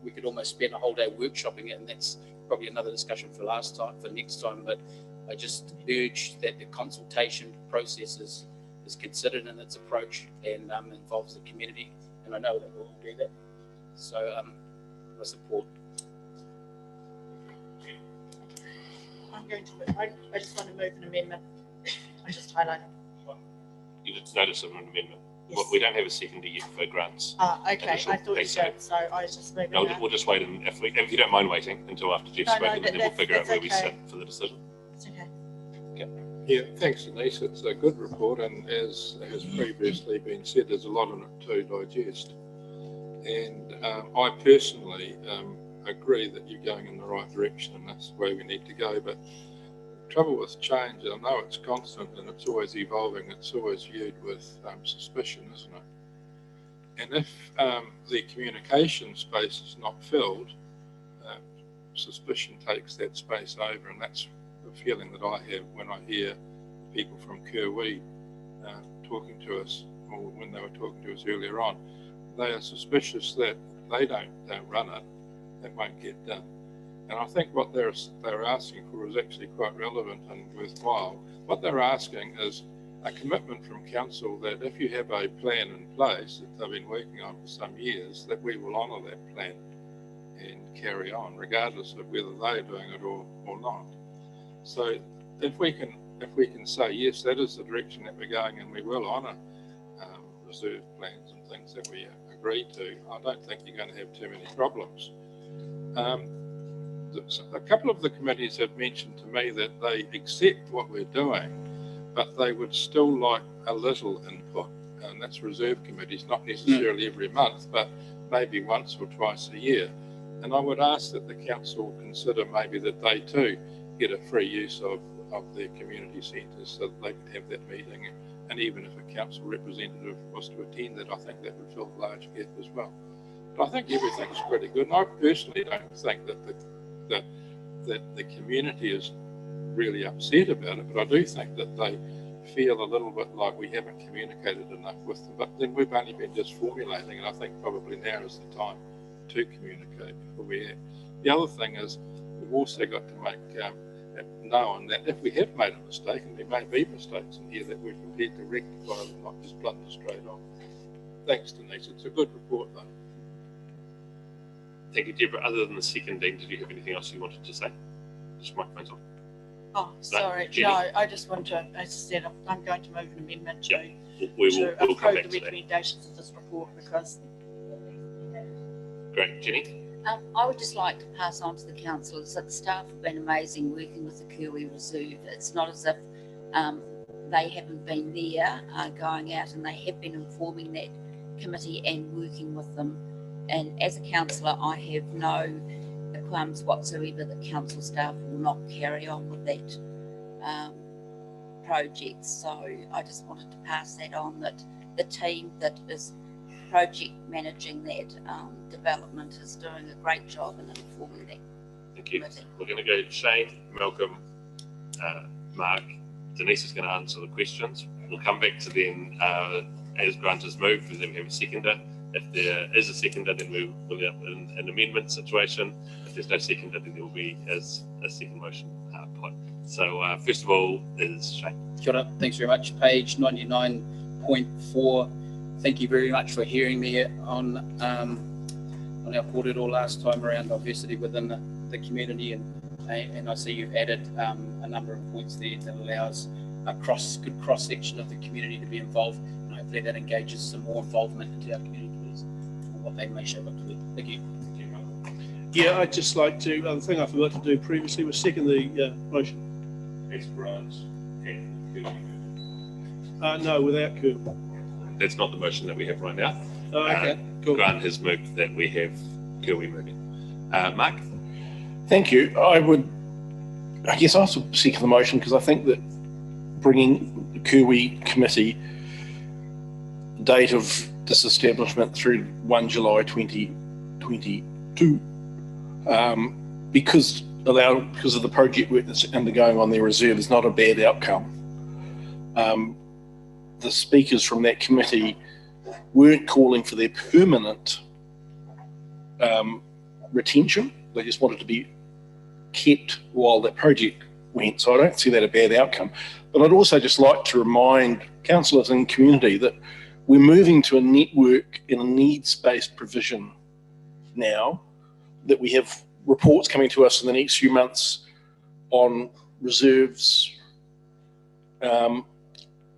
we could almost spend a whole day workshopping it, and that's probably another discussion for next time. But I just urge that the consultation process is considered in its approach and involves the community, and I know that we'll do that. So I support. I just want to move an amendment. I just highlighted. You did notice of an amendment. Yes. Well, we don't have a second yet for grants. Okay, I thought you did, so I was just moving. No, that. we'll just wait, and if you don't mind waiting until after Jeff's spoken, then we'll figure out where we sit for the decision. It's okay. Yeah, thanks, Denise. It's a good report, and as has previously been said, there's a lot in it to digest. And I personally agree that you're going in the right direction, and that's where we need to go. But the trouble with change, I know it's constant and it's always evolving. It's always viewed with suspicion, isn't it? And if the communication space is not filled, suspicion takes that space over, and that's the feeling that I have when I hear people from Kerwee talking to us, or when they were talking to us earlier on. They are suspicious that they don't run it, that won't get done. And I think what they're asking for is actually quite relevant and worthwhile. What they're asking is a commitment from council that if you have a plan in place that they've been working on for some years, that we will honour that plan and carry on, regardless of whether they're doing it or not. So if we can say yes, that is the direction that we're going, and we will honour reserve plans and things that we agree to, I don't think you're going to have too many problems. A couple of the committees have mentioned to me that they accept what we're doing, but they would still like a little input, and that's reserve committees, not necessarily every month, but maybe once or twice a year. And I would ask that the council consider maybe that they too get a free use of their community centres, so that they could have that meeting. And even if a council representative was to attend it, I think that would fill a large gap as well. But I think everything's pretty good, and I personally don't think that the community is really upset about it, but I do think that they feel a little bit like we haven't communicated enough with them. But then we've only been just formulating, and I think probably now is the time to communicate before we act. The other thing is we've also got to make it known that if we have made a mistake, and there may be mistakes in here, that we're prepared to rectify them, not just blunder straight on. Thanks, Denise. It's a good report, though. Thank you, Deborah. Other than the second, Dean, did you have anything else you wanted to say? Just microphone's on. Oh, sorry. Jenny? No, I just want to, as I said, I'm going to move an amendment to, We'll to come approve back the to that. recommendations of this report because Great. Jenny? I would just like to pass on to the councillors that the staff have been amazing working with the Kiwi Reserve. It's not as if they haven't been there going out, and they have been informing that committee and working with them. And as a councillor, I have no qualms whatsoever that council staff will not carry on with that project. So I just wanted to pass that on, that the team that is project managing that development is doing a great job in informing that. Thank you. We're going to go Shane, Malcolm, Mark. Denise is going to answer the questions. We'll come back to them as Grant has moved, and then we have a seconder. If there is a seconder, then we will have an amendment situation. If there's no seconder, then there will be as a second motion put. So first of all is Shane. Kia ora. Thanks very much. Page 99.4. Thank you very much for hearing me on our kōrero last time around diversity within the community, and I see you've added a number of points there that allows a good cross section of the community to be involved, and hopefully that engages some more involvement into our community for what they may shape up to be. Thank you. Yeah, I'd just like to, the thing I forgot to do previously was second the motion. As Grant and No, without Cool. That's not the motion that we have right now. Oh, okay, cool. Grant has moved that we have Kiwi moving. Mark? Thank you. I guess I'll second the motion because I think that bringing the Kiwi committee date of disestablishment through 1 July 2022 because of the project work that's undergoing on their reserve is not a bad outcome. The speakers from that committee weren't calling for their permanent retention. They just wanted to be kept while that project went. So I don't see that a bad outcome. But I'd also just like to remind councillors and community that we're moving to a network in a needs-based provision now, that we have reports coming to us in the next few months on reserves, on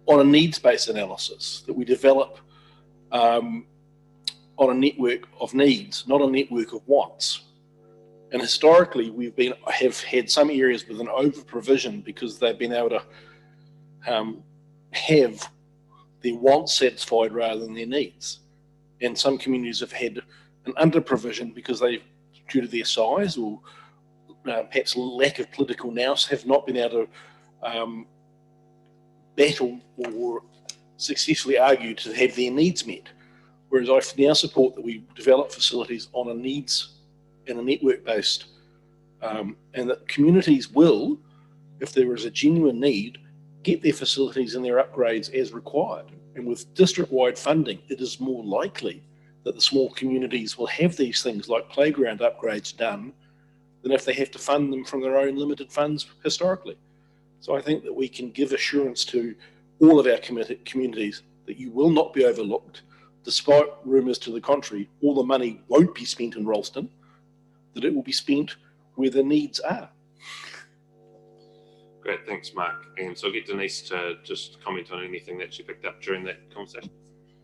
a needs-based analysis that we develop on a network of needs, not a network of wants. And historically, have had some areas with an over-provision because they've been able to have their wants satisfied rather than their needs. And some communities have had an under-provision because they, due to their size or perhaps lack of political nous, have not been able to battle or successfully argue to have their needs met. Whereas I now support that we develop facilities on a needs and a network based, and that communities will, if there is a genuine need, get their facilities and their upgrades as required. And with district-wide funding, it is more likely that the small communities will have these things like playground upgrades done than if they have to fund them from their own limited funds historically. So I think that we can give assurance to all of our communities that you will not be overlooked, despite rumours to the contrary. All the money won't be spent in Ralston, that it will be spent where the needs are. Great, thanks, Mark. And so I'll get Denise to just comment on anything that she picked up during that conversation.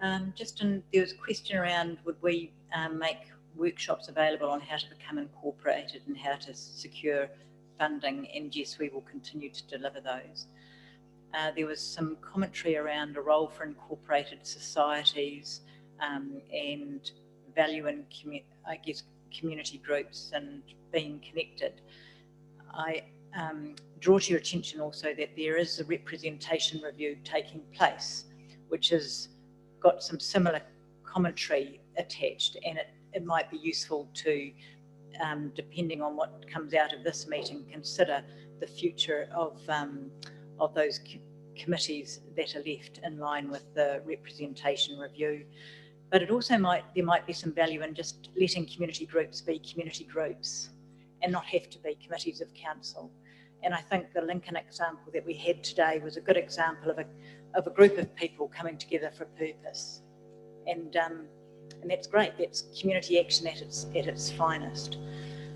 There was a question around, would we make workshops available on how to become incorporated and how to secure funding, and yes, we will continue to deliver those. There was some commentary around a role for incorporated societies and value in, community groups and being connected. I draw to your attention also that there is a representation review taking place, which has got some similar commentary attached, and it might be useful to, depending on what comes out of this meeting, consider the future of those committees that are left in line with the representation review. But it also there might be some value in just letting community groups be community groups and not have to be committees of council. And I think the Lincoln example that we had today was a good example of a group of people coming together for a purpose. And that's great. That's community action at its finest.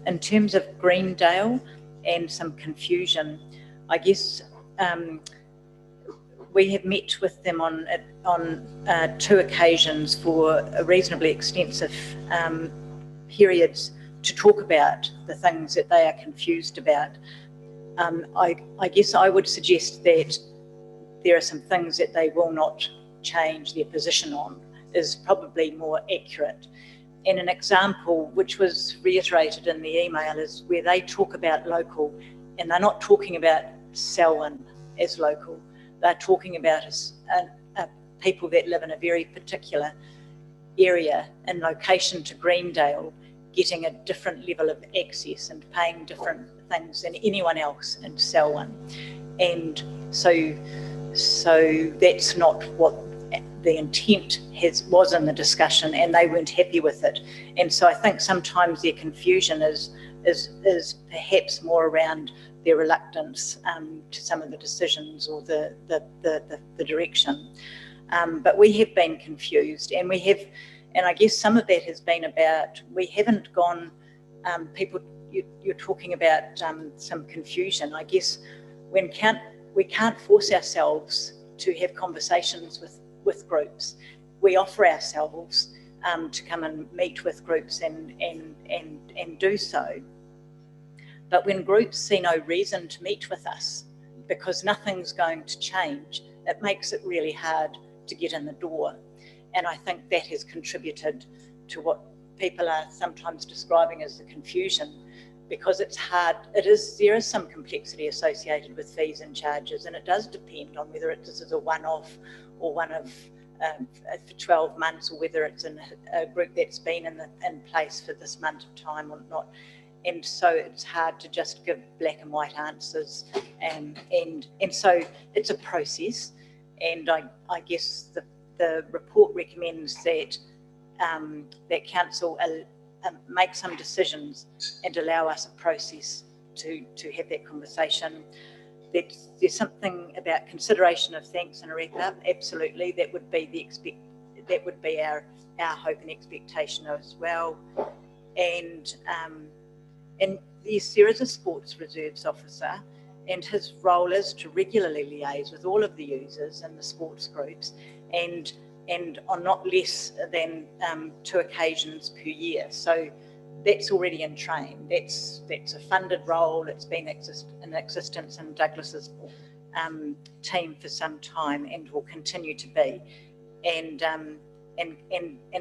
In terms of Greendale and some confusion, I guess we have met with them on 2 occasions for a reasonably extensive periods to talk about the things that they are confused about. I guess I would suggest that there are some things that they will not change their position on is probably more accurate. And an example which was reiterated in the email is where they talk about local, and they're not talking about Selwyn as local. They're talking about people that live in a very particular area and location to Greendale getting a different level of access and paying different things than anyone else in Selwyn. And so that's not what the intent was in the discussion, and they weren't happy with it. And so I think sometimes their confusion is perhaps more around their reluctance to some of the decisions or the direction. But we have been confused, and I guess some of that has been about, we haven't gone, you're talking about some confusion. I guess we can't force ourselves to have conversations with groups. We offer ourselves to come and meet with groups and do so. But when groups see no reason to meet with us because nothing's going to change, it makes it really hard to get in the door. And I think that has contributed to what people are sometimes describing as the confusion, because it's hard. There is some complexity associated with fees and charges, and it does depend on whether this is a one-off or one of for 12 months, or whether it's in a group that's been in place for this amount of time or not. And so it's hard to just give black and white answers, and so it's a process. And I guess the report recommends that that council make some decisions and allow us a process to have that conversation. There's something about consideration of thanks and a wrap up. Absolutely, that would be our hope and expectation as well. And yes, there is a sports reserves officer, and his role is to regularly liaise with all of the users and the sports groups, and on not less than 2 occasions per year. So that's already in train. That's a funded role. It's been in existence in Douglas's team for some time, and will continue to be, and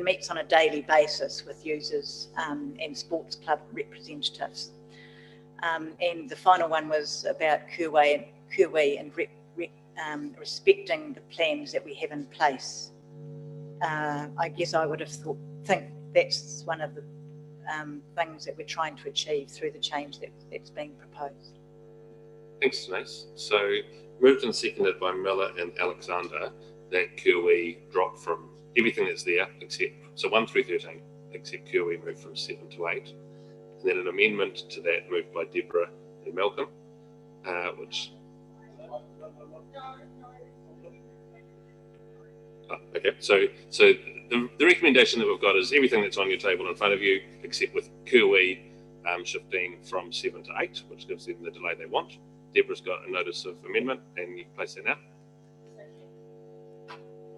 meets on a daily basis with users and sports club representatives. And the final one was about Kuwi and respecting the plans that we have in place. I guess I would have think that's one of the things that we're trying to achieve through the change that's being proposed. Thanks, Denise. So moved and seconded by Miller and Alexander that Kuwi drop from everything that's there except, so 1 through 13, except Kuwi moved from 7 to 8. And then an amendment to that moved by Deborah and Malcolm, which... Okay, so the recommendation that we've got is everything that's on your table in front of you, except with Kuwi shifting from 7 to 8, which gives them the delay they want. Deborah's got a notice of amendment, and you can place that now.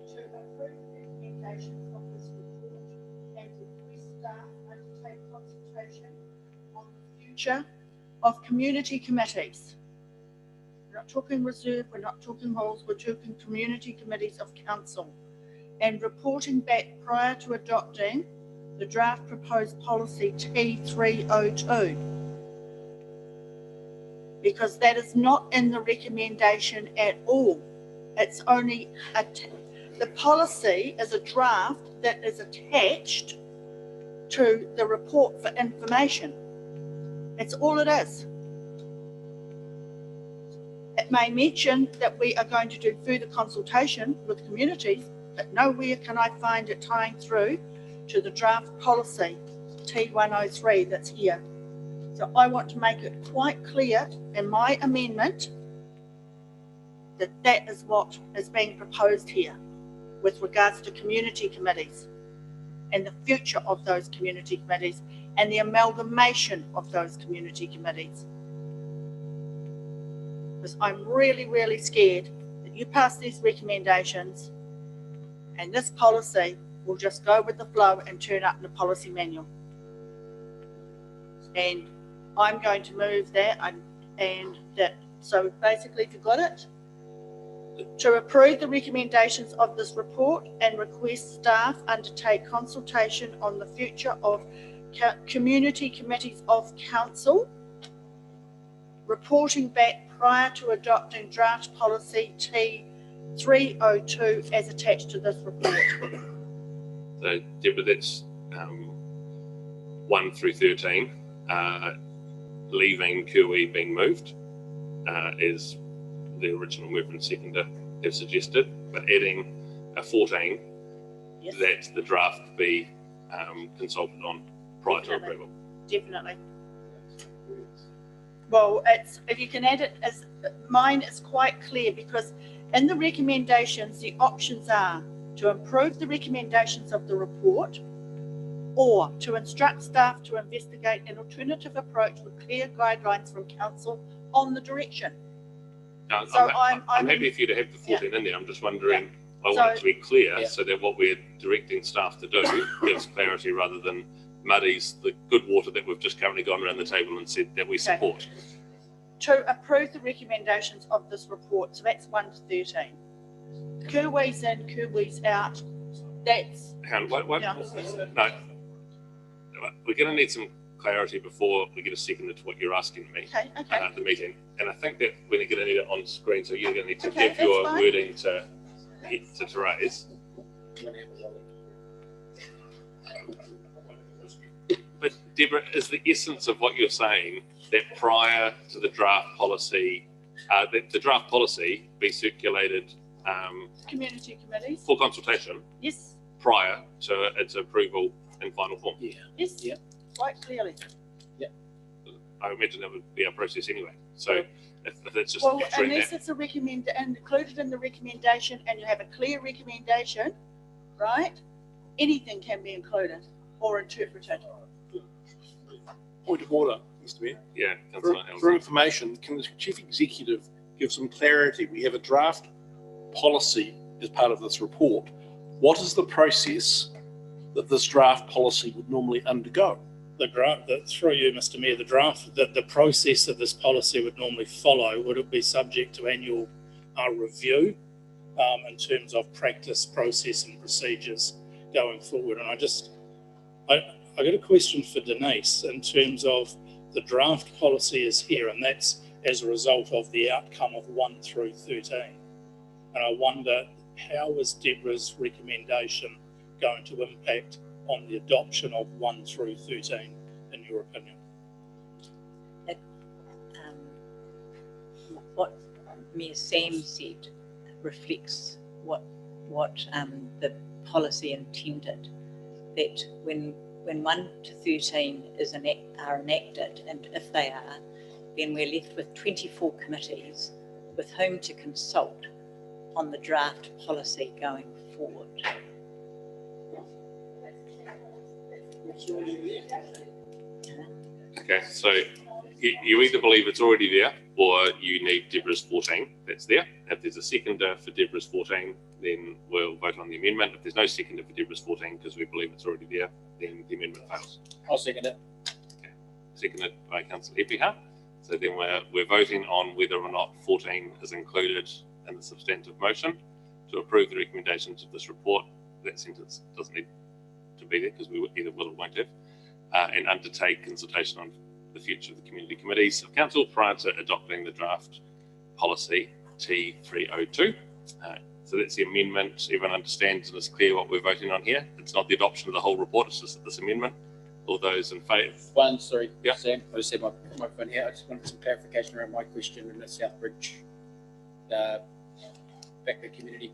To approve the recommendations of this report and request staff undertake consultation on the future of community committees. We're not talking reserve, we're not talking halls, we're talking community committees of council, and reporting back prior to adopting the draft proposed policy T302, because that is not in the recommendation at all. It's only the policy is a draft that is attached to the report for information. That's all it is. It may mention that we are going to do further consultation with communities, but nowhere can I find it tying through to the draft policy T103 that's here. So I want to make it quite clear in my amendment that that is what is being proposed here with regards to community committees and the future of those community committees and the amalgamation of those community committees. Because I'm really, really scared that you pass these recommendations and this policy will just go with the flow and turn up in the policy manual. And I'm going to move that and that. So basically, if you got it, to approve the recommendations of this report and request staff undertake consultation on the future of community committees of council, reporting back prior to adopting draft policy T302 as attached to this report. So, Deborah, that's 1 through 13. Leaving QE being moved is the original mover and seconder have suggested, but adding a 14, yes, that the draft be consulted on prior to approval. Definitely. Well, it's, if you can add it, as mine is quite clear, because in the recommendations, the options are to improve the recommendations of the report or to instruct staff to investigate an alternative approach with clear guidelines from council on the direction. No, So I'm happy for you to have the 14 in there. I'm just wondering, I want it to be clear so that what we're directing staff to do gives clarity rather than muddies the good water that we've just currently gone around the table and said that we support. To approve the recommendations of this report, so that's 1 to 13. Kiwis in, Kiwis out, that's... Hang on, what? Yeah. No, we're going to need some clarity before we get a second to what you're asking me at the meeting. And I think that we're going to need it on screen, so you're going to need to give your wording to Therese. But Deborah, is the essence of what you're saying that prior to the draft policy, that the draft policy be circulated community committees? for consultation? Yes. Prior to its approval in final form? Yeah. Yes. Yeah. Quite clearly. I imagine that would be our process anyway. So if it's just Well, capturing unless that. it's included in the recommendation and you have a clear recommendation, right? Anything can be included or interpreted. Point of order, Mr. Mayor. Yeah, For, for information, can the Chief Executive give some clarity? We have a draft policy as part of this report. What is the process that this draft policy would normally undergo? The draft, through you, Mr. Mayor, the process that this policy would normally follow, would it be subject to annual review in terms of practice, process and procedures going forward? And I got a question for Denise in terms of the draft policy is here, and that's as a result of the outcome of 1 through 13. And I wonder, how is Deborah's recommendation going to impact on the adoption of 1 through 13, in your opinion? What Mayor Sam said reflects what the policy intended, that when 1 to 13 are enacted, and if they are, then we're left with 24 committees with whom to consult on the draft policy going forward. Okay, so you either believe it's already there or you need Deborah's 14, that's there. If there's a seconder for Deborah's 14, then we'll vote on the amendment. If there's no seconder for Deborah's 14 because we believe it's already there, then the amendment fails. I'll second it. Okay. Seconded by Councillor Epiha. So then we're voting on whether or not 14 is included in the substantive motion to approve the recommendations of this report. That sentence doesn't need to be there because we either will or won't have, and undertake consultation on the future of the community committees of council prior to adopting the draft policy T302. So that's the amendment. Everyone understands and is clear what we're voting on here. It's not the adoption of the whole report, it's just this amendment. All those in favour? Sam, I just had my phone here. I just wanted some clarification around my question in the Southbridge back to community.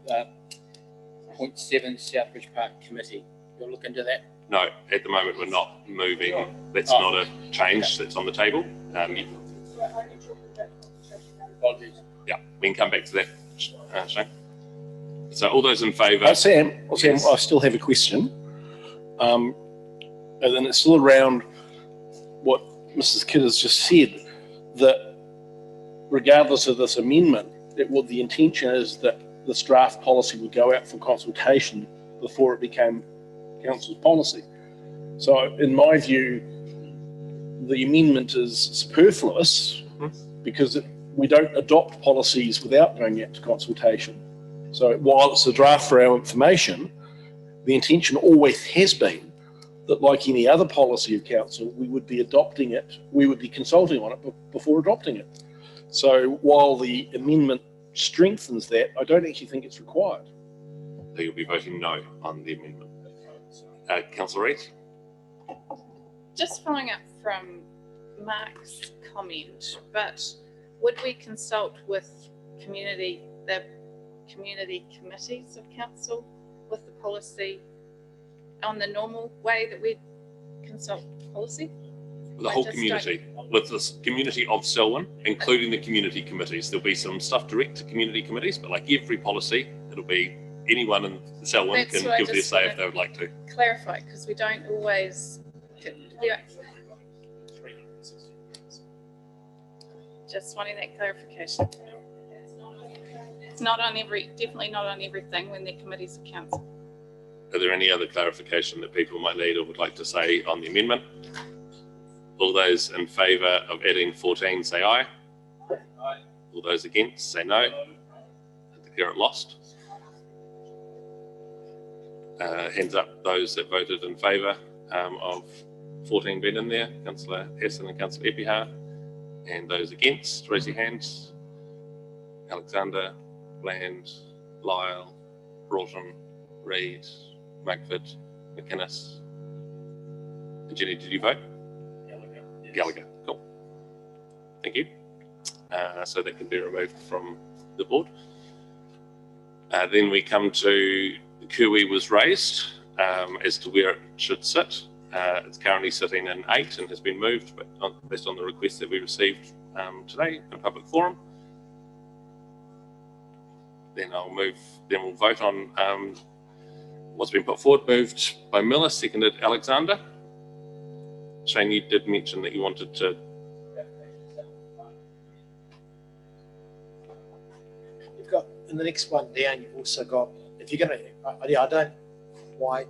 Point 7, Southbridge Park Committee. You'll look into that? No, at the moment we're not moving. That's not a change that's on the table. Yeah, we can come back to that, Shane. So all those in favour? Sam, I still have a question. And then it's still around what Mrs. Kidd has just said, that regardless of this amendment, the intention is that this draft policy would go out for consultation before it became council's policy. So in my view, the amendment is superfluous because we don't adopt policies without going out to consultation. So while it's a draft for our information, the intention always has been that, like any other policy of council, we would be adopting it, we would be consulting on it before adopting it. So while the amendment strengthens that, I don't actually think it's required. So you'll be voting no on the amendment. Councillor Reid? Just following up from Mark's comment, but would we consult with the community committees of council with the policy on the normal way that we consult policy? The whole community, with this community of Selwyn, including the community committees. There'll be some stuff direct to community committees, but like every policy, it'll be anyone in Selwyn can give their say if they would like to. Clarify, because we don't always. Yeah. Just wanting that clarification. It's not on definitely not on everything when they're committees of council. Are there any other clarification that people might need or would like to say on the amendment? All those in favour of adding 14 say aye. Aye. All those against say no. I declare it lost. Hands up those that voted in favour of 14 being in there, Councillor Hesson and Councillor Epiha. And those against, raise your hands. Alexander, Bland, Lyle, Broughton, Reid, Mugford, McInnes. And Jenny, did you vote? Gallagher, cool. Thank you. So that can be removed from the board. Then we come to Kiwi was raised as to where it should sit. It's currently sitting in 8 and has been moved, but based on the request that we received today in a public forum. Then we'll vote on what's been put forward. Moved by Miller, seconded Alexander. Shane, you did mention that you wanted to. You've got in the next one down. You've also got, if you're going to, I don't quite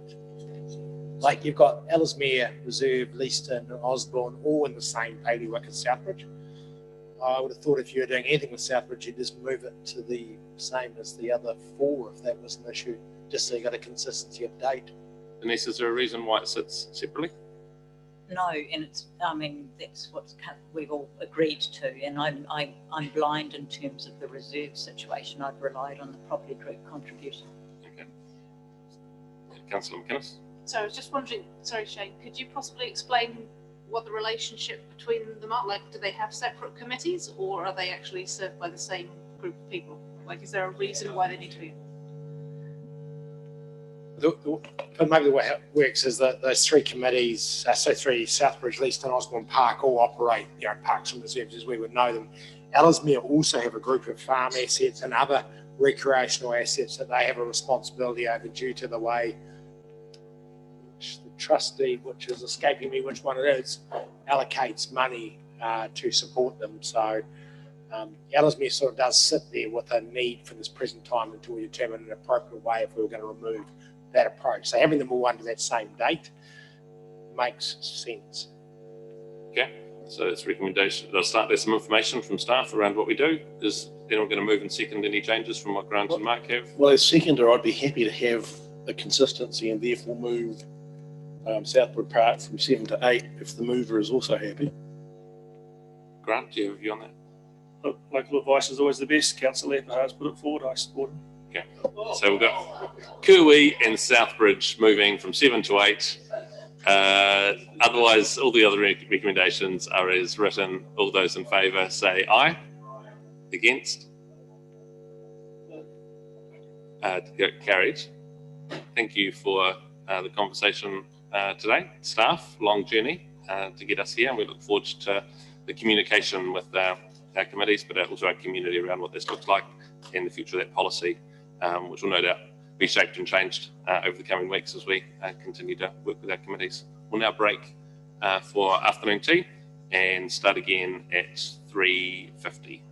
like, you've got Ellesmere, Reserve, Leeston, and Osborne all in the same bailiwick as Southbridge. I would have thought if you were doing anything with Southbridge, you'd just move it to the same as the other 4 if that was an issue, just so you got a consistency of date. Denise, is there a reason why it sits separately? No, and it's, I mean, that's what we've all agreed to, and I'm blind in terms of the reserve situation. I've relied on the property group contribution. Okay. Councillor McInnes? So I was just wondering, sorry Shane, could you possibly explain what the relationship between them are? Like, do they have separate committees or are they actually served by the same group of people? Like, is there a reason why they need to be? But maybe the way it works is that those 3 committees, so 3 Southbridge, Leeston, Osborne Park, all operate, parks and reserves as we would know them. Ellesmere also have a group of farm assets and other recreational assets that they have a responsibility over due to the way the trustee, which is escaping me which one it is, allocates money to support them. So Ellesmere sort of does sit there with a need for this present time until we determine an appropriate way if we were going to remove that approach. So having them all under that same date makes sense. Okay, so it's recommendation. There's some information from staff around what we do. Is anyone going to move and second any changes from what Grant and Mark have? Well, as seconder, I'd be happy to have a consistency and therefore move Southwood Park from 7 to 8 if the mover is also happy. Grant, do you have a view on that? Local advice is always the best. Councillor Epiha has put it forward. I support it. Okay, so we've got Kiwi and Southbridge moving from 7 to 8. Otherwise, all the other recommendations are as written. All those in favour say aye. Against? Carried. Thank you for the conversation today, staff, long journey to get us here, and we look forward to the communication with our committees, but also our community around what this looks like in the future of that policy, which will no doubt be shaped and changed over the coming weeks as we continue to work with our committees. We'll now break for afternoon tea and start again at 3:50.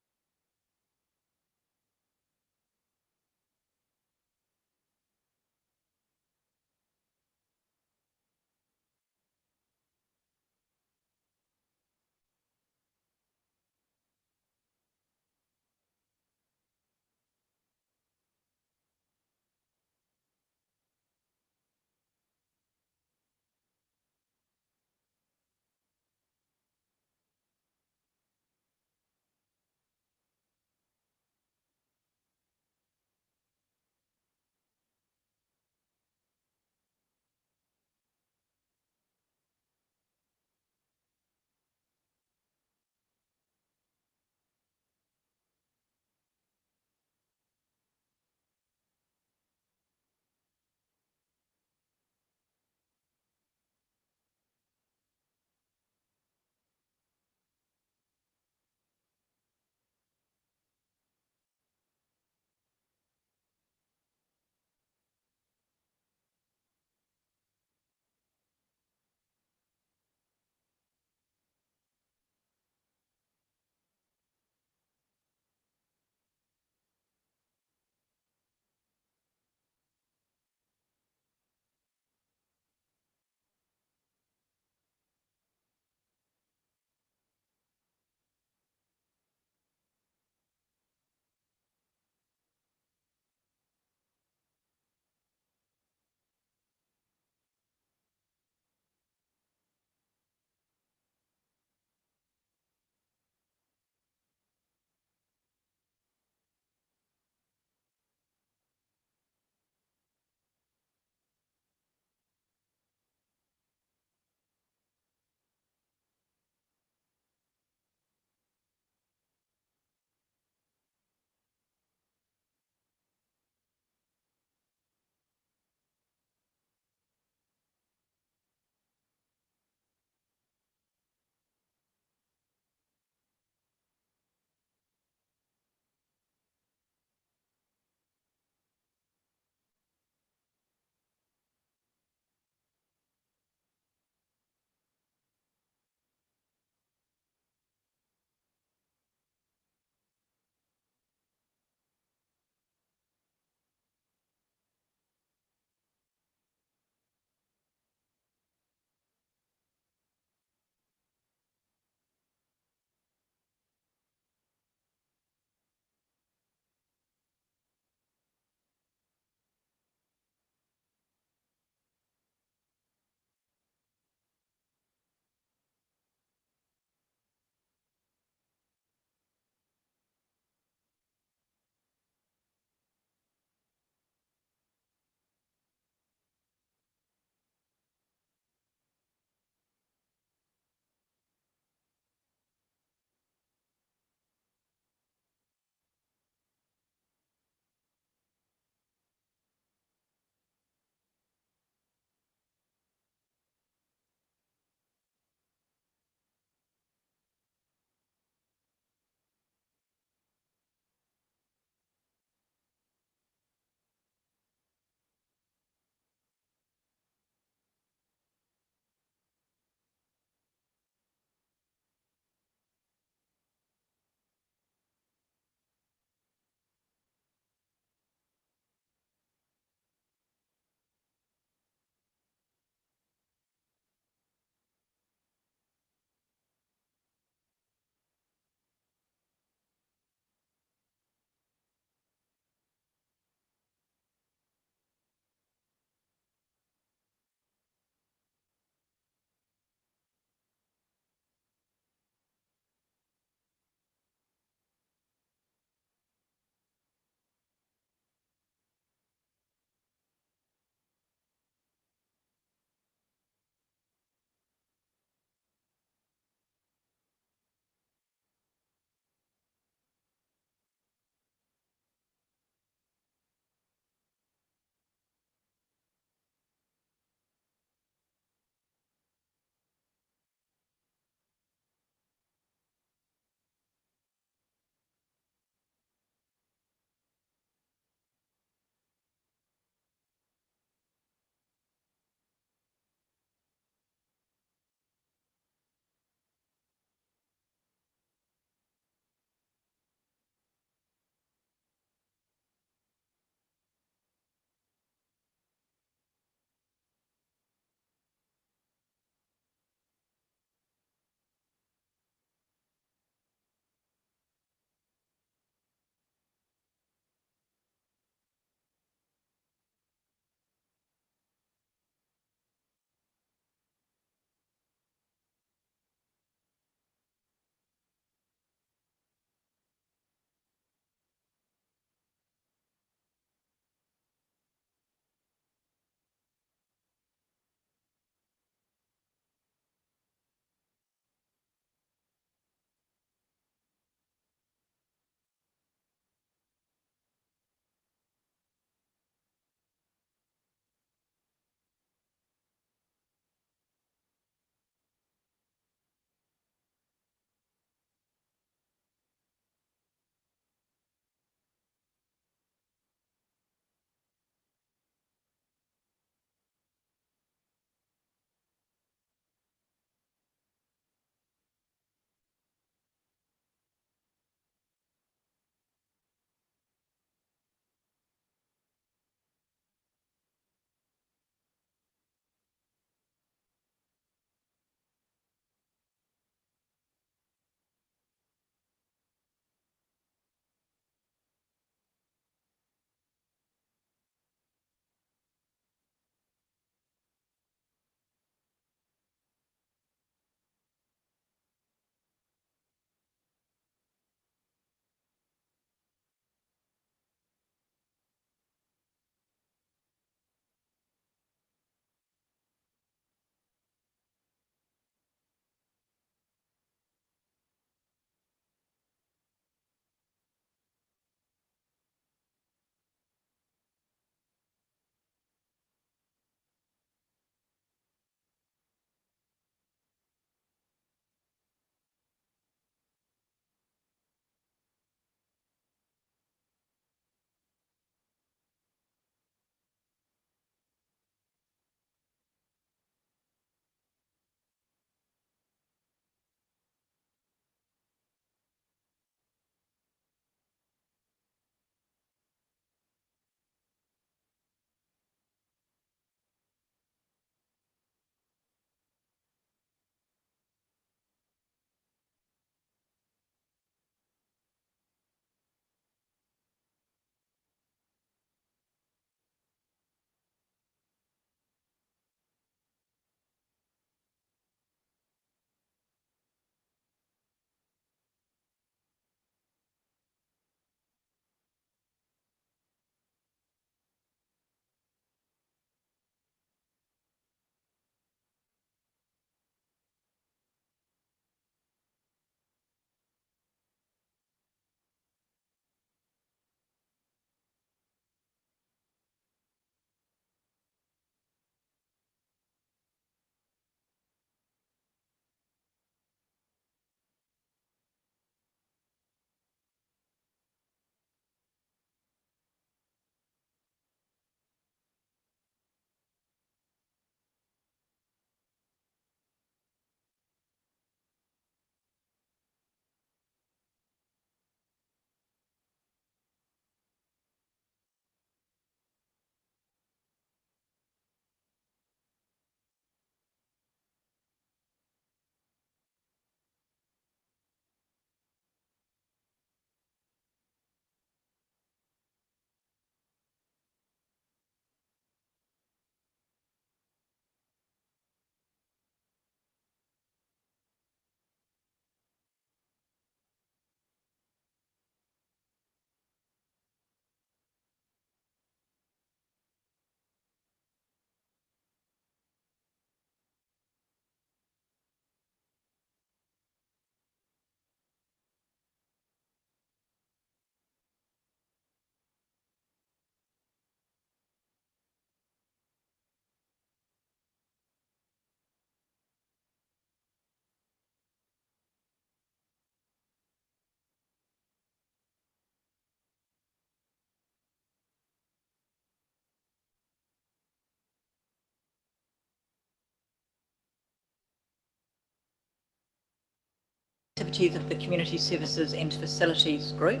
activities of the Community Services and Facilities Group.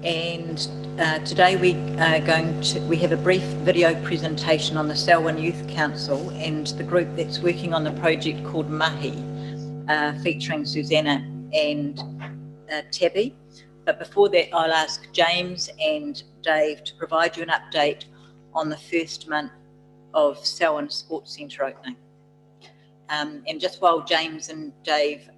And today we have a brief video presentation on the Selwyn Youth Council and the group that's working on the project called Mahi, featuring Susanna and Tabby. But before that, I'll ask James and Dave to provide you an update on the first month of Selwyn Sports Centre opening. And just while James and Dave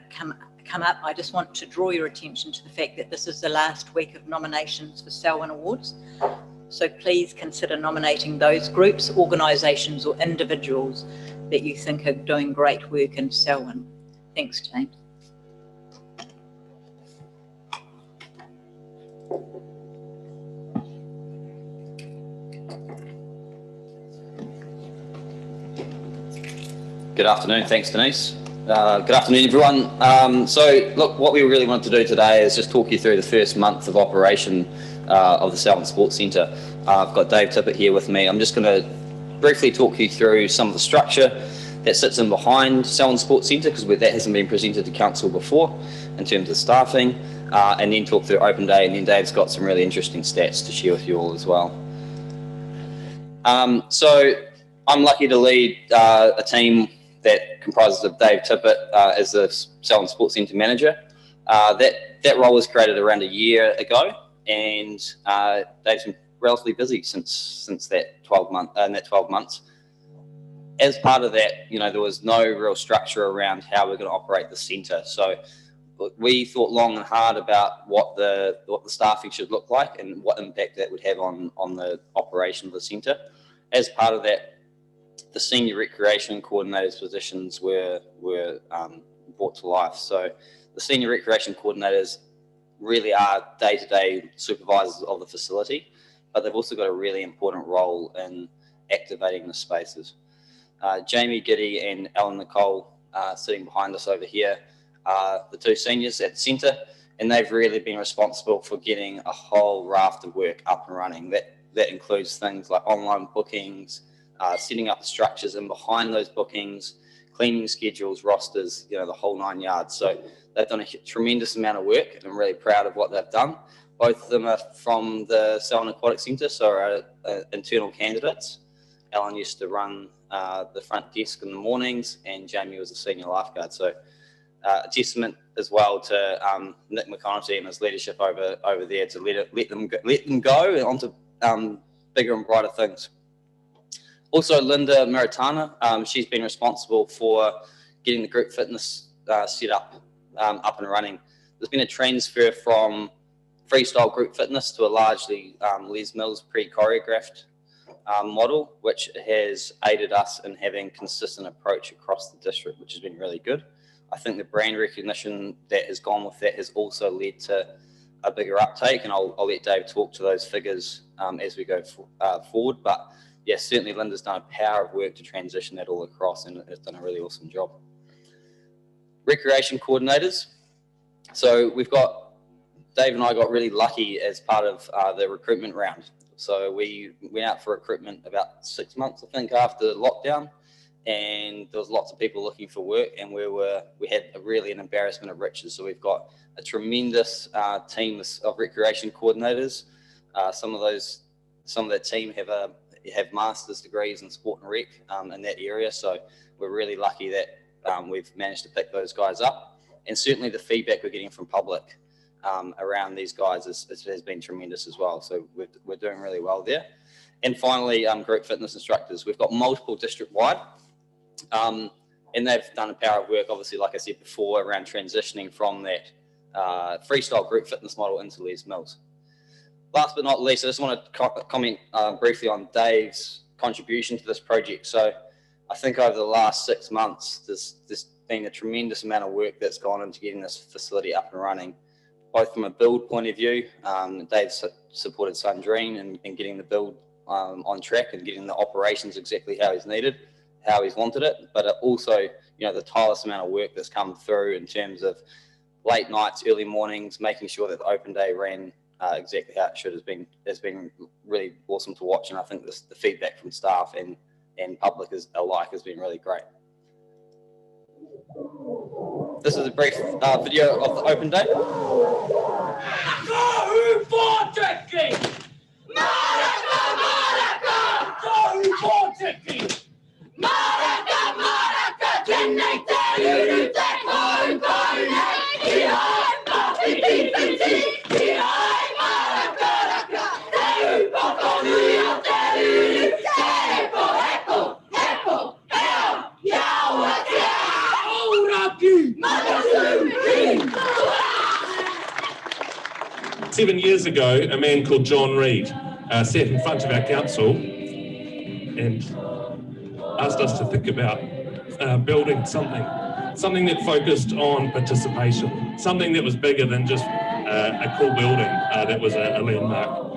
come up, I just want to draw your attention to the fact that this is the last week of nominations for Selwyn Awards. So please consider nominating those groups, organisations or individuals that you think are doing great work in Selwyn. Thanks, James. Good afternoon. Thanks, Denise. Good afternoon, everyone. So, look, what we really wanted to do today is just talk you through the first month of operation of the Selwyn Sports Centre. I've got Dave Tippett here with me. I'm just going to briefly talk you through some of the structure that sits in behind Selwyn Sports Centre, because that hasn't been presented to Council before in terms of staffing, and then talk through Open Day, and then Dave's got some really interesting stats to share with you all as well. So I'm lucky to lead a team that comprises of Dave Tippett as the Selwyn Sports Centre manager. That role was created around a year ago, and Dave's been relatively busy since that 12 months. As part of that, there was no real structure around how we're going to operate the centre. So we thought long and hard about what the staffing should look like and what impact that would have on the operation of the centre. As part of that, the senior recreation coordinators positions were brought to life. So the senior recreation coordinators really are day-to-day supervisors of the facility, but they've also got a really important role in activating the spaces. Jamie Giddy and Ellen Nicole sitting behind us over here are the two seniors at the centre, and they've really been responsible for getting a whole raft of work up and running. That includes things like online bookings, setting up the structures in behind those bookings, cleaning schedules, rosters, the whole 9 yards. So they've done a tremendous amount of work, and I'm really proud of what they've done. Both of them are from the Selwyn Aquatic Centre, so are internal candidates. Ellen used to run the front desk in the mornings, and Jamie was a senior lifeguard. So a testament as well to Nick McConaughey and his leadership over there to let them go onto bigger and brighter things. Also, Linda Maritana, she's been responsible for getting the group fitness set up and running. There's been a transfer from freestyle group fitness to a largely Les Mills pre-choreographed model, which has aided us in having consistent approach across the district, which has been really good. I think the brand recognition that has gone with that has also led to a bigger uptake, and I'll let Dave talk to those figures as we go forward. But yes, certainly Linda's done a power of work to transition that all across, and has done a really awesome job. Recreation coordinators. So Dave and I got really lucky as part of the recruitment round. So we went out for recruitment about 6 months, I think, after lockdown, and there was lots of people looking for work, and we had really an embarrassment of riches. So we've got a tremendous team of recreation coordinators. Some of that team have master's degrees in sport and rec in that area. So we're really lucky that we've managed to pick those guys up. And certainly the feedback we're getting from public around these guys has been tremendous as well. So we're doing really well there. And finally, group fitness instructors. We've got multiple district-wide, and they've done a power of work, obviously, like I said before, around transitioning from that freestyle group fitness model into Les Mills. Last but not least, I just want to comment briefly on Dave's contribution to this project. So I think over the last 6 months, there's been a tremendous amount of work that's gone into getting this facility up and running, both from a build point of view. Dave supported Sundreen in getting the build on track and getting the operations exactly how he's needed, how he's wanted it, but also, the tireless amount of work that's come through in terms of late nights, early mornings, making sure that the Open Day ran exactly how it should has been really awesome to watch. And I think the feedback from staff and public alike has been really great. This is a brief video of the open day. Seven years ago, a man called John Reid sat in front of our council and asked us to think about building something that focused on participation, something that was bigger than just a cool building that was a landmark.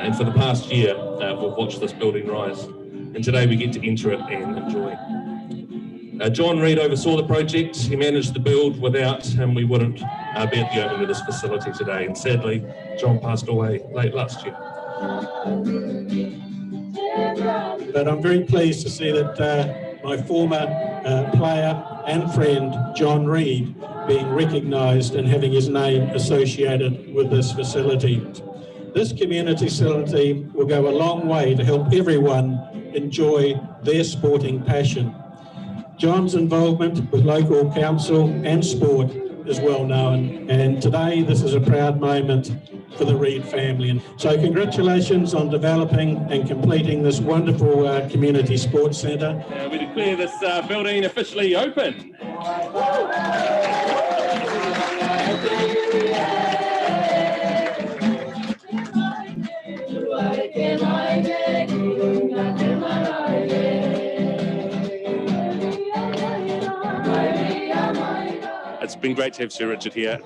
And for the past year, we've watched this building rise, and today we get to enter it and enjoy. John Reid oversaw the project. He managed the build. Without him, we wouldn't be at the opening of this facility today. And sadly, John passed away late last year. But I'm very pleased to see that my former player and friend, John Reid, being recognised and having his name associated with this facility. This community facility will go a long way to help everyone enjoy their sporting passion. John's involvement with local council and sport is well known, and today this is a proud moment for the Reid family. And so congratulations on developing and completing this wonderful community sports centre. We declare this building officially open. It's been great to have Sir Richard here,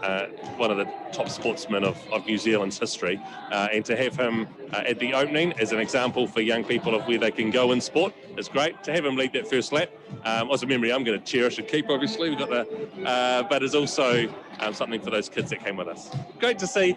one of the top sportsmen of New Zealand's history, and to have him at the opening as an example for young people of where they can go in sport is great. To have him lead that first lap was a memory I'm going to cherish and keep, obviously. We've got but it's also something for those kids that came with us. Great to see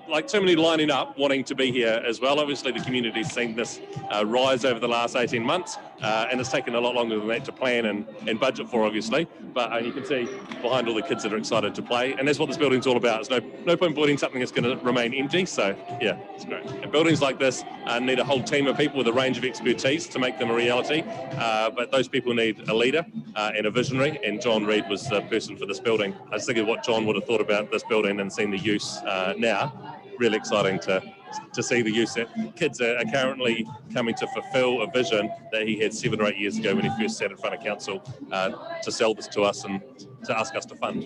like too many lining up wanting to be here as well. Obviously the community's seen this rise over the last 18 months and it's taken a lot longer than that to plan and budget for, obviously, but you can see behind all the kids that are excited to play, and that's what this building's all about. There's no point building something that's going to remain empty, so yeah, it's great. And buildings like this need a whole team of people with a range of expertise to make them a reality, but those people need a leader and a visionary, and John Reid was the person for this building. I was thinking what John would have thought about this building and seen the use now. Really exciting to see the use that kids are currently coming to fulfil a vision that he had 7 or 8 years ago when he first sat in front of council to sell this to us and to ask us to fund.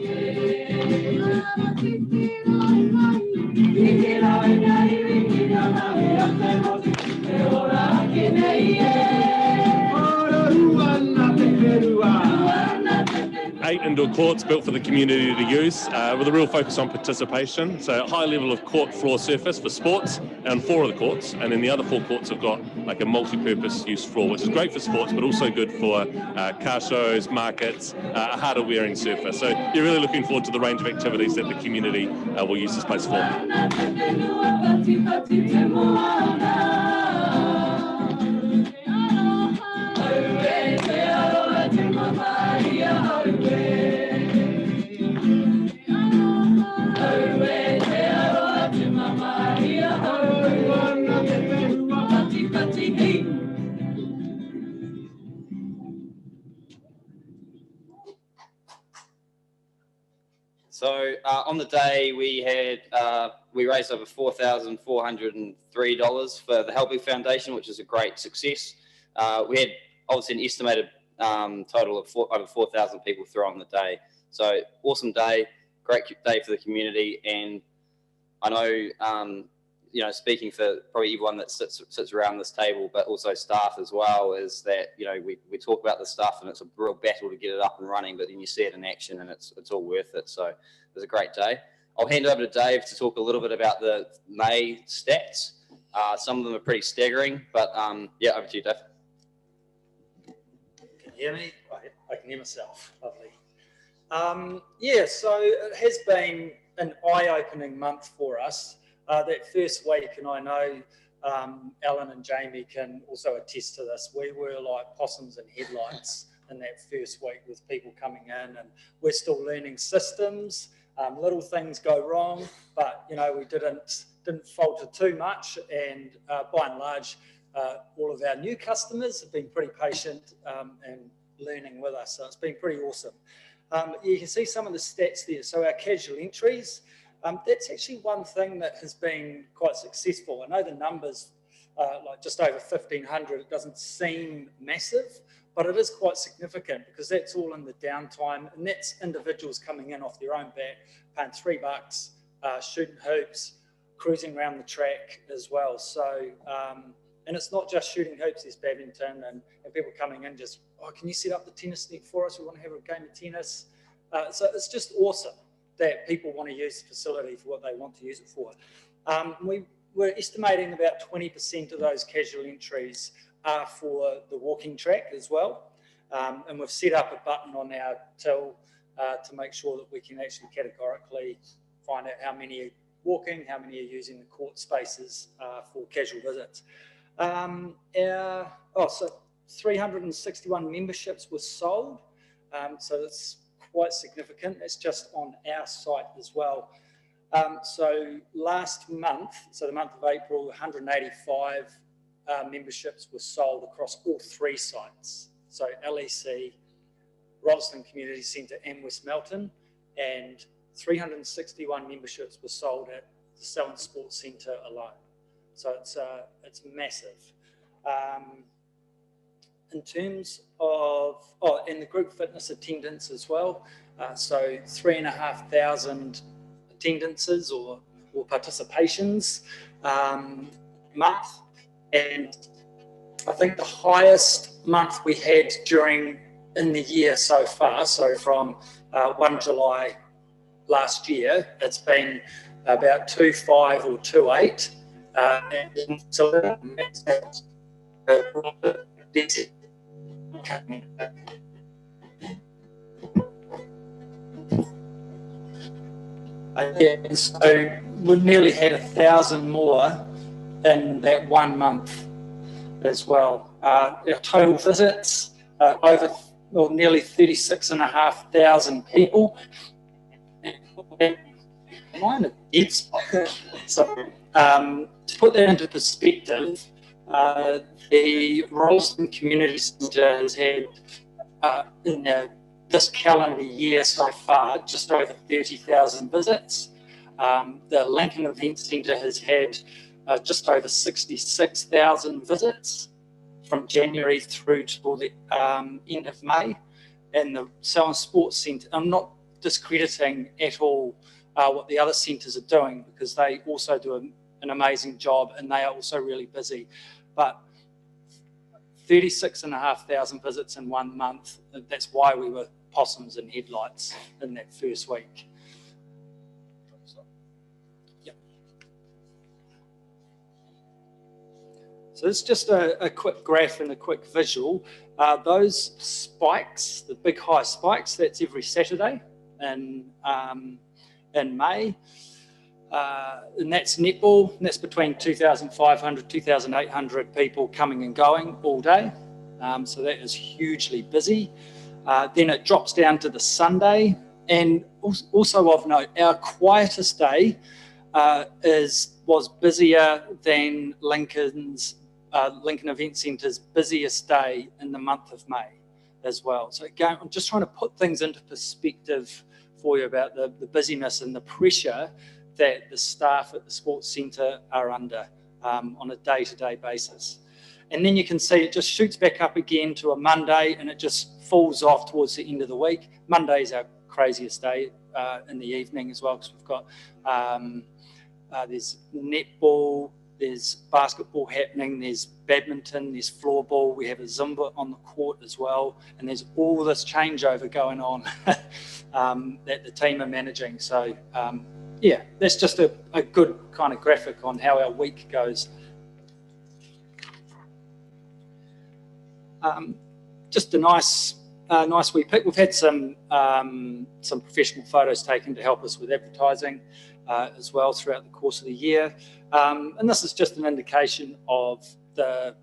Eight indoor courts built for the community to use with a real focus on participation. So a high level of court floor surface for sports and 4 of the courts. And then the other 4 courts have got like a multi-purpose use floor, which is great for sports, but also good for car shows, markets, a harder wearing surface. So you're really looking forward to the range of activities that the community will use this place for. So on the day we raised over $4,403 for the Helping Foundation, which is a great success. We had obviously an estimated total of over 4,000 people through on the day. So awesome day, great day for the community, and I know you know, speaking for probably everyone that sits around this table, but also staff as well, is that, you know, we talk about the stuff and it's a real battle to get it up and running, but then you see it in action and it's all worth it. So it was a great day. I'll hand over to Dave to talk a little bit about the May stats. Some of them are pretty staggering, but yeah, over to you, Dave. Can you hear me? I can hear myself. Lovely. Yeah, so it has been an eye-opening month for us. That first week, and I know Alan and Jamie can also attest to this, we were like possums in headlights in that first week with people coming in, and we're still learning systems. Little things go wrong, but you know, we didn't falter too much, and by and large, all of our new customers have been pretty patient and learning with us, so it's been pretty awesome. You can see some of the stats there. So our casual entries, that's actually one thing that has been quite successful. I know the numbers, like just over 1,500, it doesn't seem massive, but it is quite significant because that's all in the downtime, and that's individuals coming in off their own bat, paying $3, shooting hoops, cruising around the track as well. So, and it's not just shooting hoops, there's badminton and people coming in just, oh, can you set up the tennis net for us? We want to have a game of tennis. So it's just awesome that people want to use the facility for what they want to use it for. We're estimating about 20% of those casual entries are for the walking track as well. And we've set up a button on our till to make sure that we can actually categorically find out how many are walking, how many are using the court spaces for casual visits. So 361 memberships were sold. So it's quite significant. It's just on our site as well. So last month, so the month of April, 185 memberships were sold across all 3 sites. So LEC, Rolleston Community Centre and West Melton, and 361 memberships were sold at the Selwyn Sports Centre alone. So it's massive. In terms of, and the group fitness attendance as well. So 3,500 attendances or participations month. And I think the highest month we had in the year so far, so from 1 July last year, it's been about 2.5 or 2.8. And so and so we've nearly had 1,000 more in that 1 month as well. Our total visits nearly 36,500 people. Am I in a dead spot? So, to put that into perspective, the Rolleston Community Centre has had, in this calendar year so far, just over 30,000 visits. The Lincoln Event Centre has had just over 66,000 visits from January through to the end of May. And the Selwyn Sports Centre, I'm not discrediting at all what the other centres are doing, because they also do an amazing job and they are also really busy. But 36,500 visits in 1 month, that's why we were possums and headlights in that first week. Yep. So it's just a quick graph and a quick visual. Those spikes, the big high spikes, that's every Saturday in May. And that's netball, and that's between 2,500, 2,800 people coming and going all day. So that is hugely busy. Then it drops down to the Sunday. And also of note, our quietest day was busier than Lincoln Event Centre's busiest day in the month of May as well. So again, I'm just trying to put things into perspective for you about the busyness and the pressure that the staff at the Sports Centre are under on a day-to-day basis. And then you can see it just shoots back up again to a Monday, and it just falls off towards the end of the week. Monday is our craziest day in the evening as well, because we've got there's netball, there's basketball happening, there's badminton, there's floorball, we have a Zumba on the court as well, and there's all this changeover going on that the team are managing. So yeah, that's just a good kind of graphic on how our week goes. Just a nice wee pic. We've had some professional photos taken to help us with advertising as well throughout the course of the year. And this is just an indication of the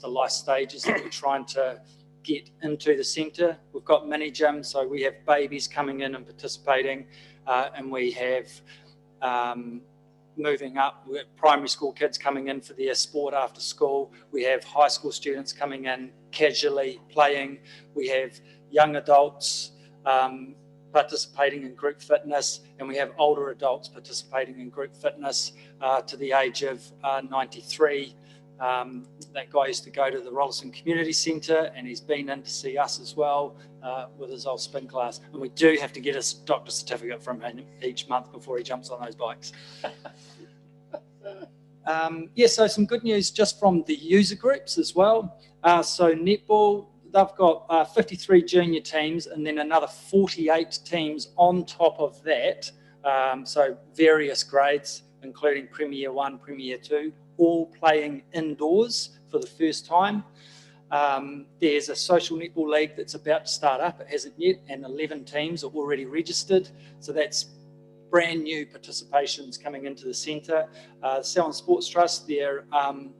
life stages that we're trying to get into the centre. We've got mini gyms, so we have babies coming in and participating, and we have moving up, we have primary school kids coming in for their sport after school. We have high school students coming in casually playing. We have young adults participating in group fitness, and we have older adults participating in group fitness to the age of 93. That guy used to go to the Rolleston Community Centre, and he's been in to see us as well with his old spin class. And we do have to get a doctor's certificate from him each month before he jumps on those bikes. So some good news just from the user groups as well. So netball, they've got 53 junior teams and then another 48 teams on top of that. So various grades, including Premier 1, Premier 2, all playing indoors for the first time. There's a social netball league that's about to start up. It hasn't yet, and 11 teams are already registered. So that's brand new participations coming into the centre. Selwyn Sports Trust, their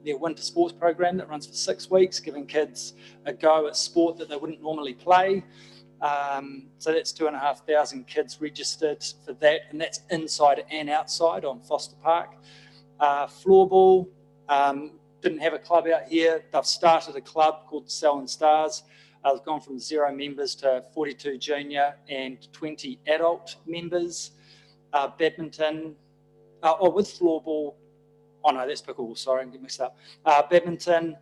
winter sports program that runs for 6 weeks, giving kids a go at sport that they wouldn't normally play. So that's 2,500 kids registered for that, and that's inside and outside on Foster Park. Floorball, didn't have a club out here. They've started a club called the Selwyn Stars. They've gone from 0 members to 42 junior and 20 adult members. Badminton, with floorball, oh no, that's pickleball, sorry, I'm getting mixed up. Badminton,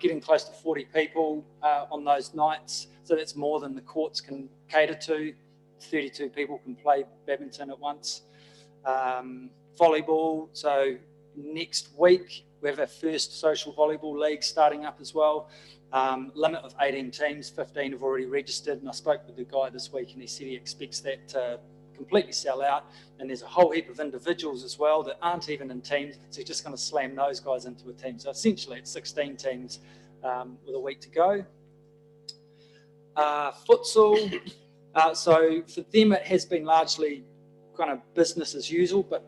getting close to 40 people on those nights. So that's more than the courts can cater to. 32 people can play badminton at once. Volleyball, so next week we have our first social volleyball league starting up as well. Limit of 18 teams, 15 have already registered, and I spoke with the guy this week and he said he expects that to completely sell out, and there's a whole heap of individuals as well that aren't even in teams, so he's just going to slam those guys into a team. So essentially it's 16 teams with a week to go. Futsal, so for them it has been largely kind of business as usual, but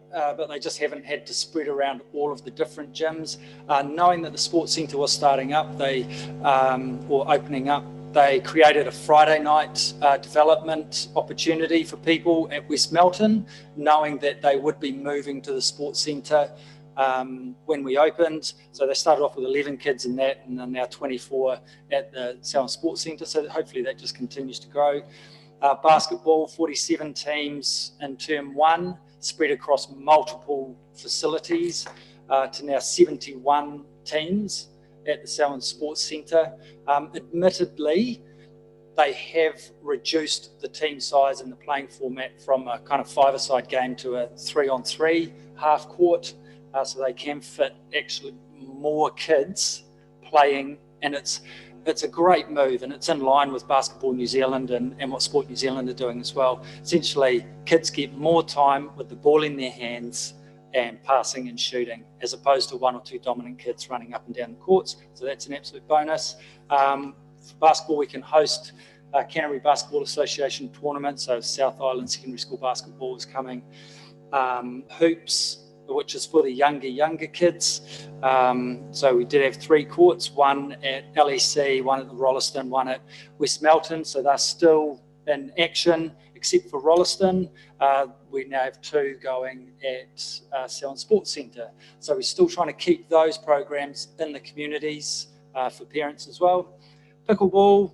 they just haven't had to spread around all of the different gyms. Knowing that the sports centre was starting up, or opening up, they created a Friday night development opportunity for people at West Melton, knowing that they would be moving to the sports centre when we opened. So they started off with 11 kids in that, and they're now 24 at the Selwyn Sports Centre. So hopefully that just continues to grow. Basketball, 47 teams in term 1, spread across multiple facilities to now 71 teams at the Selwyn Sports Centre. Admittedly, they have reduced the team size and the playing format from a kind of 5-a-side game to a 3-on-3 half court, so they can fit actually more kids playing, and it's a great move, and it's in line with Basketball New Zealand and what Sport New Zealand are doing as well. Essentially, kids get more time with the ball in their hands and passing and shooting, as opposed to 1 or 2 dominant kids running up and down the courts. So that's an absolute bonus. For basketball, we can host Canterbury Basketball Association tournaments, so South Island Secondary School Basketball is coming. Hoops, which is for the younger kids. So we did have 3 courts, one at LEC, one at the Rolleston, one at West Melton. So they're still in action, except for Rolleston. We now have 2 going at Selwyn Sports Centre. So we're still trying to keep those programs in the communities for parents as well. Pickleball,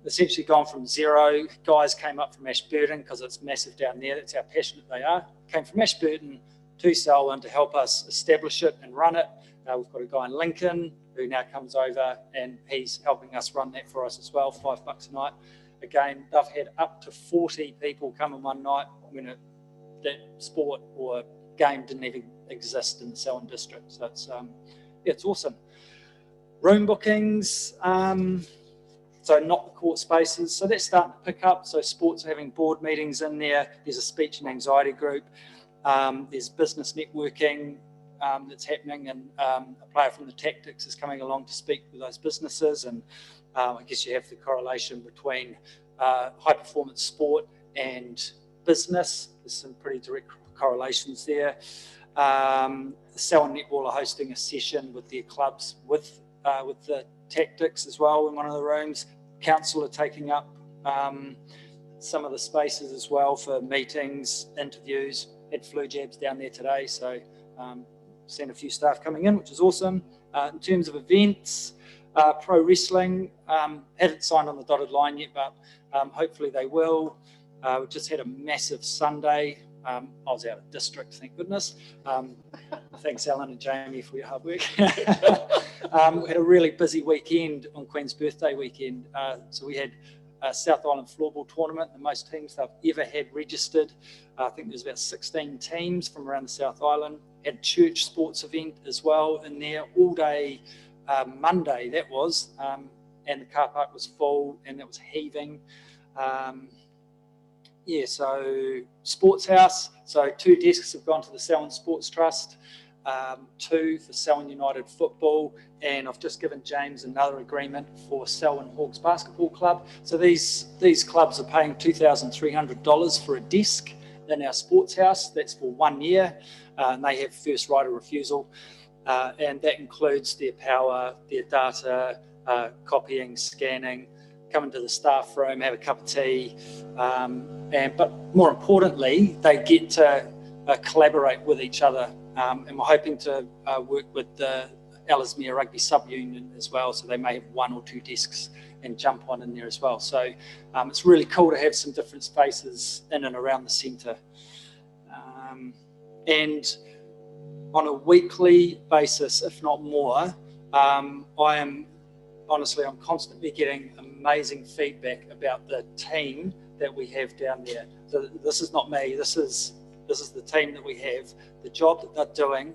essentially gone from 0. Guys came up from Ashburton because it's massive down there. That's how passionate they are. Came from Ashburton to Selwyn to help us establish it and run it. We've got a guy in Lincoln who now comes over and he's helping us run that for us as well, $5 a night. Again, they've had up to 40 people come in one night when that sport or game didn't even exist in the Selwyn district. So it's awesome. Room bookings, so not the court spaces. So that's starting to pick up. So sports are having board meetings in there. There's a speech and anxiety group. There's business networking that's happening, and a player from the Tactics is coming along to speak with those businesses. And I guess you have the correlation between high performance sport and business. There's some pretty direct correlations there. The Selwyn Netball are hosting a session with their clubs with with the tactics as well in one of the rooms. Council are taking up some of the spaces as well for meetings, interviews. Had flu jabs down there today, so seen a few staff coming in, which is awesome. In terms of events, pro wrestling haven't signed on the dotted line yet, but hopefully they will. We just had a massive Sunday. I was out of district, thank goodness. Thanks, Alan and Jamie, for your hard work. We had a really busy weekend on Queen's birthday weekend. So we had a South Island floorball tournament, the most teams they've ever had registered. I think there's about 16 teams from around the South Island. Had a church sports event as well in there all day Monday, that was. And the car park was full and that was heaving. Yeah, so Sports House. So 2 desks have gone to the Selwyn Sports Trust, 2 for Selwyn United Football, and I've just given James another agreement for Selwyn Hawks Basketball Club. So these clubs are paying $2,300 for a desk in our Sports House. That's for 1 year, and they have first right of refusal, and that includes their power, their data, copying, scanning, come into the staff room, have a cup of tea, but more importantly, they get to collaborate with each other. And we're hoping to work with the Ellesmere Rugby Sub-Union as well, so they may have 1 or 2 desks and jump on in there as well. So it's really cool to have some different spaces in and around the centre. And on a weekly basis, if not more, I'm constantly getting amazing feedback about the team that we have down there. So this is not me, this is the team that we have, the job that they're doing,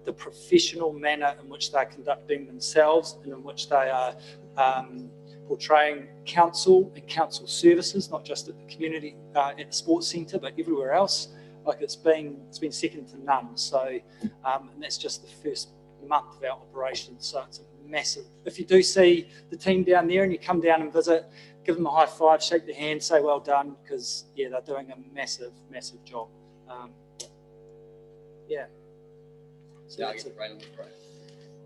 the professional manner in which they're conducting themselves and in which they are portraying council and council services, not just at the community, at the sports centre, but everywhere else. Like it's been second to none. So, and that's just the first month of our operation. So it's a massive. If you do see the team down there and you come down and visit, give them a high five, shake their hand, say well done, because yeah, they're doing a massive job. Yeah. So Yeah, that's it.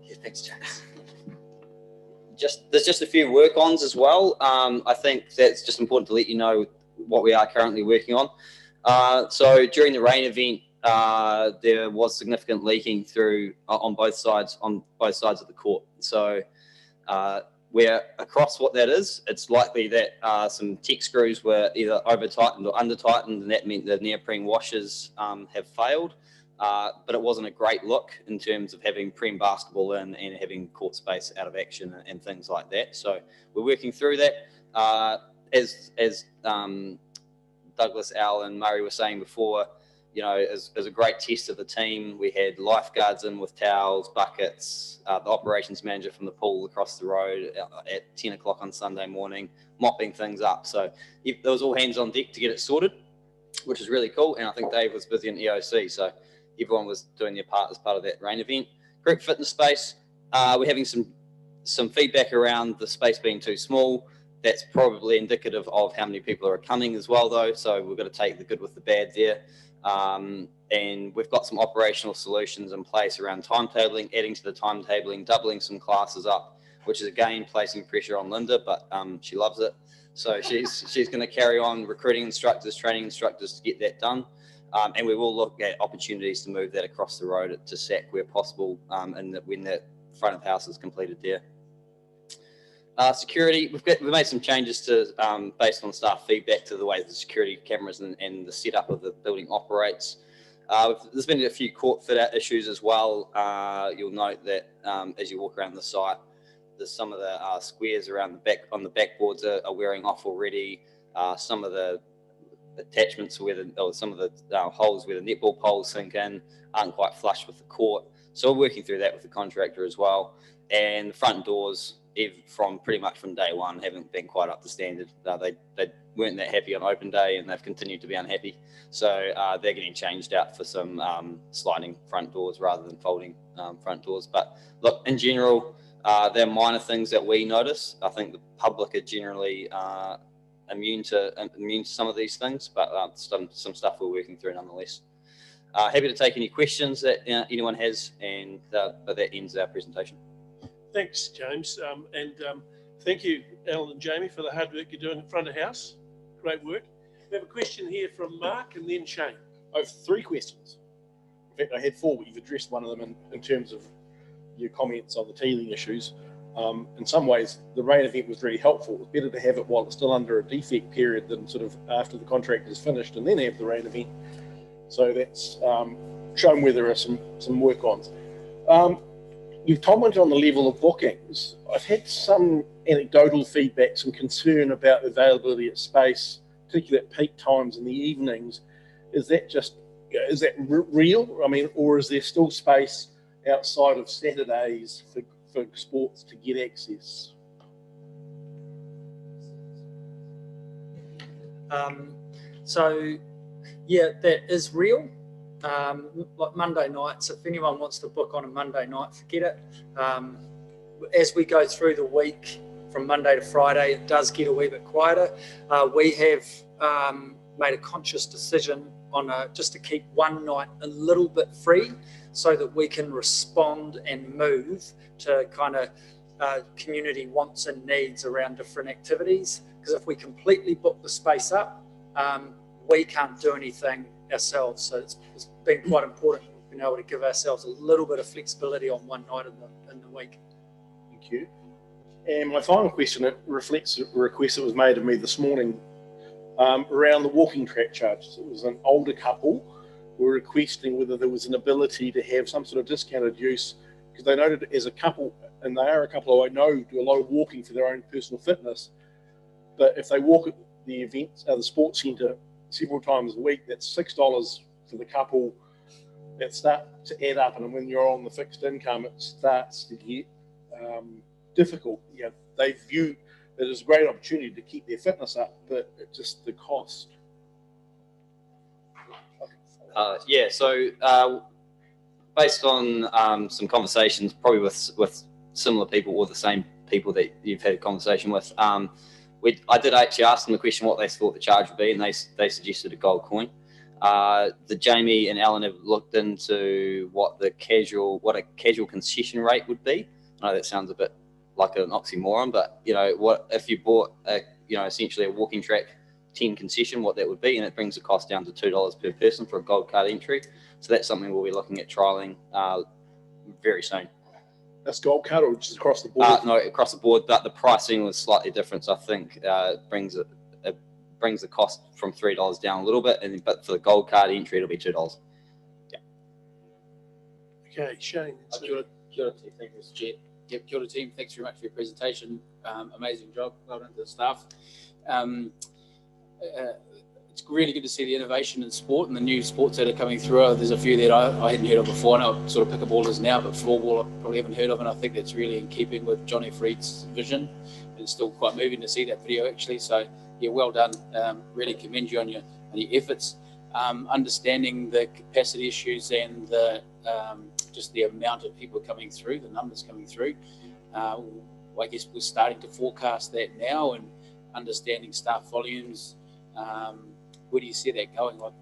Yeah, thanks, James. There's just a few work-ons as well. I think that's just important to let you know what we are currently working on. So during the rain event, there was significant leaking through on both sides of the court. So we're across what that is. It's likely that some tech screws were either over tightened or under tightened, and that meant the neoprene washers have failed. But it wasn't a great look in terms of having Prem basketball in and having court space out of action and things like that. So we're working through that. As Douglas, Al and Murray were saying before, you know, as a great test of the team, we had lifeguards in with towels, buckets, the operations manager from the pool across the road at 10 o'clock on Sunday morning, mopping things up. So there was all hands on deck to get it sorted, which is really cool. And I think Dave was busy in EOC, so everyone was doing their part as part of that rain event. Group fitness space, we're having some feedback around the space being too small. That's probably indicative of how many people are coming as well, though. So we've got to take the good with the bad there. And we've got some operational solutions in place around timetabling, adding to the timetabling, doubling some classes up, which is again placing pressure on Linda, but she loves it. So she's going to carry on recruiting instructors, training instructors to get that done. And we will look at opportunities to move that across the road to SAC where possible, and when that front of house is completed there. Security, we've made some changes to based on staff feedback to the way the security cameras and the setup of the building operates. There's been a few court fit out issues as well. You'll note that as you walk around the site, there's some of the squares around the back on the backboards are wearing off already. Some of the attachments some of the holes where the netball poles sink in aren't quite flush with the court. So we're working through that with the contractor as well. And the front doors, from pretty much from day one, haven't been quite up to standard. They weren't that happy on open day, and they've continued to be unhappy. So they're getting changed out for some sliding front doors rather than folding front doors. But look, in general, they're minor things that we notice. I think the public are generally immune to some of these things, but some stuff we're working through nonetheless. Happy to take any questions that anyone has, but that ends our presentation. Thanks, James. Thank you, Alan and Jamie, for the hard work you're doing in front of house. Great work. We have a question here from Mark and then Shane. I have 3 questions. In fact, I had 4, but you've addressed one of them in terms of your comments on the teething issues. In some ways, the rain event was really helpful. It was better to have it while it's still under a defect period than sort of after the contract is finished and then have the rain event. So that's shown where there are some work-ons. You've commented on the level of bookings. I've had some anecdotal feedback, some concern about the availability of space, particularly at peak times in the evenings. Is that real? I mean, or is there still space outside of Saturdays for sports to get access? So, yeah, that is real. Like Monday nights, if anyone wants to book on a Monday night, forget it. As we go through the week, from Monday to Friday, it does get a wee bit quieter. We have made a conscious decision on just to keep one night a little bit free so that we can respond and move to kind of community wants and needs around different activities. Because if we completely book the space up, we can't do anything ourselves. So it's been quite important being able to give ourselves a little bit of flexibility on one night in the week. Thank you. And my final question, it reflects a request that was made of me this morning around the walking track charges. It was an older couple who were requesting whether there was an ability to have some sort of discounted use, because they noted as a couple, and they are a couple who I know do a lot of walking for their own personal fitness, but if they walk at the event, the sports centre several times a week, that's $6 for the couple. That starts to add up, and when you're on the fixed income, it starts to get difficult. You know, they view it as a great opportunity to keep their fitness up, but it's just the cost. So based on some conversations, probably with similar people or the same people that you've had a conversation with, I did actually ask them the question what they thought the charge would be, and they suggested a gold coin. Jamie and Alan have looked into what a casual concession rate would be. I know that sounds a bit like an oxymoron, but what if you bought essentially a walking track 10 concession, what that would be, and it brings the cost down to $2 per person for a gold card entry. So that's something we'll be looking at trialing very soon. That's gold card or just across the board? No, across the board, but the pricing was slightly different. So I think it brings the cost from $3 down a little bit, but for the gold card entry, it'll be $2. Yeah. Okay, Shane. Kia ora, thank you, Mr. Chair. Yep, kia ora team, thanks very much for your presentation. Amazing job, well done to the staff. It's really good to see the innovation in sport and the new sports that are coming through. There's a few that I hadn't heard of before, and I'll sort of pick up all this now, but floorball I probably haven't heard of, and I think that's really in keeping with Johnny Freed's vision. It's still quite moving to see that video actually, so yeah, well done. Really commend you on your efforts. Understanding the capacity issues and the just the amount of people coming through, the numbers coming through. I guess we're starting to forecast that now and understanding staff volumes. Where do you see that going? Like,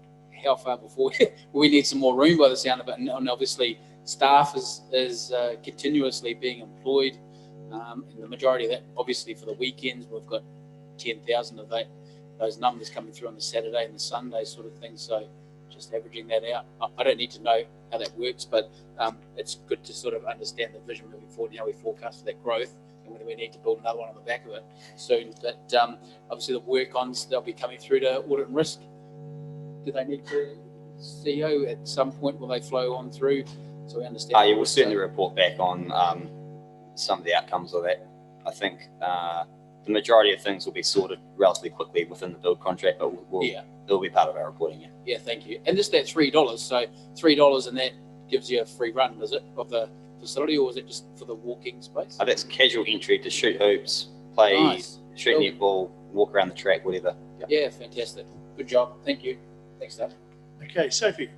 how far before we need some more room by the sound of it? And obviously, staff is continuously being employed, and the majority of that, obviously, for the weekends, we've got 10,000 of those numbers coming through on the Saturday and the Sunday sort of thing. So just averaging that out. I don't need to know how that works, but it's good to sort of understand the vision moving forward and how we forecast for that growth, and whether we need to build another one on the back of it soon. But obviously the work-ons, they'll be coming through to audit and risk. Do they need to CEO at some point? Will they flow on through so we understand? Yeah, we'll certainly report back on some of the outcomes of that. I think the majority of things will be sorted relatively quickly within the build contract, but it'll be part of our reporting. Yeah, thank you. And just that $3, so $3 and that gives you a free run, does it, of the facility, or is it just for the walking space? That's casual entry to shoot hoops, play shoot netball, walk around the track, whatever. Yeah, fantastic. Good job. Thank you. Thanks, Dave. Okay, Sophie.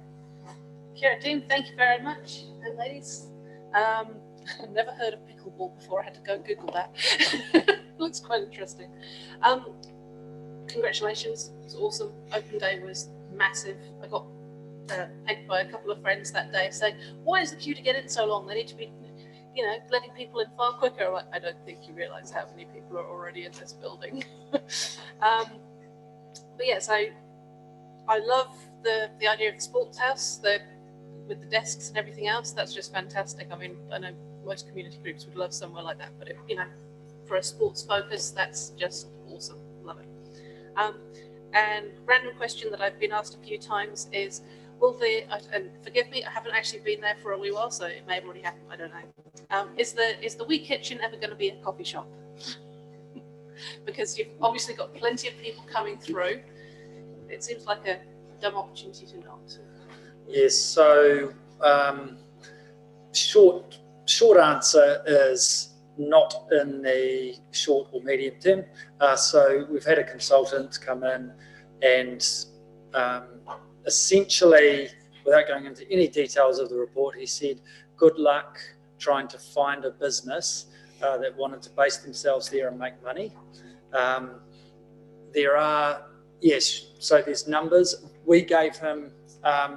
Kia ora team, thank you very much, ladies. I've never heard of pickleball before. I had to go Google that. Looks quite interesting. Congratulations, it's awesome. Open day was massive. I got pegged by a couple of friends that day saying, why is the queue to get in so long? They need to be you know, letting people in far quicker. Like, I don't think you realise how many people are already in this building. But yeah, so I love the idea of the sports house, with the desks and everything else. That's just fantastic. I mean, I know most community groups would love somewhere like that, but you know, for a sports focus, that's just awesome. Love it. And random question that I've been asked a few times is, will and forgive me, I haven't actually been there for a wee while, so it may have already happened, I don't know. Is the wee kitchen ever going to be a coffee shop? Because you've obviously got plenty of people coming through. It seems like a dumb opportunity to not. Yes, so short answer is not in the short or medium term. So we've had a consultant come in and essentially, without going into any details of the report, he said, good luck trying to find a business that wanted to base themselves there and make money. There are, yes, so there's numbers. We gave him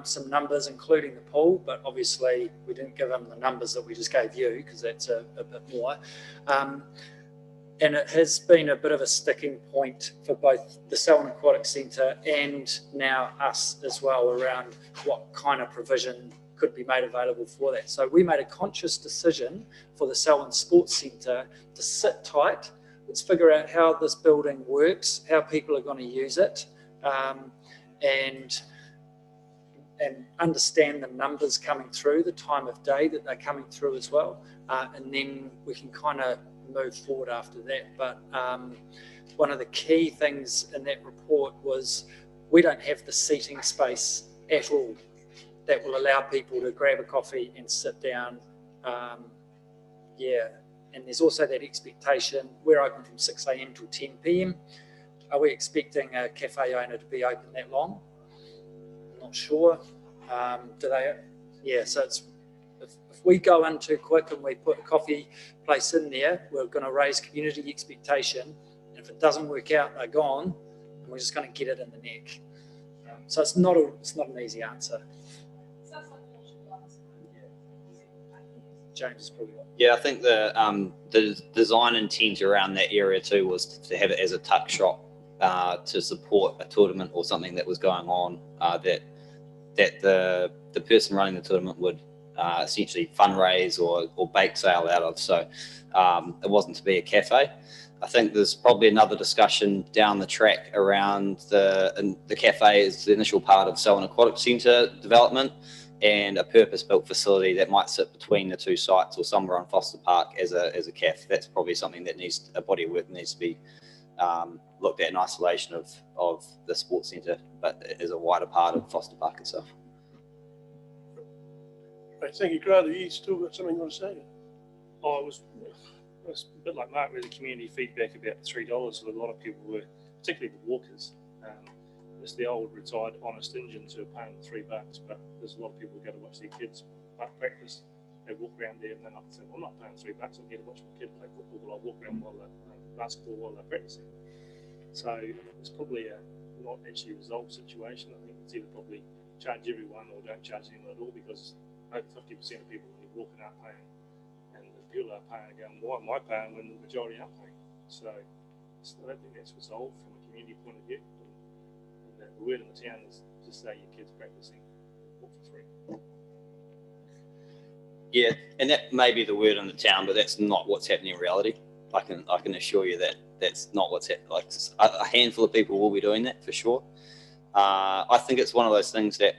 some numbers, including the pool, but obviously we didn't give him the numbers that we just gave you, because that's a bit more. And it has been a bit of a sticking point for both the Selwyn Aquatic Centre and now us as well, around what kind of provision could be made available for that. So we made a conscious decision for the Selwyn Sports Centre to sit tight. Let's figure out how this building works, how people are going to use it, and understand the numbers coming through, the time of day that they're coming through as well, and then we can kind of move forward after that. But one of the key things in that report was we don't have the seating space at all that will allow people to grab a coffee and sit down. And there's also that expectation, we're open from 6 a.m. till 10 p.m. Are we expecting a cafe owner to be open that long? I'm not sure. Do they? Yeah, so it's, if we go in too quick and we put a coffee place in there, we're going to raise community expectation. And if it doesn't work out, they're gone, and we're just going to get it in the neck. So it's not an easy answer. James is probably right. Yeah, I think the design intent around that area too was to have it as a tuck shop to support a tournament or something that was going on, that the person running the tournament would essentially fundraise or bake sale out of. So it wasn't to be a cafe. I think there's probably another discussion down the track around the cafe is the initial part of Selwyn Aquatic Centre development, and a purpose-built facility that might sit between the two sites or somewhere on Foster Park as a cafe. That's probably something that needs a body of work, needs to be looked at in isolation of the sports centre, but as a wider part of Foster Park itself. Right, thank you, Grant. Have you still got something you want to say? Oh, it was a bit like Mark, really, community feedback about the $3. A lot of people were, particularly the walkers. It's the old retired honest Indians who are paying $3, but there's a lot of people who go to watch their kids practice. They walk around there and they're not saying, well, I'm not paying $3, I'm here to watch my kid play football, but I'll walk around while basketball while they're practicing. So it's probably a not actually resolved situation. I think it's either probably charge everyone or don't charge anyone at all, because over 50% of people when you're walking aren't paying, and the people that are paying are going, why am I paying when the majority aren't paying? So I don't think that's resolved from a community point of view. And the word in the town is just say your kids practicing, walk for free. Yeah, and that may be the word in the town, but that's not what's happening in reality. I can assure you that that's not what's happening. Like, a handful of people will be doing that for sure. I think it's one of those things that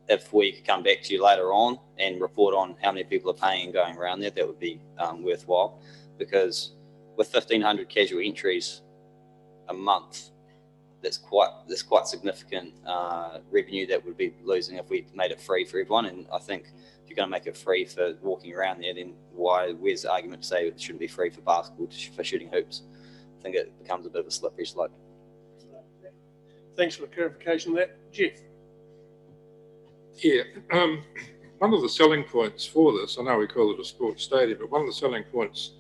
if we could come back to you later on and report on how many people are paying and going around there, that would be worthwhile, because with 1,500 casual entries a month, that's quite significant revenue that would be losing if we made it free for everyone. And I think if you're going to make it free for walking around there, then where's the argument to say it shouldn't be free for basketball, for shooting hoops? I think it becomes a bit of a slippery slope. Thanks for the clarification of that. Jeff? Yeah, one of the selling points for this, I know we call it a sports stadium, but one of the selling points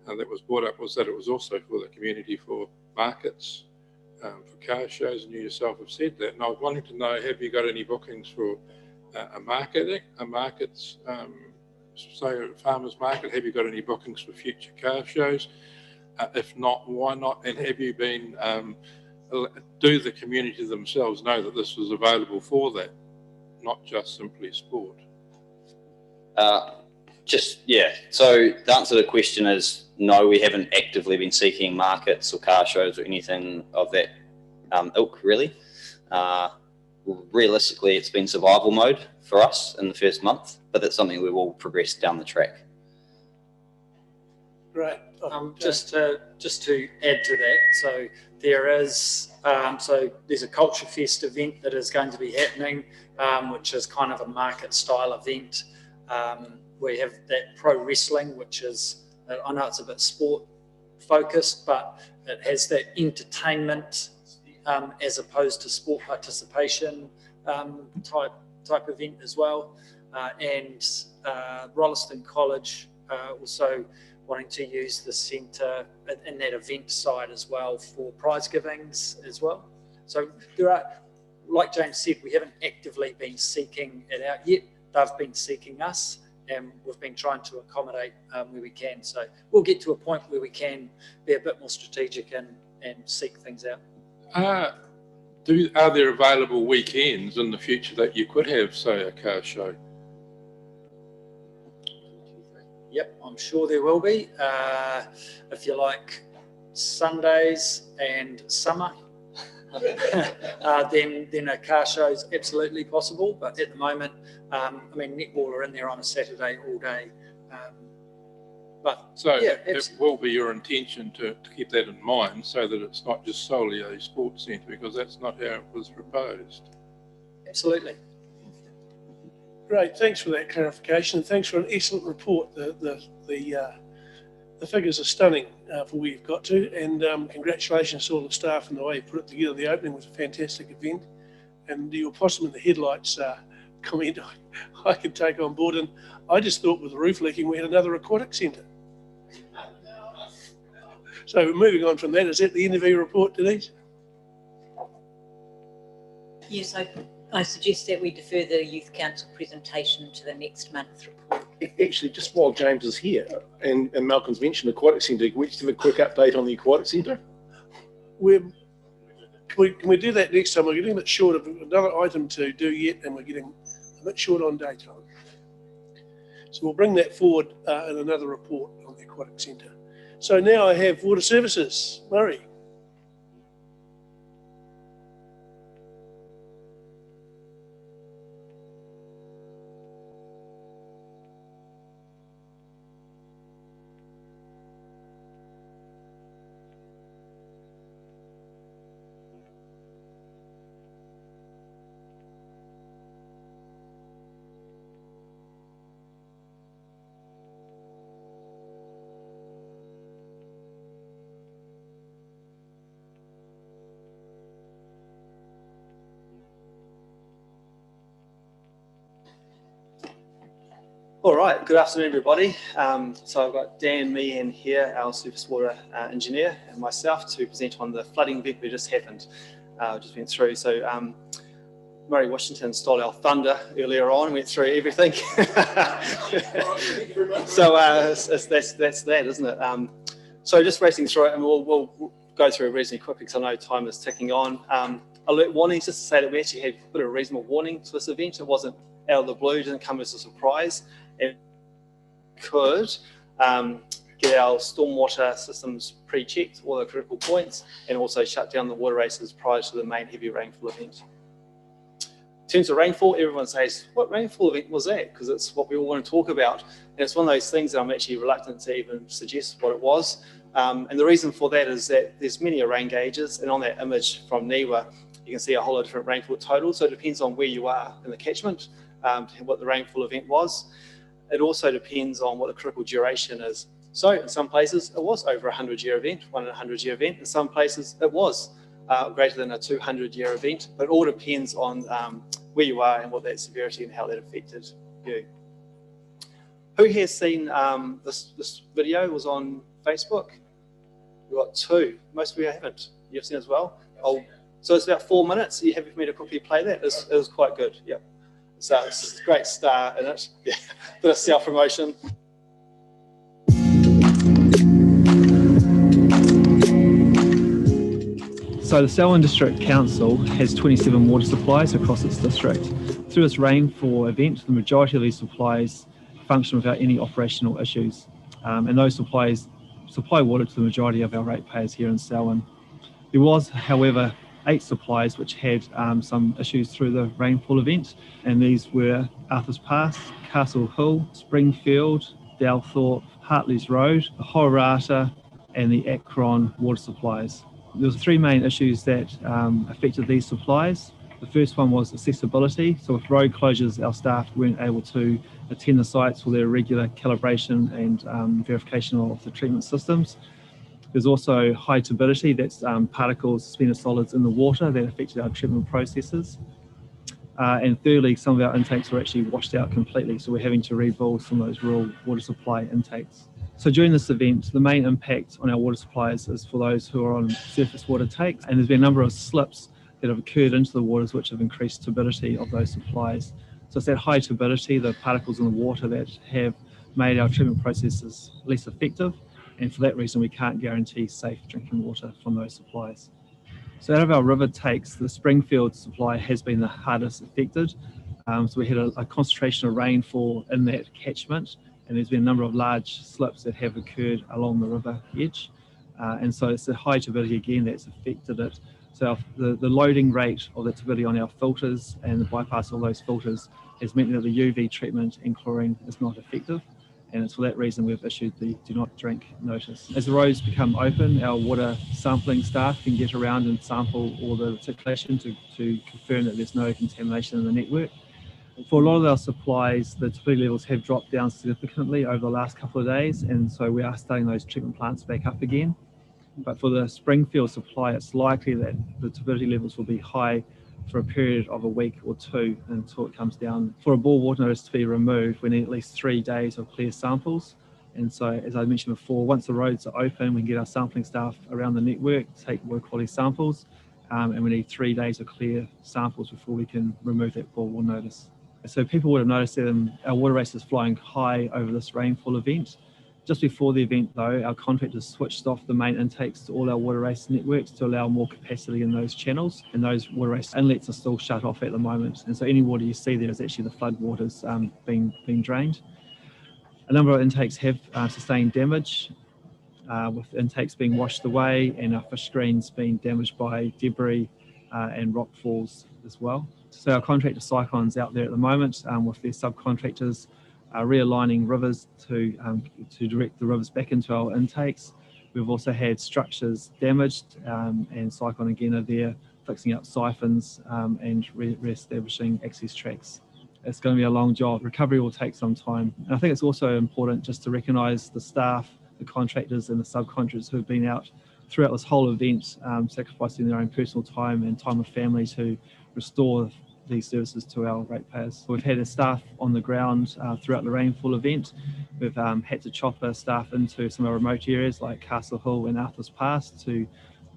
that was brought up was that it was also for the community, for markets, for car shows, and you yourself have said that. And I was wanting to know, have you got any bookings for a markets say, farmers market? Have you got any bookings for future car shows? If not, why not? And have you been, do the community themselves know that this was available for that, not just simply sport? Yeah. So the answer to the question is no, we haven't actively been seeking markets or car shows or anything of that ilk, really. Realistically, it's been survival mode for us in the first month, but that's something we will progress down the track. Right. Just to add to that, so there is there's a Culture Fest event that is going to be happening, which is kind of a market style event. We have that pro wrestling, which is, I know it's a bit sport focused, but it has that entertainment as opposed to sport participation type event as well. And Rolleston College also wanting to use the centre in that event side as well for prize givings as well. So there are, like James said, we haven't actively been seeking it out yet. They've been seeking us, and we've been trying to accommodate where we can. So we'll get to a point where we can be a bit more strategic and seek things out. Are there available weekends in the future that you could have, say, a car show? Yep, I'm sure there will be. If you like Sundays and summer, then a car show is absolutely possible. But at the moment, netball are in there on a Saturday all day. It will be your intention to keep that in mind, so that it's not just solely a sports centre, because that's not how it was proposed. Absolutely. Great, thanks for that clarification, and thanks for an excellent report. The figures are stunning for where you've got to, and congratulations to all the staff and the way you put it together. The opening was a fantastic event, and your possum in the headlights comment I could take on board. And I just thought with the roof leaking we had another aquatic centre. So moving on from that, is that the end of your report, Denise? Yes, I suggest that we defer the Youth Council presentation to the next month's report. Actually, just while James is here, and Malcolm's mentioned the aquatic centre, can we just have a quick update on the aquatic centre? Can we do that next time? We're getting a bit short of another item to do yet, and we're getting a bit short on daytime. So we'll bring that forward in another report on the aquatic centre. So now I have Water Services. Murray. All right, good afternoon, everybody. So I've got Dan Meehan here, our surface water engineer, and myself to present on the flooding event that just happened, just went through. So Murray Washington stole our thunder earlier on, went through everything. So that's that, isn't it? So just racing through it, and we'll go through it reasonably quickly because I know time is ticking on. Alert warnings, just to say that we actually had a bit of a reasonable warning to this event. It wasn't out of the blue, it didn't come as a surprise. And could get our stormwater systems pre-checked, all the critical points, and also shut down the water races prior to the main heavy rainfall event. In terms of rainfall, everyone says, what rainfall event was that? Because it's what we all want to talk about. And it's one of those things that I'm actually reluctant to even suggest what it was. And the reason for that is that there's many rain gauges, and on that image from NIWA, you can see a whole lot of different rainfall totals. So it depends on where you are in the catchment, what the rainfall event was. It also depends on what the critical duration is. So in some places it was over a 100-year event, 1 in a 100-year event. In some places it was greater than a 200-year event, but it all depends on where you are and what that severity and how that affected you. Who has seen this video? It was on Facebook. We've got 2. Most of you haven't. You've seen it as well? So it's about 4 minutes. Are you happy for me to quickly play that? It was quite good. Yeah. So it's a great start in it. Yeah, bit of self-promotion. So the Selwyn District Council has 27 water supplies across its district. Through this rainfall event, the majority of these supplies function without any operational issues. And those supplies supply water to the majority of our ratepayers here in Selwyn. There was, however, 8 supplies which had some issues through the rainfall event, and these were Arthur's Pass, Castle Hill, Springfield, Dalthorpe, Hartley's Road, the Horata, and the Akron water supplies. There were 3 main issues that affected these supplies. The first one was accessibility. So with road closures, our staff weren't able to attend the sites for their regular calibration and verification of the treatment systems. There's also high turbidity, that's particles, suspended solids in the water that affected our treatment processes. And thirdly, some of our intakes were actually washed out completely, so we're having to rebuild some of those rural water supply intakes. So during this event, the main impact on our water supplies is for those who are on surface water takes, and there's been a number of slips that have occurred into the waters which have increased turbidity of those supplies. So it's that high turbidity, the particles in the water, that have made our treatment processes less effective, and for that reason we can't guarantee safe drinking water from those supplies. So out of our river takes, the Springfield supply has been the hardest affected. So we had a concentration of rainfall in that catchment, and there's been a number of large slips that have occurred along the river edge. And so it's the high turbidity again that's affected it. So the loading rate of the turbidity on our filters and the bypass of those filters has meant that the UV treatment and chlorine is not effective. And it's for that reason we've issued the do not drink notice. As the roads become open, our water sampling staff can get around and sample all the reticulation to confirm that there's no contamination in the network. For a lot of our supplies, the turbidity levels have dropped down significantly over the last couple of days, and so we are starting those treatment plants back up again. But for the Springfield supply, it's likely that the turbidity levels will be high for a period of a week or 2 until it comes down. For a boil water notice to be removed, we need at least 3 days of clear samples. And so, as I mentioned before, once the roads are open, we can get our sampling staff around the network, take water quality samples, and we need 3 days of clear samples before we can remove that boil water notice. So people would have noticed that our water race is flying high over this rainfall event. Just before the event though, our contractors switched off the main intakes to all our water race networks to allow more capacity in those channels, and those water race inlets are still shut off at the moment. And so any water you see there is actually the flood waters being drained. A number of intakes have sustained damage, with intakes being washed away and our fish screens being damaged by debris and rock falls as well. So our contractor Cyclone's out there at the moment with their subcontractors realigning rivers to direct the rivers back into our intakes. We've also had structures damaged, and Cyclone again are there fixing up siphons and re-establishing access tracks. It's going to be a long job. Recovery will take some time. And I think it's also important just to recognise the staff, the contractors and the subcontractors who have been out throughout this whole event, sacrificing their own personal time and time with family to restore these services to our ratepayers. We've had a staff on the ground throughout the rainfall event. We've had to chop our staff into some of our remote areas like Castle Hill and Arthur's Pass to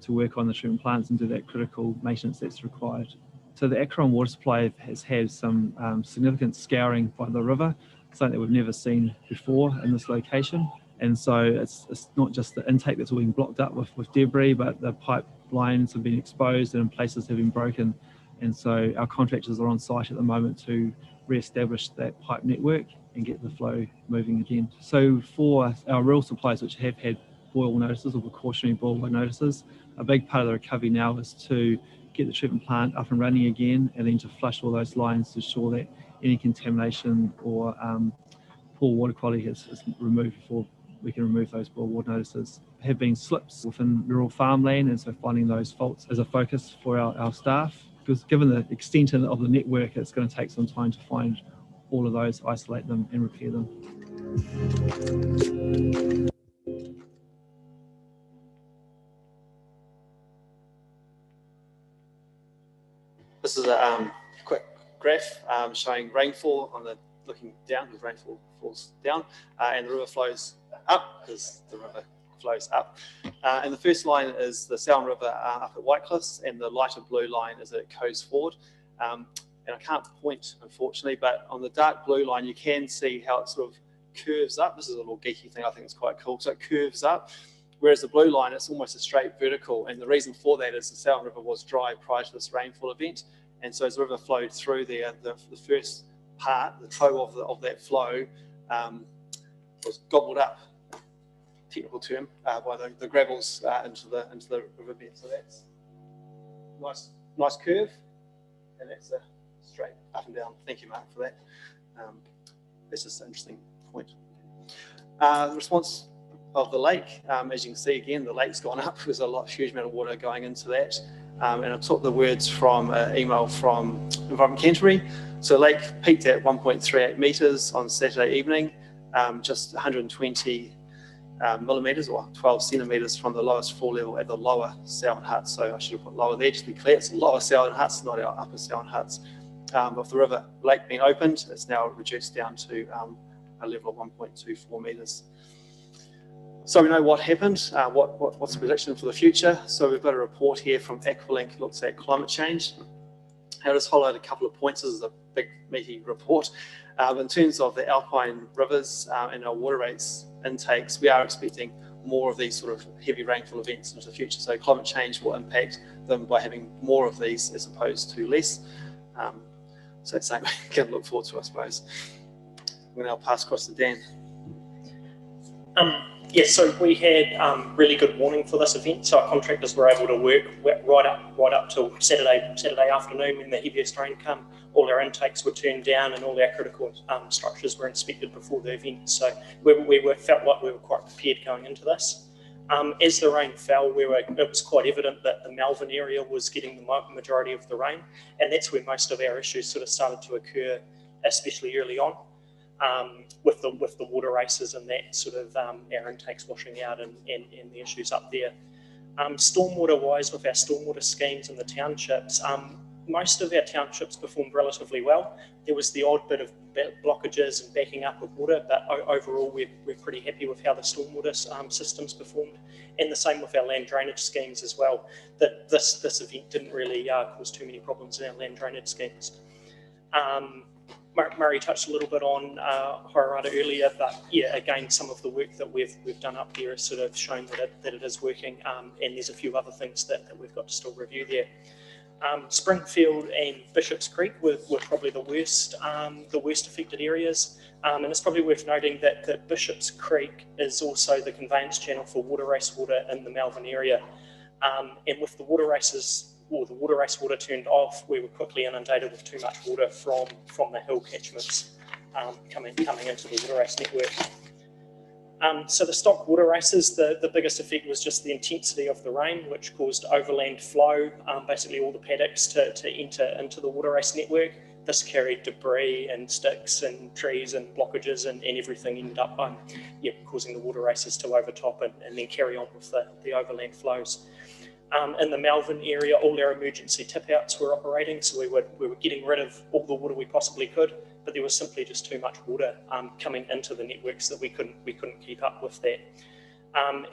work on the treatment plants and do that critical maintenance that's required. So the Akron water supply has had some significant scouring by the river, something that we've never seen before in this location. And so it's not just the intake that's all been blocked up with debris, but the pipelines have been exposed and in places have been broken. And so our contractors are on site at the moment to re-establish that pipe network and get the flow moving again. So for our rural supplies which have had boil notices or precautionary boil notices, a big part of the recovery now is to get the treatment plant up and running again, and then to flush all those lines to ensure that any contamination or poor water quality is removed before we can remove those boil water notices. There have been slips within rural farmland, and so finding those faults is a focus for our staff, because given the extent of the network, it's going to take some time to find all of those, isolate them and repair them. This is a quick graph showing rainfall looking down, because rainfall falls down, and the river flows up as the river flows up. And the first line is the Selwyn River up at White Cliffs, and the lighter blue line is at Coes Ford. and I can't point unfortunately, but on the dark blue line you can see how it sort of curves up. This is a little geeky thing, I think it's quite cool. So it curves up, whereas the blue line, it's almost a straight vertical. And the reason for that is the Selwyn River was dry prior to this rainfall event. And so as the river flowed through there, the first part, the toe of that flow was gobbled up, technical term, by the gravels into the riverbed. So that's nice curve, and that's a straight up and down. Thank you, Mark, for that. That's just an interesting point. The response of the lake, as you can see again, the lake's gone up. There's a huge amount of water going into that. And I took the words from an email from Environment Canterbury. So the lake peaked at 1.38 metres on Saturday evening, just 120 millimetres or 12 centimetres from the lowest floor level at the lower Selwyn Huts. So I should have put lower there, just to be clear. It's the lower Selwyn Huts, not our upper Selwyn Huts. With the lake being opened, it's now reduced down to a level of 1.24 metres. So we know what happened, what's the prediction for the future. So we've got a report here from Aqualink, looks at climate change. I'll just highlight a couple of points. This is a big meaty report. In terms of the alpine rivers and our water rates intakes, we are expecting more of these sort of heavy rainfall events into the future. So climate change will impact them by having more of these as opposed to less. So it's something we can look forward to, I suppose. I'm going to now pass across to Dan. Yes, so we had really good warning for this event. So our contractors were able to work right up till Saturday afternoon when the heaviest rain came. All our intakes were turned down and all our critical structures were inspected before the event. So we felt like we were quite prepared going into this. As the rain fell, it was quite evident that the Melbourne area was getting the majority of the rain, and that's where most of our issues sort of started to occur, especially early on. With the water races and that sort of our intakes washing out and the issues up there. Stormwater wise, with our stormwater schemes in the townships, most of our townships performed relatively well. There was the odd bit of blockages and backing up of water, but overall we're pretty happy with how the stormwater systems performed, and the same with our land drainage schemes as well. That this event didn't really cause too many problems in our land drainage schemes. Murray touched a little bit on Hororata earlier, but yeah, again, some of the work that we've done up there has sort of shown that it is working, and there's a few other things that we've got to still review there. Springfield and Bishops Creek were probably the worst affected areas, and it's probably worth noting that Bishops Creek is also the conveyance channel for water race water in the Melbourne area, and with the water races, or the water race water turned off, we were quickly inundated with too much water from the hill catchments coming into the water race network. So the stock water races, the biggest effect was just the intensity of the rain, which caused overland flow, basically all the paddocks to enter into the water race network. This carried debris and sticks and trees and blockages, and everything ended up causing the water races to overtop and then carry on with the overland flows. In the Melbourne area, all our emergency tip outs were operating, so we were getting rid of all the water we possibly could, but there was simply just too much water coming into the networks that we couldn't keep up with that.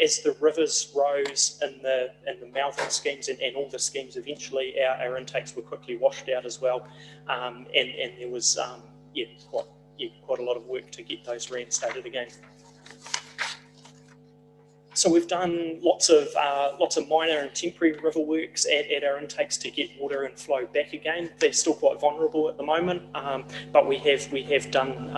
As the rivers rose in the Melbourne schemes and all the schemes, eventually our intakes were quickly washed out as well, and there was quite a lot of work to get those reinstated again. So we've done lots of minor and temporary river works at our intakes to get water and flow back again. They're still quite vulnerable at the moment, but we have done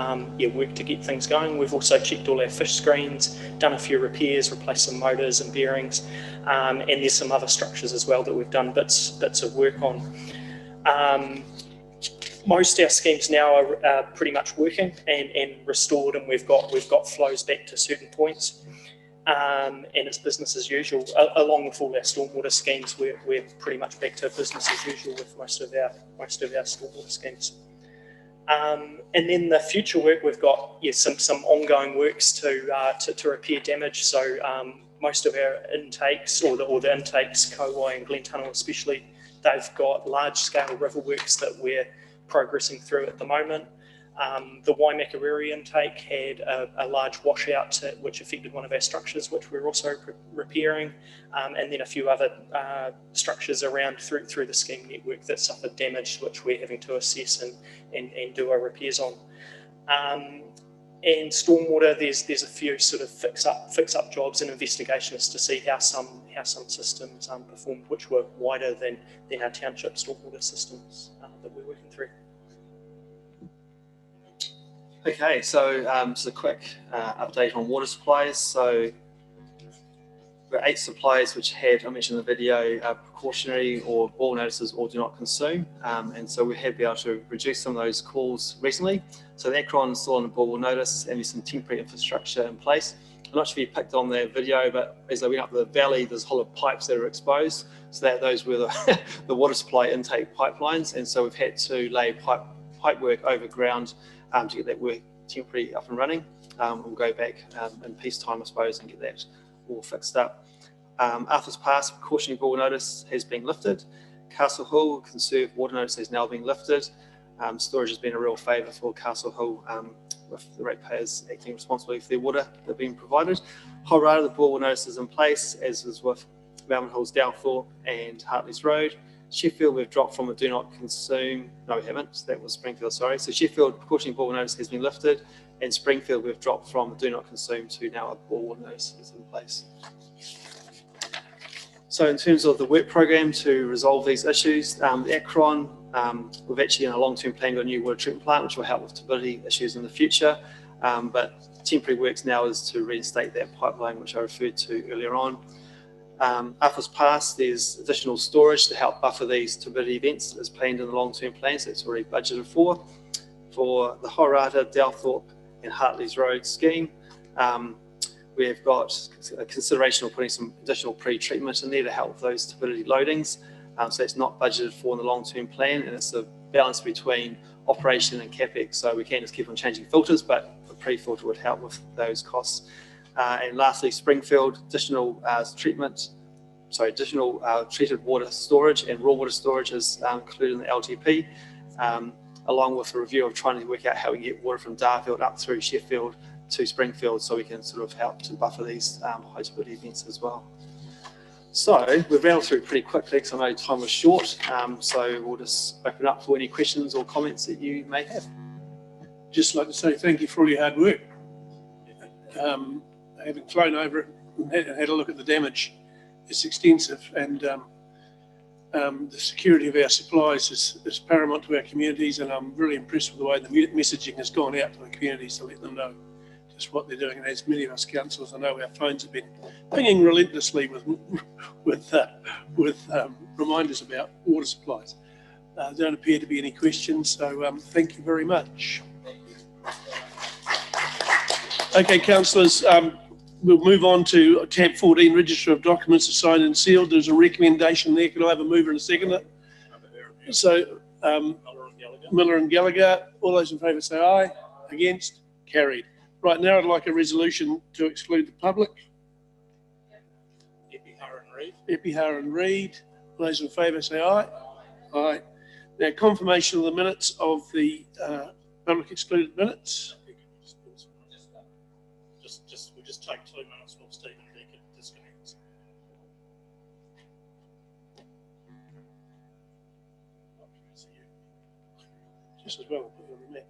work to get things going. We've also checked all our fish screens, done a few repairs, replaced some motors and bearings, and there's some other structures as well that we've done bits of work on. Most of our schemes now are pretty much working and restored, and we've got flows back to certain points. And it's business as usual. Along with all our stormwater schemes, we're pretty much back to business as usual with most of our stormwater schemes. And then the future work, we've got some ongoing works to repair damage. So most of our intakes, or the intakes, Kowai and Glentunnel especially, they've got large scale river works that we're progressing through at the moment. The Waimakariri intake had a large washout which affected one of our structures, which we're also repairing, and then a few other structures around through the scheme network that suffered damage, which we're having to assess and do our repairs on. And stormwater, there's a few sort of fix up jobs and investigations to see how some systems performed, which were wider than our township stormwater systems that we're working through. Okay, so just a quick update on water supplies. So there are 8 suppliers which had, I mentioned in the video, precautionary or boil notices or do not consume. And so we have been able to reduce some of those calls recently. So the Akron is still on a boil notice and there's some temporary infrastructure in place. I'm not sure if you picked on the video, but as they went up the valley, there's hollow pipes that are exposed. So that those were the water supply intake pipelines. And so we've had to lay pipe work over ground to get that work temporarily up and running. We'll go back in peacetime, I suppose, and get that all fixed up. Arthur's Pass precautionary boil notice has been lifted. Castle Hill conserved water notice has now been lifted. Storage has been a real favour for Castle Hill with the ratepayers acting responsibly for their water that have been provided. Horata, the boil notice is in place, as is with Melbourne Hills, Dalthorpe and Hartley's Road. Sheffield, we've dropped from a do not consume. No, we haven't. That was Springfield, sorry. So Sheffield, precautionary boil notice has been lifted, and Springfield, we've dropped from a do not consume to now a boil notice is in place. So in terms of the work program to resolve these issues, Akron, we've actually in a long-term plan got a new water treatment plant, which will help with turbidity issues in the future. But temporary works now is to reinstate that pipeline, which I referred to earlier on. Arthur's Pass, there's additional storage to help buffer these turbidity events as planned in the long-term plan, so it's already budgeted for. For the Horata, Dalthorpe and Hartley's Road scheme, we've got a consideration of putting some additional pre-treatment in there to help those turbidity loadings. So it's not budgeted for in the long-term plan, and it's a balance between operation and capex, so we can just keep on changing filters, but the pre-filter would help with those costs. And lastly, Springfield, additional treated water storage and raw water storage is included in the LTP, along with a review of trying to work out how we get water from Darfield up through Sheffield to Springfield, so we can sort of help to buffer these high turbidity events as well. So we've rattled through pretty quickly because I know time was short, so we'll just open up for any questions or comments that you may have. Just like to say thank you for all your hard work. Having flown over it and had a look at the damage, it's extensive, and the security of our supplies is paramount to our communities, and I'm really impressed with the way the messaging has gone out to the communities to let them know just what they're doing. And as many of us councillors, I know our phones have been pinging relentlessly with reminders about water supplies. There don't appear to be any questions, so thank you very much. Okay, councillors, we'll move on to tab 14, Register of Documents Signed and Sealed. There's a recommendation there. Can I have a mover and a seconder? So, Miller and Gallagher. All those in favour say aye. Against? Carried. Right, now I'd like a resolution to exclude the public. Epihar and Reid. All those in favour say aye. Aye. Now, confirmation of the minutes of the public excluded minutes. We'll just take 2 minutes while Stephen Beckett disconnects. Just as well, put it on the map.